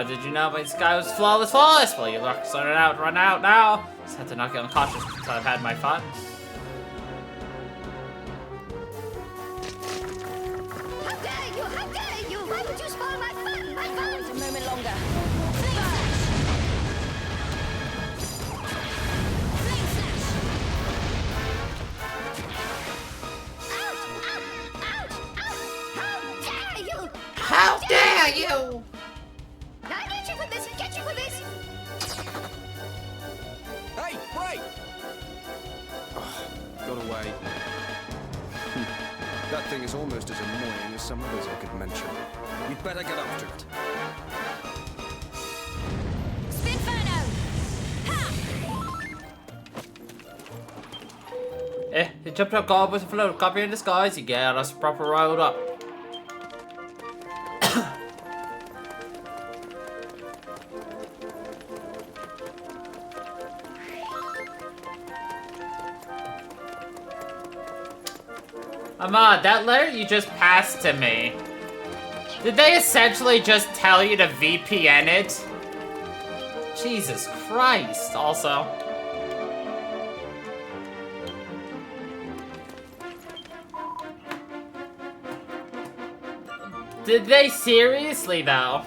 did you know? My sky was flawless. Well, you look, run out now. Just had to knock you unconscious until I've had my fun. How dare you? Why would you spoil my fun? A moment longer. got away. That thing is almost as annoying as some others I could mention. You'd better get after it. Spinferno! Ha! He jumped up God with a float, copy in disguise, you get us proper rolled up. Ahmad, that letter you just passed to me, did they essentially just tell you to VPN it? Jesus Christ, also. Did they seriously, though?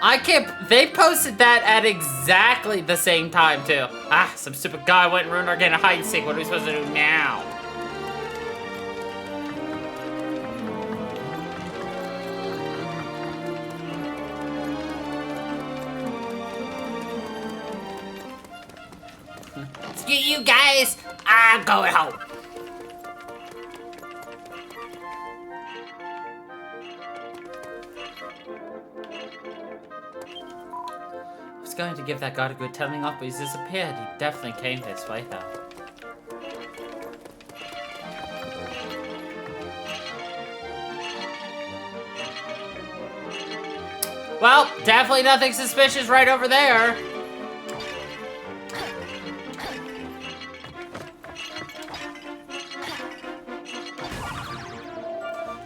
I can't. They posted that at exactly the same time, too. Ah, some stupid guy went and ruined our game of hide and seek. What are we supposed to do now? Screw you guys! I'm going home. I was going to give that guard a good telling off, but he's disappeared. He definitely came this way, though. Well, definitely nothing suspicious right over there.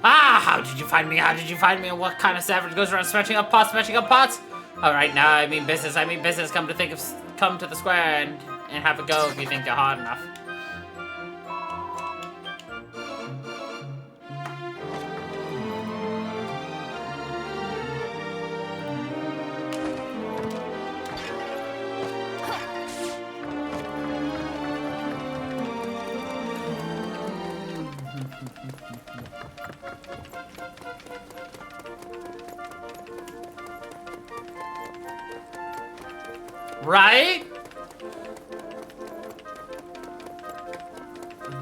Ah, how did you find me? How did you find me? And what kind of savage goes around smashing up pots, smashing up pots? All right, now I mean business. I mean business. Come to the square and have a go if you think you're hard enough. Right?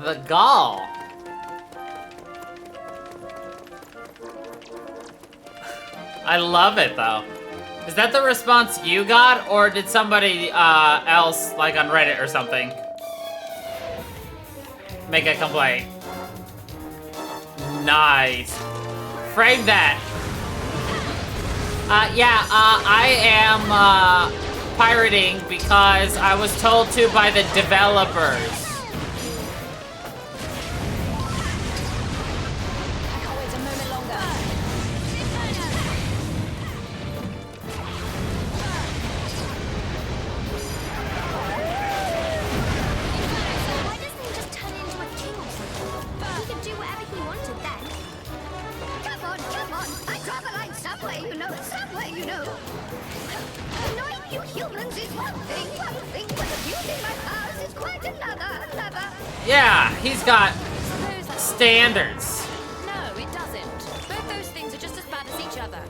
The gall. I love it though. Is that the response you got, or did somebody else, like on Reddit or something, make a complaint? Nice. Frame that. I am pirating because I was told to by the developers. Yeah, he's got standards. No, it doesn't. Both those things are just as bad as each other.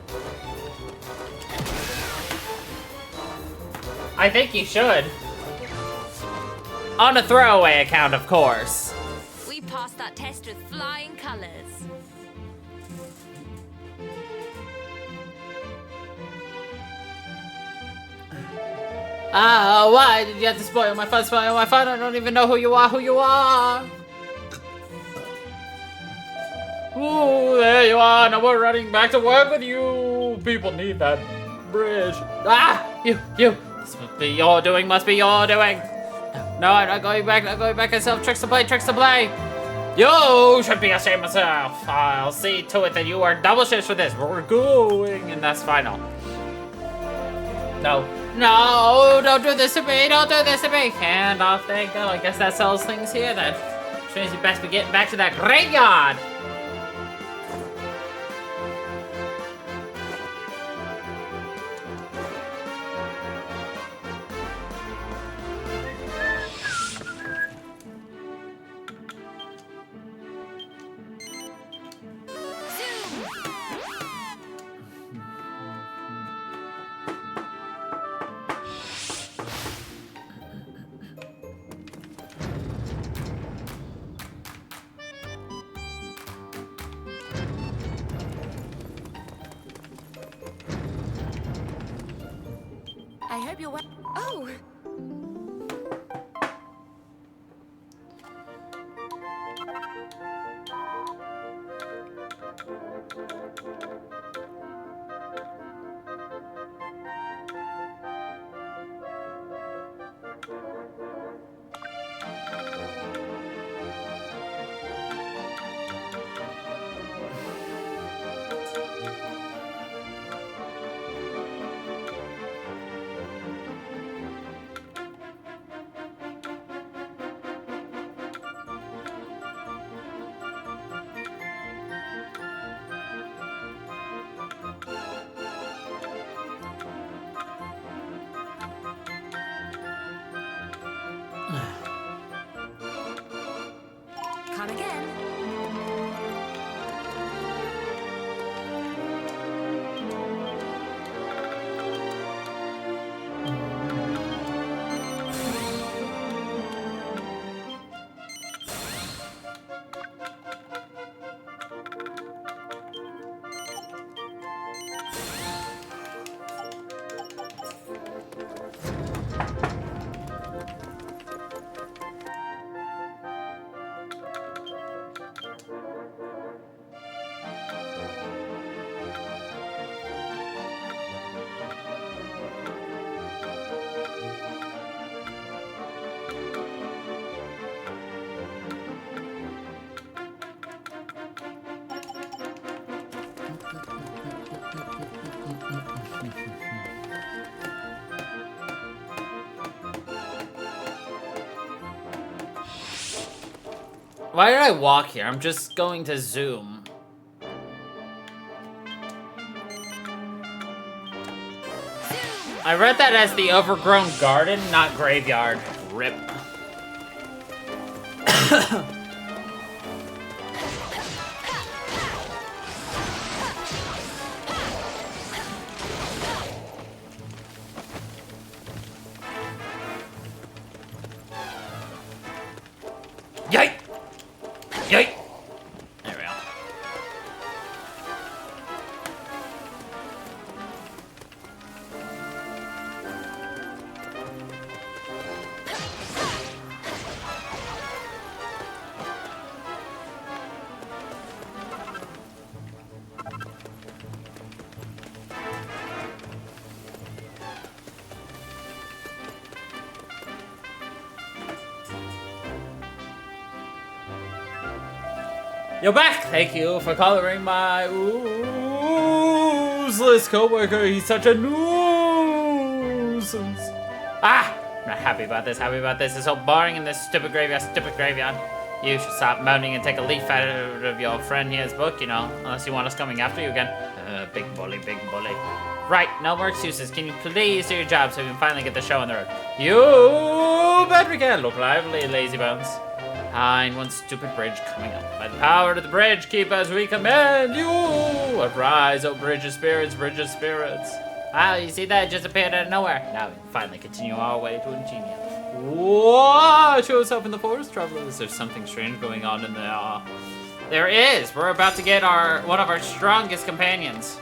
I think you should. On a throwaway account, of course. We passed that test with flying colors. Ah, why did you have to spoil my fun? Spoil my fun? I don't even know who you are. Ooh, there you are. Now we're running back to work with you. People need that bridge. Ah, you. This must be your doing. No, I'm not going back. Myself. Tricks to play. You should be ashamed of yourself. I'll see to it that you are double shifts for this. We're going, and that's final. No, don't do this to me. And off they go. I guess that sells things here then. Which means you best be getting back to that graveyard. hope you're well. Oh! Come again. Why did I walk here? I'm just going to zoom. I read that as the overgrown garden, not graveyard. Rip. Yike! Yike! There we go. You're back! Thank you for coloring my useless coworker. He's such a nuisance. Ah! I'm not happy about this, It's so boring in this stupid graveyard, You should stop moaning and take a leaf out of your friend here's book, you know. Unless you want us coming after you again. Big bully, big bully. Right, no more excuses. Can you please do your job so we can finally get the show on the road? You bet we can. Look lively, lazy bones. Behind one stupid bridge coming up. By the power to the bridge, keep as we command you. Arise, O bridge of spirits, bridge of spirits. Wow, you see that? It just appeared out of nowhere. Now we can finally continue our way to Ingenia. Whoa! Show us up in the forest, travelers. There's something strange going on in there. There is. We're about to get one of our strongest companions.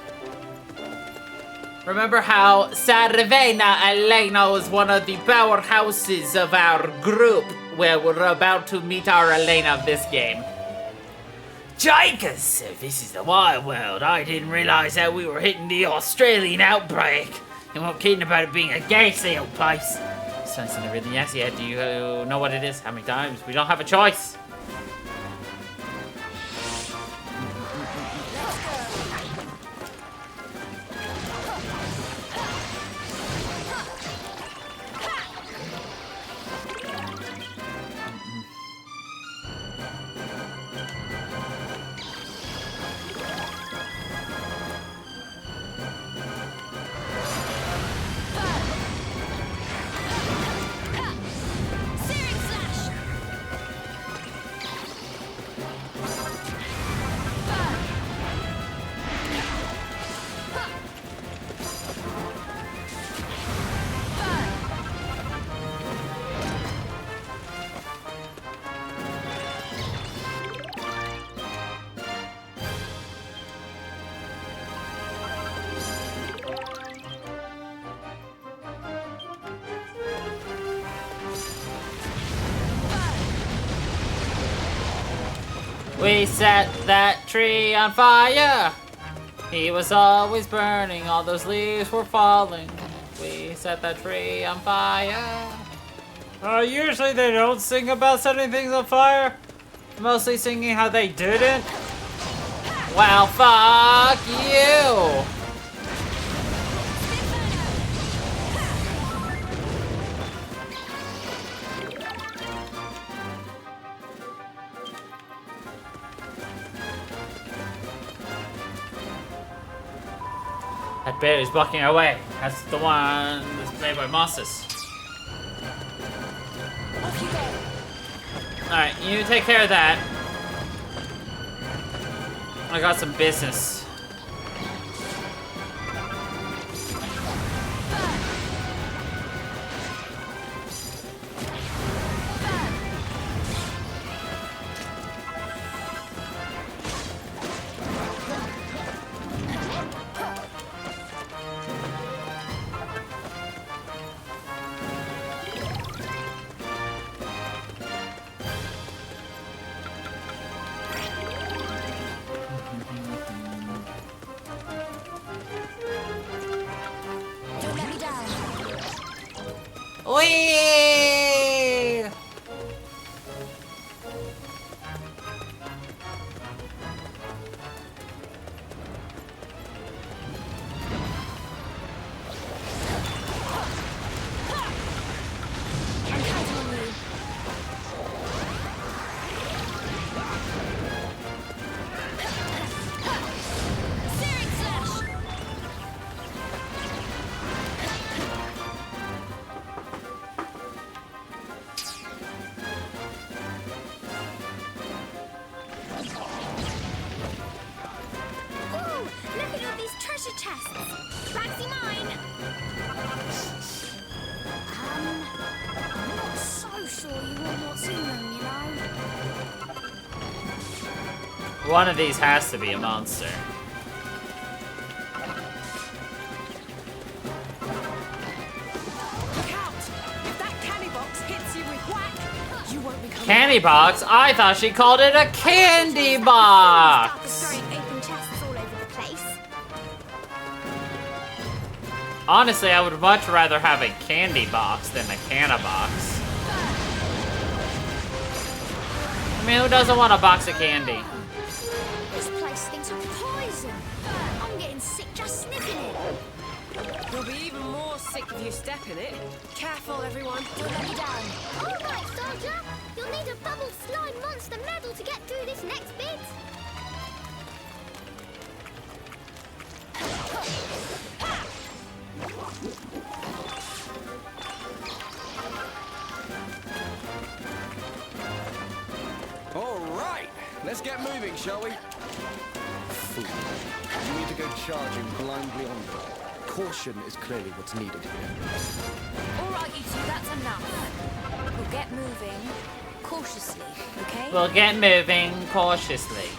Remember how Sarvena Elena was one of the powerhouses of our group? Well, we're about to meet our Elena of this game. Jikers, so this is the wild world. I didn't realize that we were hitting the Australian outbreak. And we're kidding about it being a gay sale place. It's nice and everything. Yes, yeah, do you know what it is? How many times? We don't have a choice. We set that tree on fire. He was always burning, all those leaves were falling. We set that tree on fire. Usually they don't sing about setting things on fire. Mostly singing how they didn't. Well, fuck you. That bear is blocking our way. That's the one that's made by monsters. Alright, you take care of that. I got some business. Whee! One of these has to be a monster. Look out! If that candy box hits you with whack, you won't become Candy box? I thought she called it a candy box! Open chests all over the place. Honestly, I would much rather have a candy box than a canna box. I mean, who doesn't want a box of candy? This place stinks of poison. I'm getting sick just sniffing it. You'll be even more sick if you step in it. Careful, everyone. Don't let me down. All right, soldier. You'll need a bubble slime monster medal to get through this next bit. All right, let's get moving, shall we? Fool. You need to go charging blindly onward. Caution is clearly what's needed here. All right, you two, that's enough. We'll get moving cautiously, okay? We'll get moving cautiously.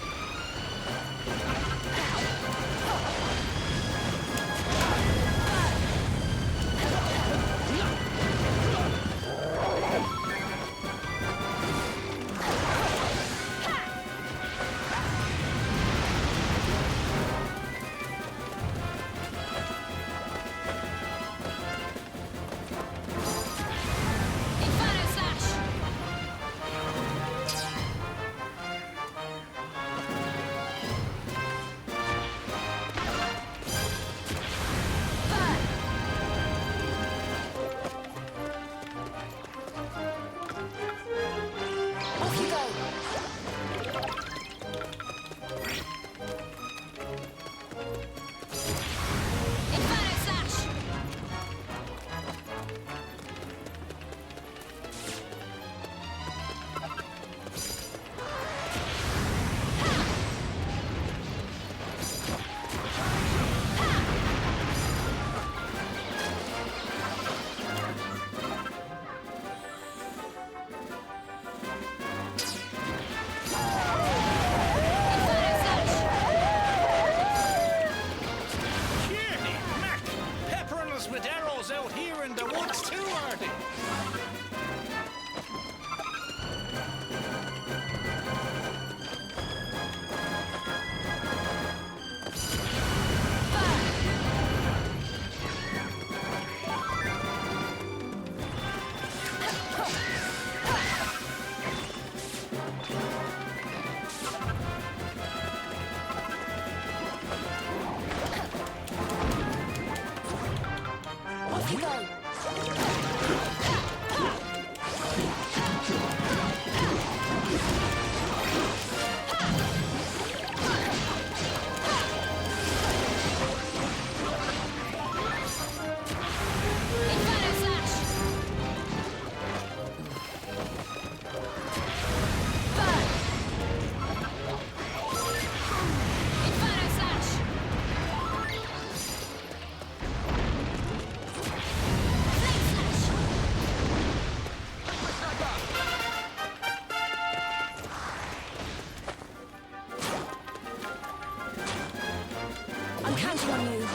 counting on you.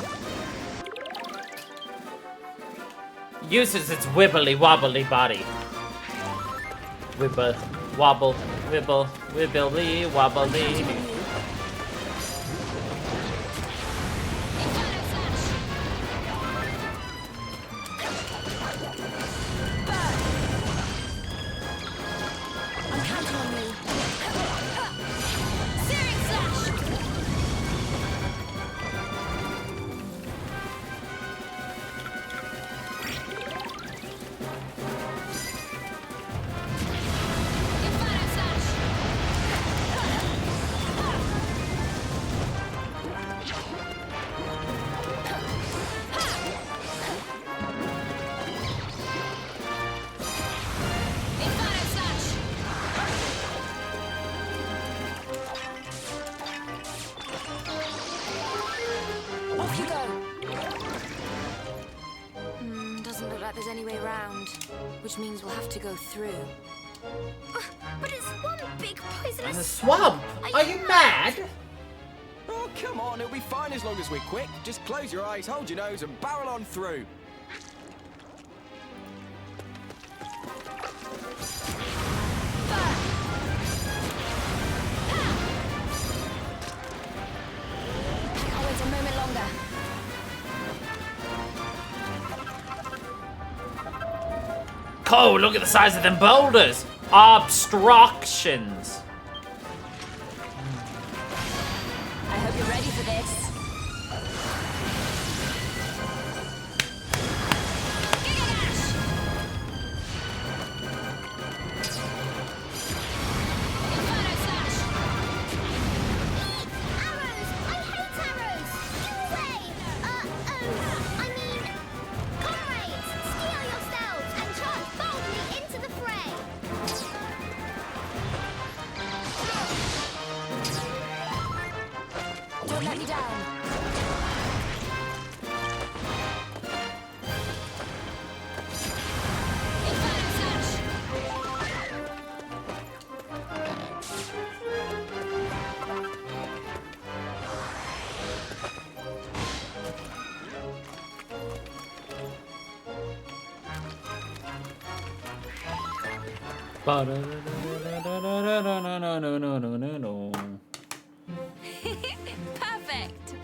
Uses its wibbly wobbly body. Wibble, wobble, wibble, wibbly wobbly. I'm counting on you. Searing slash. Inferno slash. Inferno slash. Off you go. Doesn't look like there's any way round, which means we'll have to go through. But it's one big poisonous The swamp? Are you mad? Oh, come on, it'll be fine as long as we're quick. Just close your eyes, hold your nose, and barrel on through. I can't wait a moment longer. Oh, look at the size of them boulders. Obstructions. I hope you're ready for this. Inferno slash. Arrows! I hate arrows! Go away! I mean, comrades, steel yourselves and charge boldly into the fray! Don't let me down. Inferno slash. Perfect.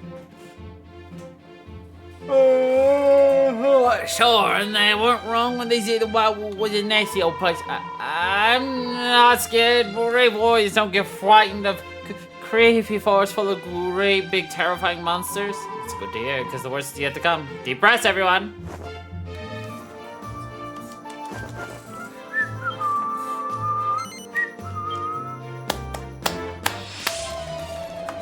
Sure, and they weren't wrong when they say the Wild Wood was a nasty old place. I'm not scared. Brave warriors don't get frightened of creepy forests full of great, big, terrifying monsters. It's good to hear, because the worst is yet to come. Deep breaths, everyone.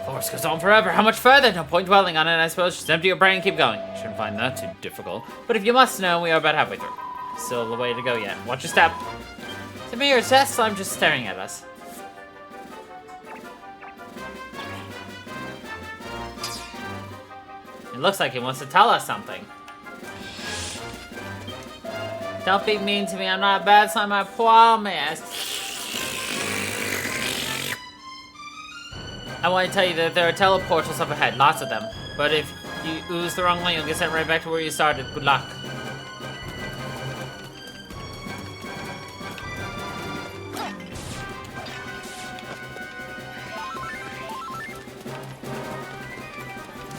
Forest goes on forever. How much further? No point dwelling on it, I suppose. Just empty your brain and keep going. Shouldn't find that too difficult. But if you must know, we are about halfway through. Still a way to go yet. Watch your step. To me, or test, slime just staring at us. It looks like he wants to tell us something. Don't be mean to me. I'm not a bad slime, I promise. I want to tell you that there are teleportals up ahead, lots of them. But if you ooze the wrong way, you'll get sent right back to where you started. Good luck.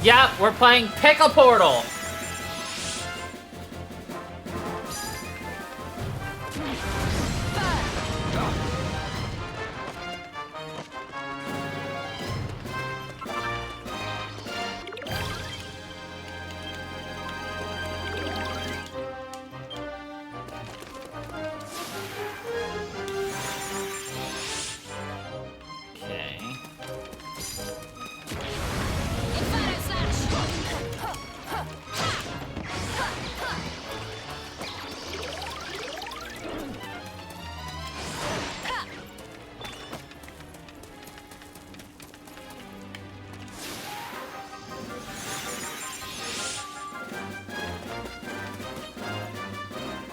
Yeah, we're playing Pickle Portal. Okay. Inferno slash.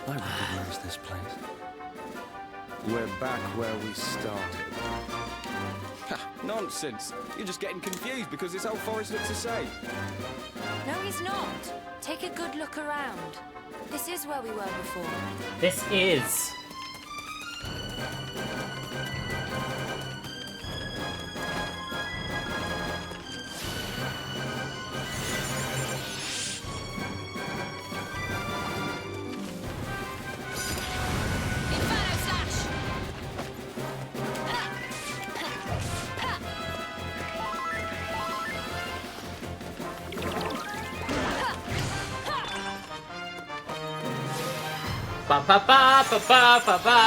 I recognize this place. We're back where we started. Not Nonsense. You're just getting confused because this whole forest looks the same. No, he's not. Take a good look around. This is where we were before. This is. Ba ba ba ba ba ba ba.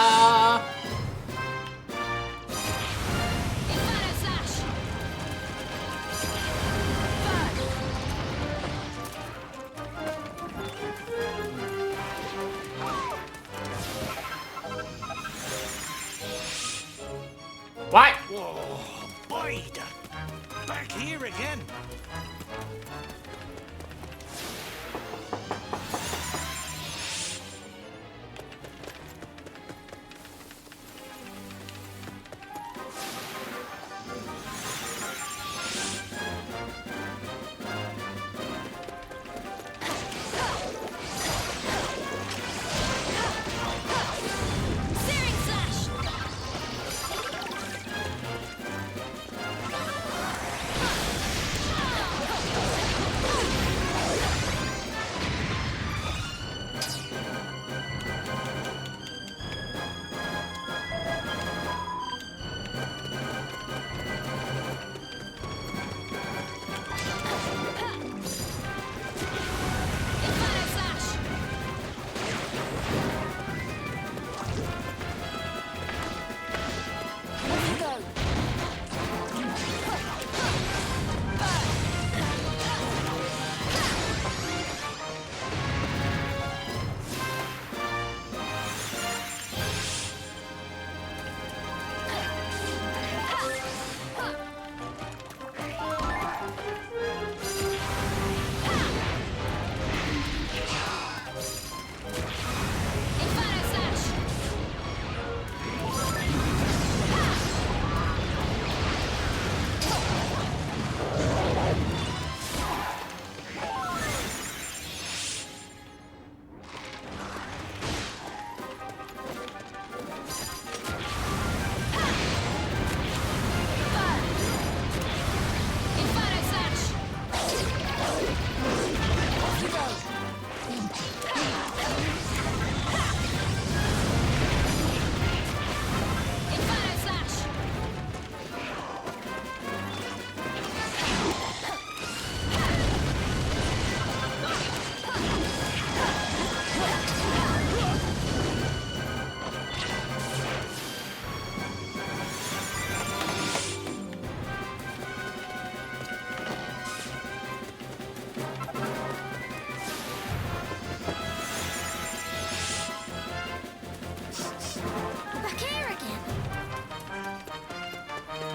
What? Whoa, Boyd! Back here again.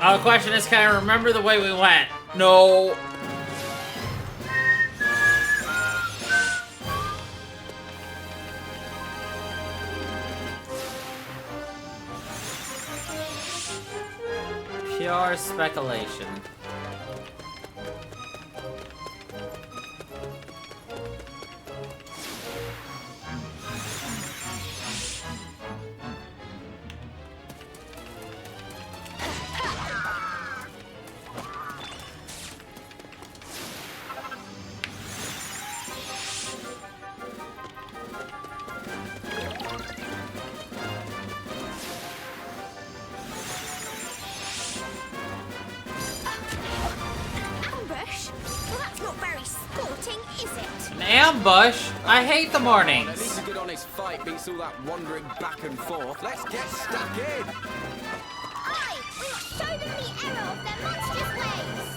The question is, can I remember the way we went? No. Pure speculation. Ambush? I hate the mornings. At least a good honest fight beats all that wandering back and forth. Let's get stuck in. Aye, we must show them the error of their monstrous ways.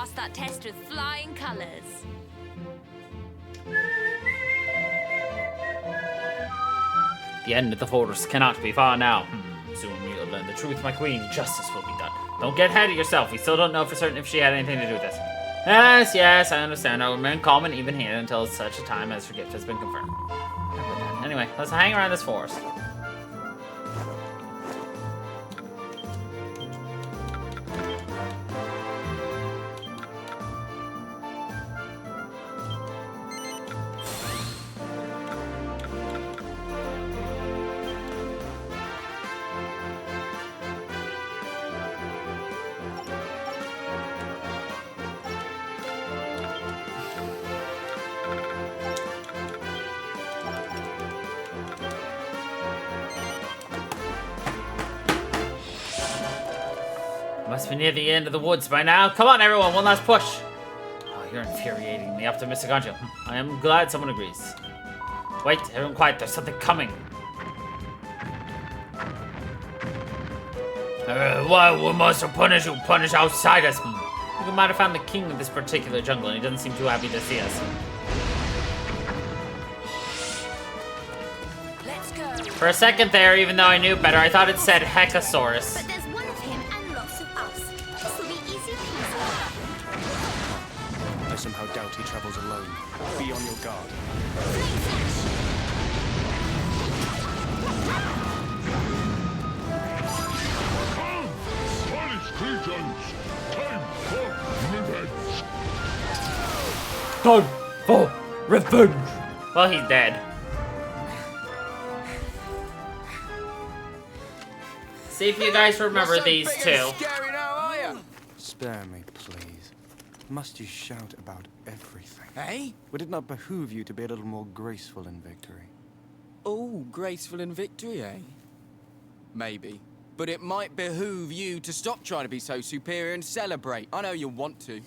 passed that test with flying colours. The end of the fortress cannot be far now. Soon we'll learn the truth, my queen. Justice will be done. Don't get ahead of yourself. We still don't know for certain if she had anything to do with this. Yes, I understand. I will remain calm and even here until such a time as her gift has been confirmed. Anyway, let's hang around this forest. Must be near the end of the woods by now. Come on, everyone, one last push. Oh, you're infuriating me, optimistic, aren't you? I am glad someone agrees. Wait, everyone quiet, there's something coming. Why we must punish outsiders? We might have found the king of this particular jungle, and he doesn't seem too happy to see us. Let's go. For a second there, even though I knew better, I thought it said Hecasaurus. But there's one of him and lots of us. This will be easy peasy. I somehow doubt he travels alone. Be on your guard. Flame flash. Polish creatures! Time for revenge! Time for revenge! Well, he's dead. See if you guys remember these two. Scary now, are you? Spare me, please. Must you shout about everything? Hey? Would it not behoove you to be a little more graceful in victory? Oh, graceful in victory, eh? Maybe. But it might behoove you to stop trying to be so superior and celebrate. I know you want to.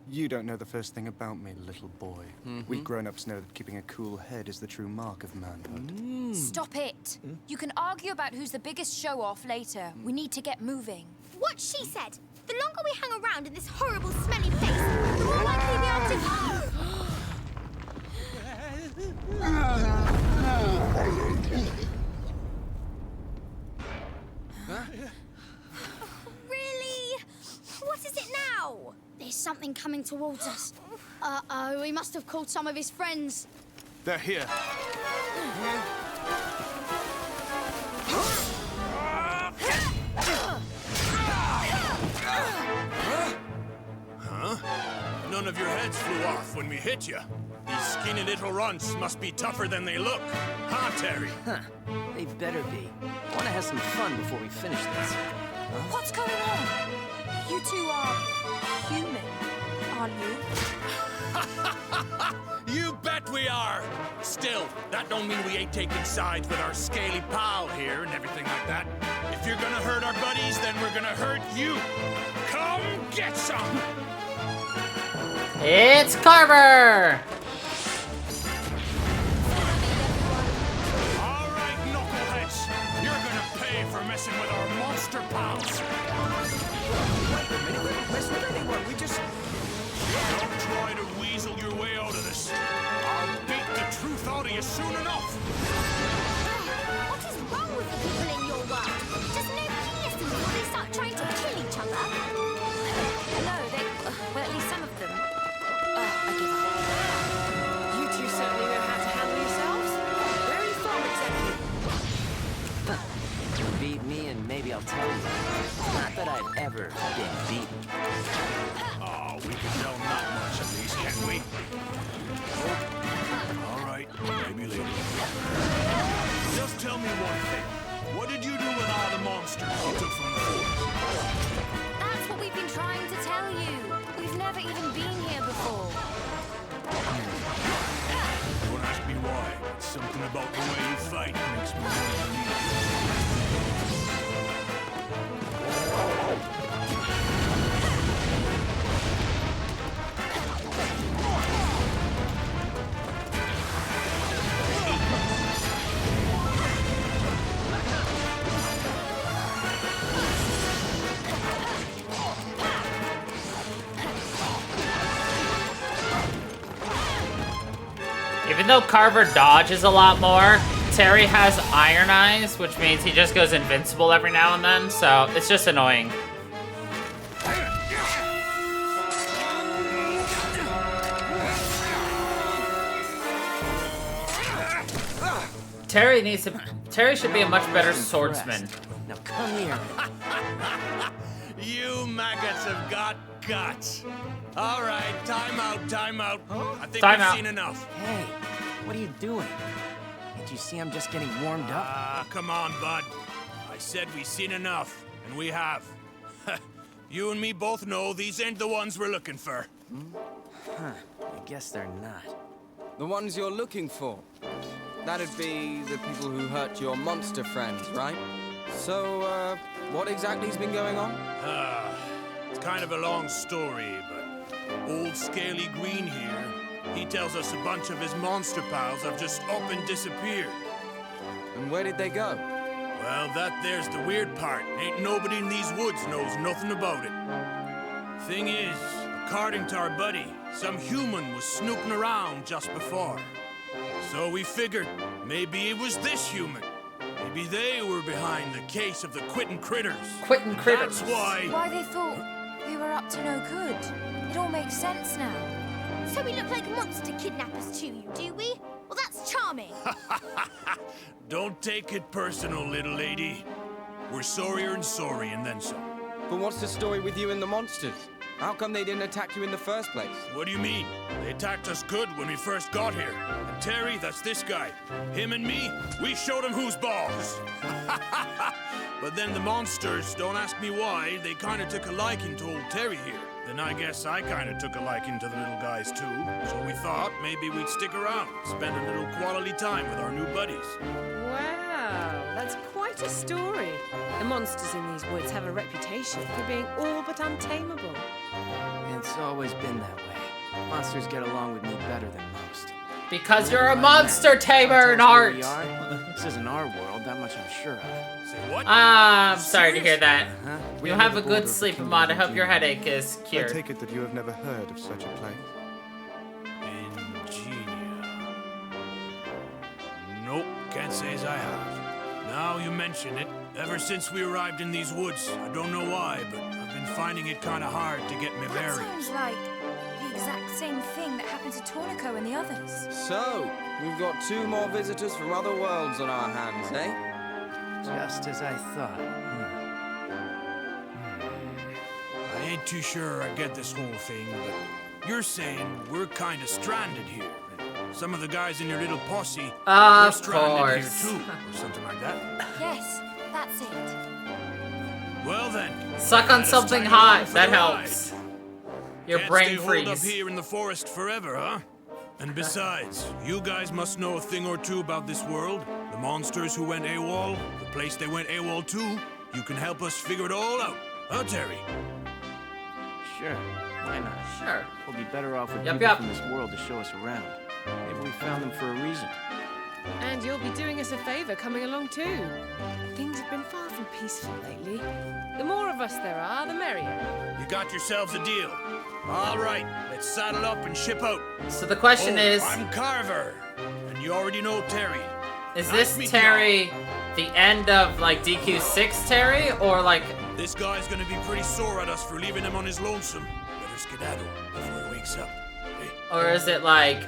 You don't know the first thing about me, little boy. We grown-ups know that keeping a cool head is the true mark of manhood. Stop it. You can argue about who's the biggest show-off later. We need to get moving. What she said. The longer we hang around in this horrible, smelly place, the more likely we are to... Really? What is it now? There's something coming towards us. Uh-oh, he must have called some of his friends. They're here. Huh? None of your heads flew off when we hit you. These skinny little runts must be tougher than they look. Huh, Terry? Huh. They better be. I want to have some fun before we finish this. What's going on? You two are human, aren't you? You bet we are! Still, that don't mean we ain't taking sides with our scaly pal here and everything like that. If you're gonna hurt our buddies, then we're gonna hurt you. Come get some! It's Carver! All right, knuckleheads. You're gonna pay for messing with our monster pals. Wait a minute, we don't mess with anyone. We just... Don't try to weasel your way out of this. I'll beat the truth out of you soon enough. What is wrong with the people in your world? Does nobody listen before they start trying to kill each other? No, they... well, at least some of them. I give up. You two certainly know how to handle yourselves. Where are you from, exactly? beat me and maybe I'll tell you. Not that I've ever been beaten. Oh, we can tell not much at least, can we? All right, maybe later. Just tell me one thing. What did you do with all the monsters you took from the forest? That's what we've been trying to tell you. We've never even been here before. Don't ask me why. Something about the way you fight makes me want to believe Even though Carver dodges a lot more, Terry has Iron Eyes, which means he just goes invincible every now and then, so it's just annoying. Terry should be a much better swordsman. Now come here. You maggots have got guts. All right, time out, time out. I think Time we've out. seen enough. Hey, what are you doing? Can't you see I'm just getting warmed up? Ah, come on, bud. I said we've seen enough, and we have. You and me both know these ain't the ones we're looking for. Huh, I guess they're not. The ones you're looking for. That'd be the people who hurt your monster friends, right? So, what exactly's been going on? It's kind of a long story, but old Scaly Green here, he tells us a bunch of his monster pals have just up and disappeared. And where did they go? Well, that there's the weird part. Ain't nobody in these woods knows nothing about it. Thing is, according to our buddy, some human was snooping around just before. So we figured, maybe it was this human. Maybe they were behind the case of the Quittin' Critters. Quittin' Critters. That's why... Why they thought we were up to no good. It all makes sense now. So we look like monster kidnappers to you, do we? Well, that's charming. Don't take it personal, little lady. We're sorrier and sorry, and then some. But what's the story with you and the monsters? How come they didn't attack you in the first place? What do you mean? They attacked us good when we first got here. And Terry, that's this guy. Him and me, we showed him who's boss. But then the monsters, don't ask me why, they kind of took a liking to old Terry here. Then I guess I kind of took a liking to the little guys too. So we thought maybe we'd stick around, spend a little quality time with our new buddies. Wow, that's quite a story. The monsters in these woods have a reputation for being all but untamable. It's always been that way. Monsters get along with me better than most. Because you're a monster tamer in heart. This isn't our world, that much I'm sure of. Say what? I'm sorry to hear that. We You are have the a border good of the sleep, kingdom Ahmad. I of hope your Ingenia. headache is I cured. take it that you have never heard of such a place. Ingenia. Nope, can't say as I have. Now you mention it, ever since we arrived in these woods, I don't know why, but I've been finding it kind of hard to get me That bearings. sounds like the exact same thing that happened to Tornico and the others. So, we've got 2 more visitors from other worlds on our hands, eh? Just as I thought. I ain't too sure I get this whole thing, but you're saying we're kind of stranded here. and Some of the guys in your little posse are Of stranded course. here too, or something like that. Yes, that's it. Well then, Suck on let us something tie you hot. on for that the ride. helps. Your Can't brain stay holed up freeze. here in the forest forever, huh? And besides, you guys must know a thing or two about this world. The monsters who went AWOL, the place they went AWOL to. You can help us figure it all out, huh, Terry? Sure, why not? Sure. We'll be better off with Yup, people yup. from this world to show us around. Maybe we found them for a reason. And you'll be doing us a favor coming along too. Things have been far from peaceful lately. The more of us there are, the merrier. You got yourselves a deal. All right, let's saddle up and ship out. So the question is, I'm Carver, and you already know Terry. is Nice this meeting Terry the end of like DQ6 Terry, or like This guy's gonna be pretty sore at us for leaving him on his lonesome. Better skedaddle before he wakes up. Hey. or is it like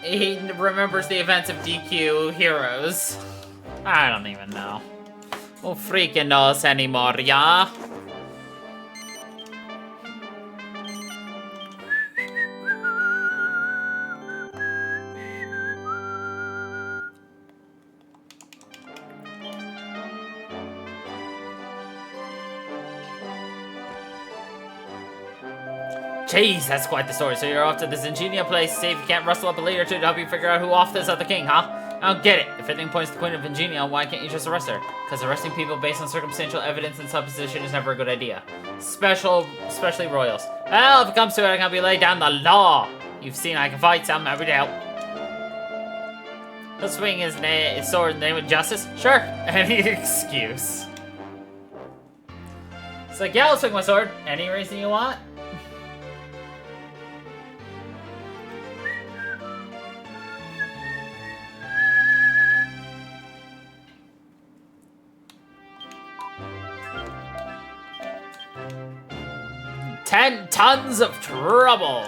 he remembers the events of DQ Heroes? I don't even know. Who freaking knows anymore, yeah? Jeez, that's quite the story. So you're off to this Ingenia place to see if you can't rustle up a lead or two to help you figure out who off this other king, huh? I don't get it. If anything points to the Queen of Ingenia, why can't you just arrest her? Because arresting people based on circumstantial evidence and supposition is never a good idea. Especially royals. Well, if it comes to it, I can be laid down the law. You've seen I can fight some every day. He'll swing his sword in the name of justice? Sure, any excuse. It's like, yeah, I'll swing my sword. Any reason you want? 10 tons of trouble.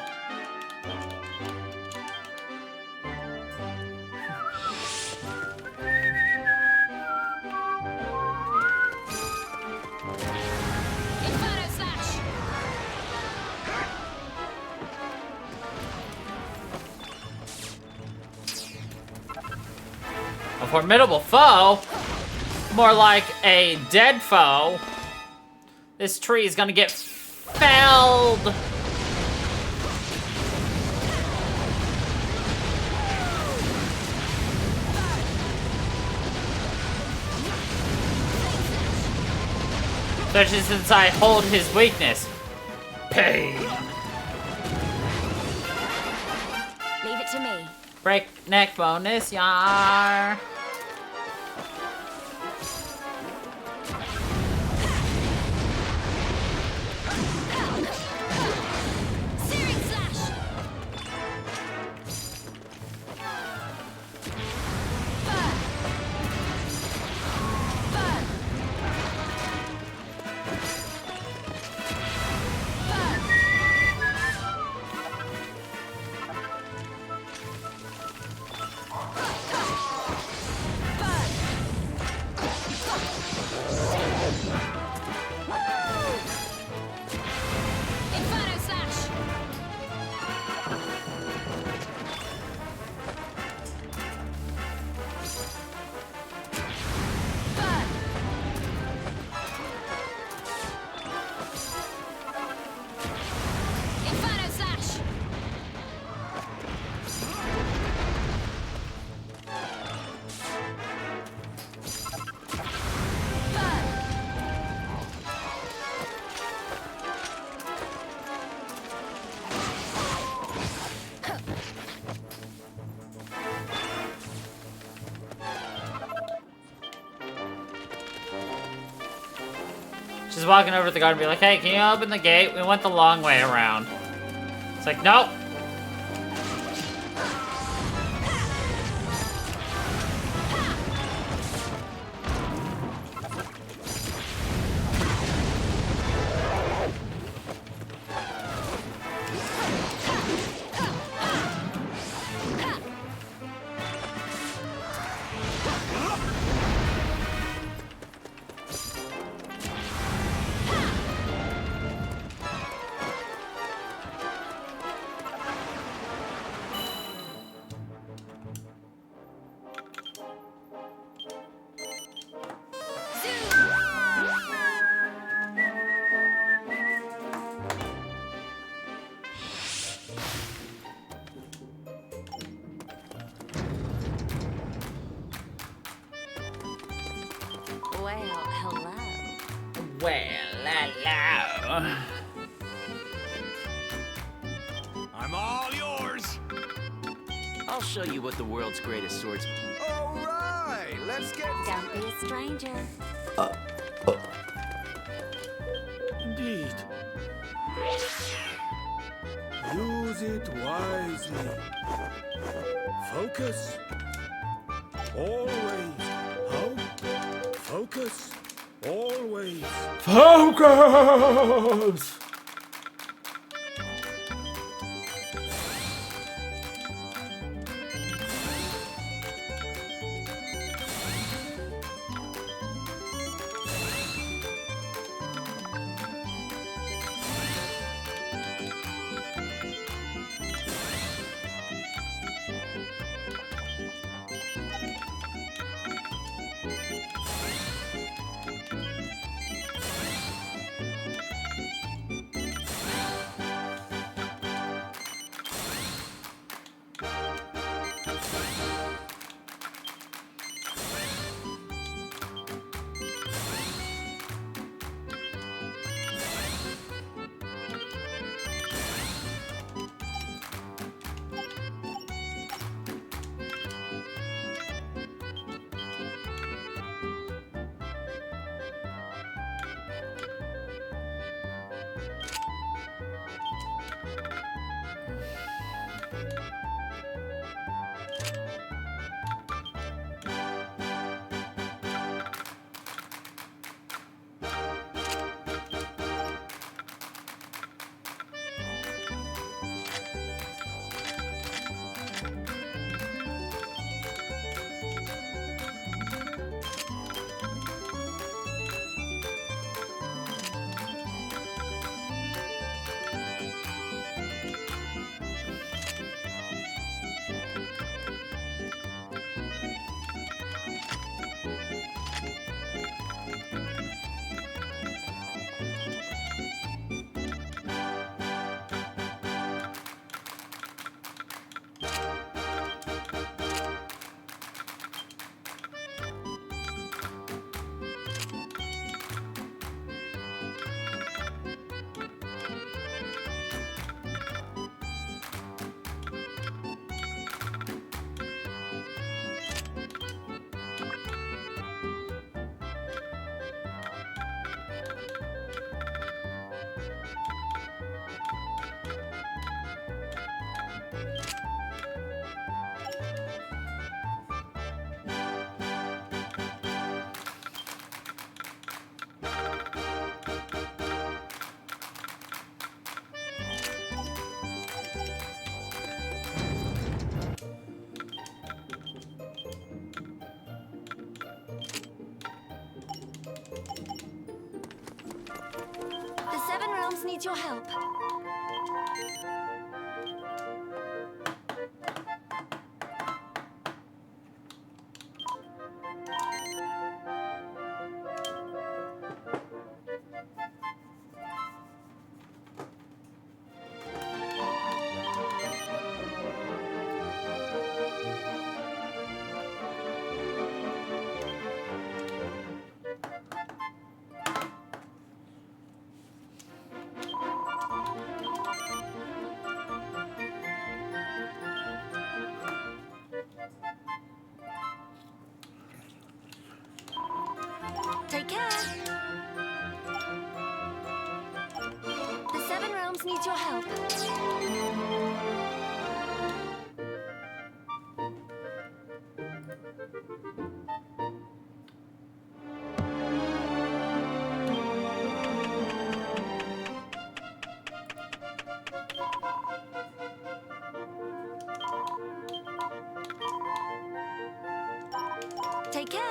A formidable foe? More like a dead foe. This tree is gonna get felled. Especially since I hold his weakness. Pain. Leave it to me. Breakneck bonus, yar. She's walking over to the guard and be like, hey, can you open the gate? We went the long way around. It's like, nope. Well, hello. Well, hello. I'm all yours. I'll show you what the world's greatest swordsman. All right, let's get. Don't be a stranger. Indeed. Use it wisely. Focus. Always. How? Focus. Always. Focus! realms needs your help. Take care. The Seven Realms needs your help. Take care.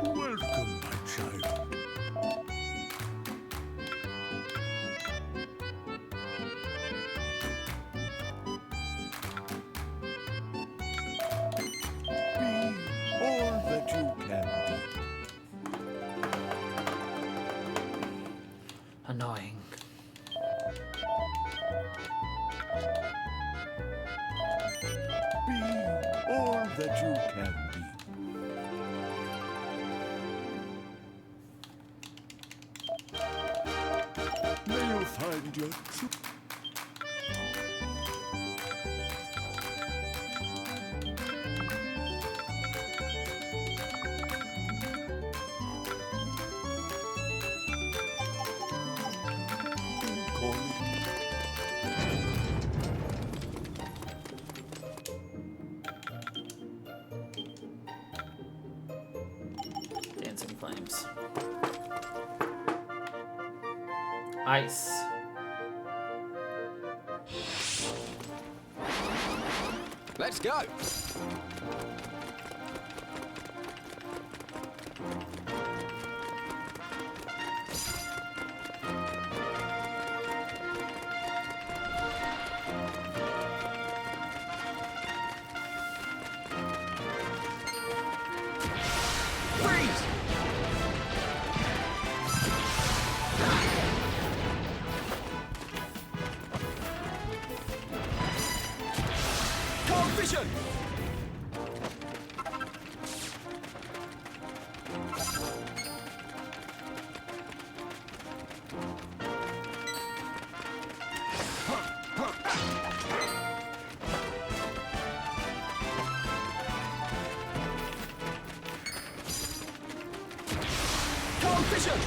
Welcome, my child. Be all that you can be. Annoying. Be all that you can be. May you find your true. Dancing flames. Ice. Let's go! Freeze! Cold vision! Cold vision!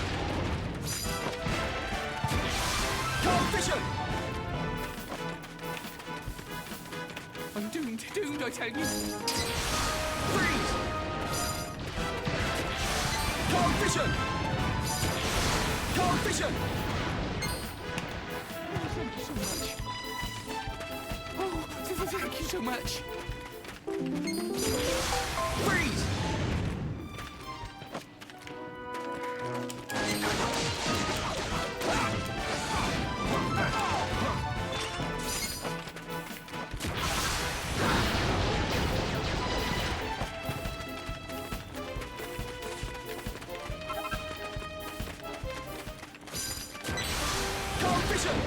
Cold vision! I'm doomed, I tell you. Freeze! Cold vision! Cold vision! Oh, thank you so much. Oh, thank you so much. Freeze! Cold vision!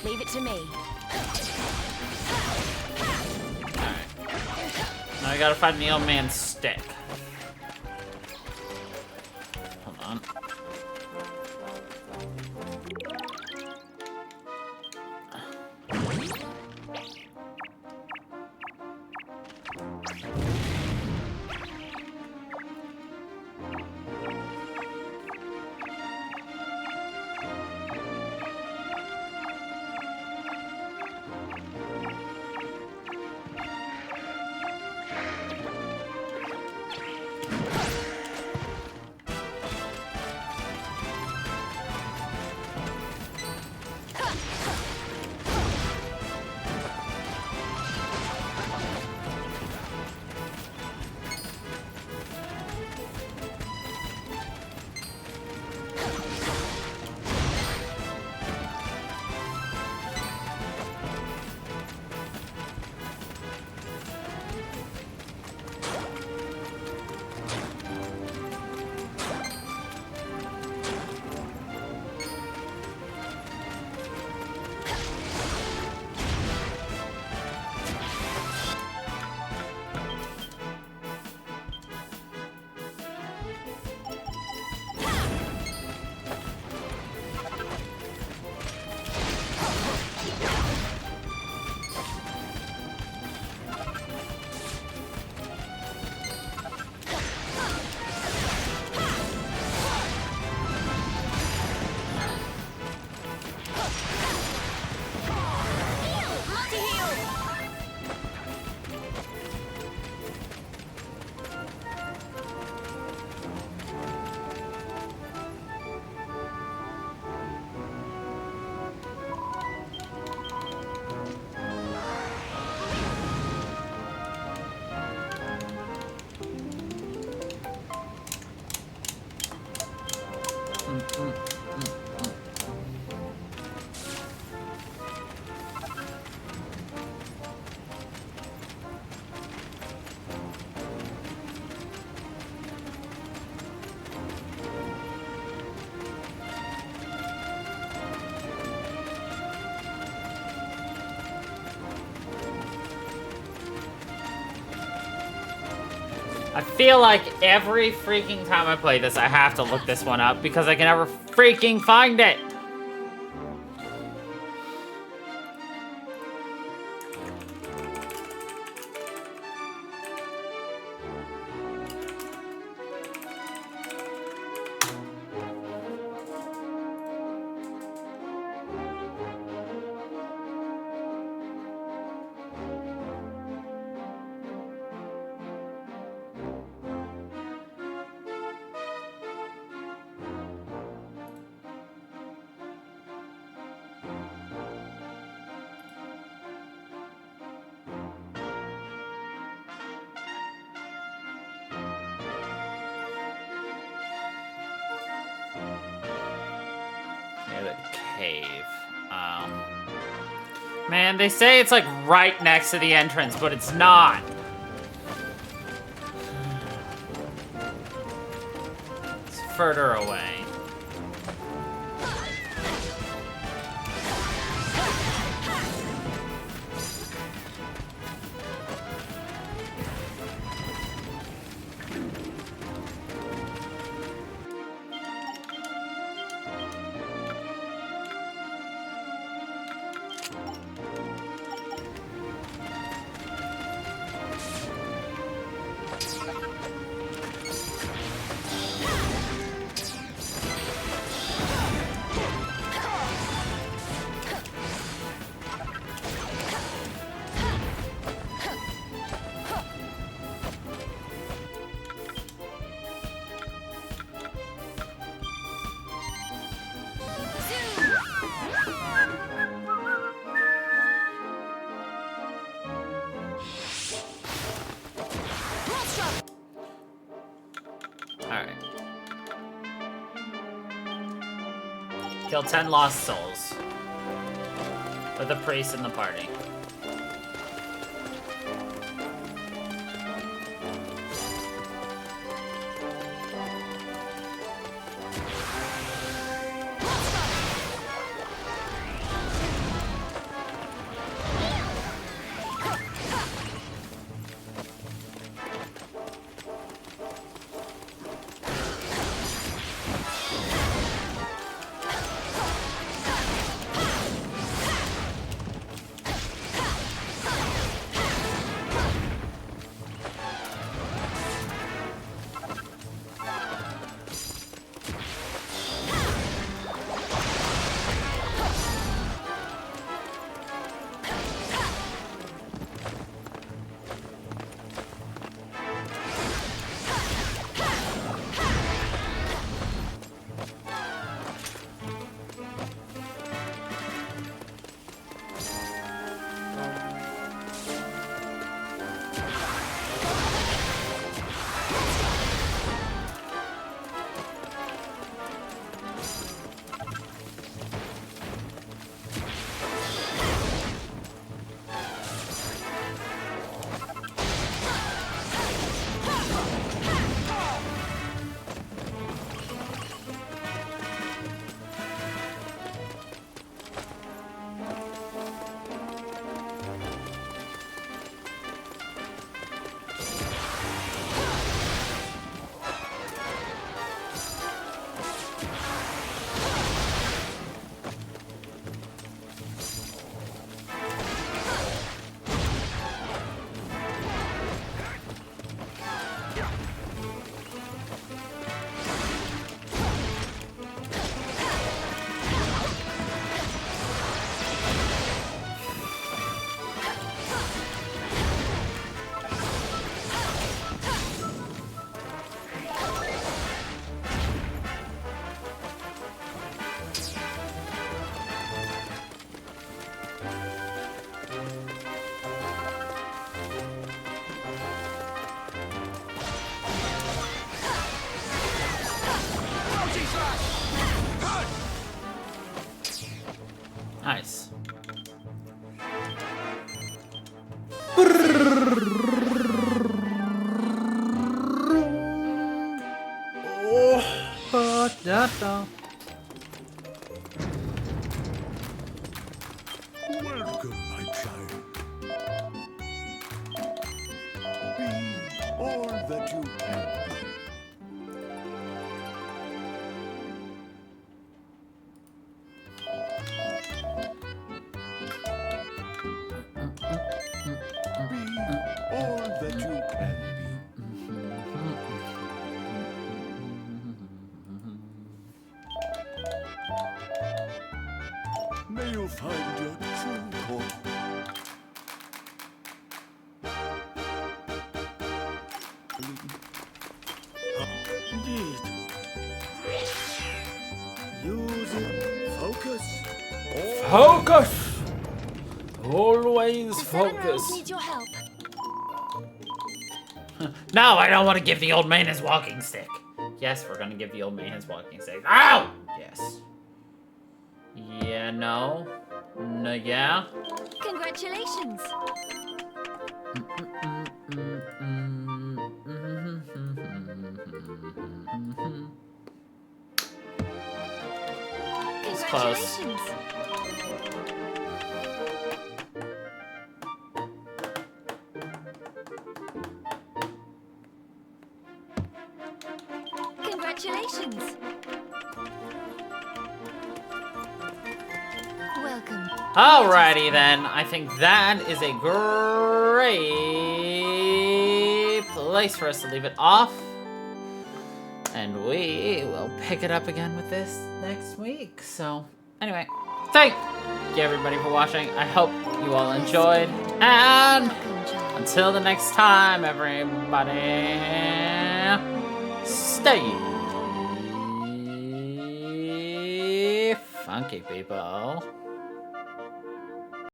Leave it to me. Now I gotta find the old man's stick. Hold on. I feel like every freaking time I play this, I have to look this one up because I can never freaking find it. Man, they say it's like right next to the entrance, but it's not. It's further away. Kill 10 lost souls. With a priest in the party. Nice. Welcome, my child. Be all that you can be. All that you can be. May you find your true home. Indeed. Use it. Focus. Focus! Always The 7 realms focus. need your help. No, I don't want to give the old man his walking stick. Yes, we're gonna give the old man his walking stick. Ow! Yes. Yeah, no. No, yeah. Congratulations. It's close. Congratulations. Congratulations. Welcome. Alrighty then, I think that is a great place for us to leave it off. And we will pick it up again with this next week. So, anyway, thank you everybody for watching. I hope you all enjoyed. And until the next time, everybody, stay funky, people.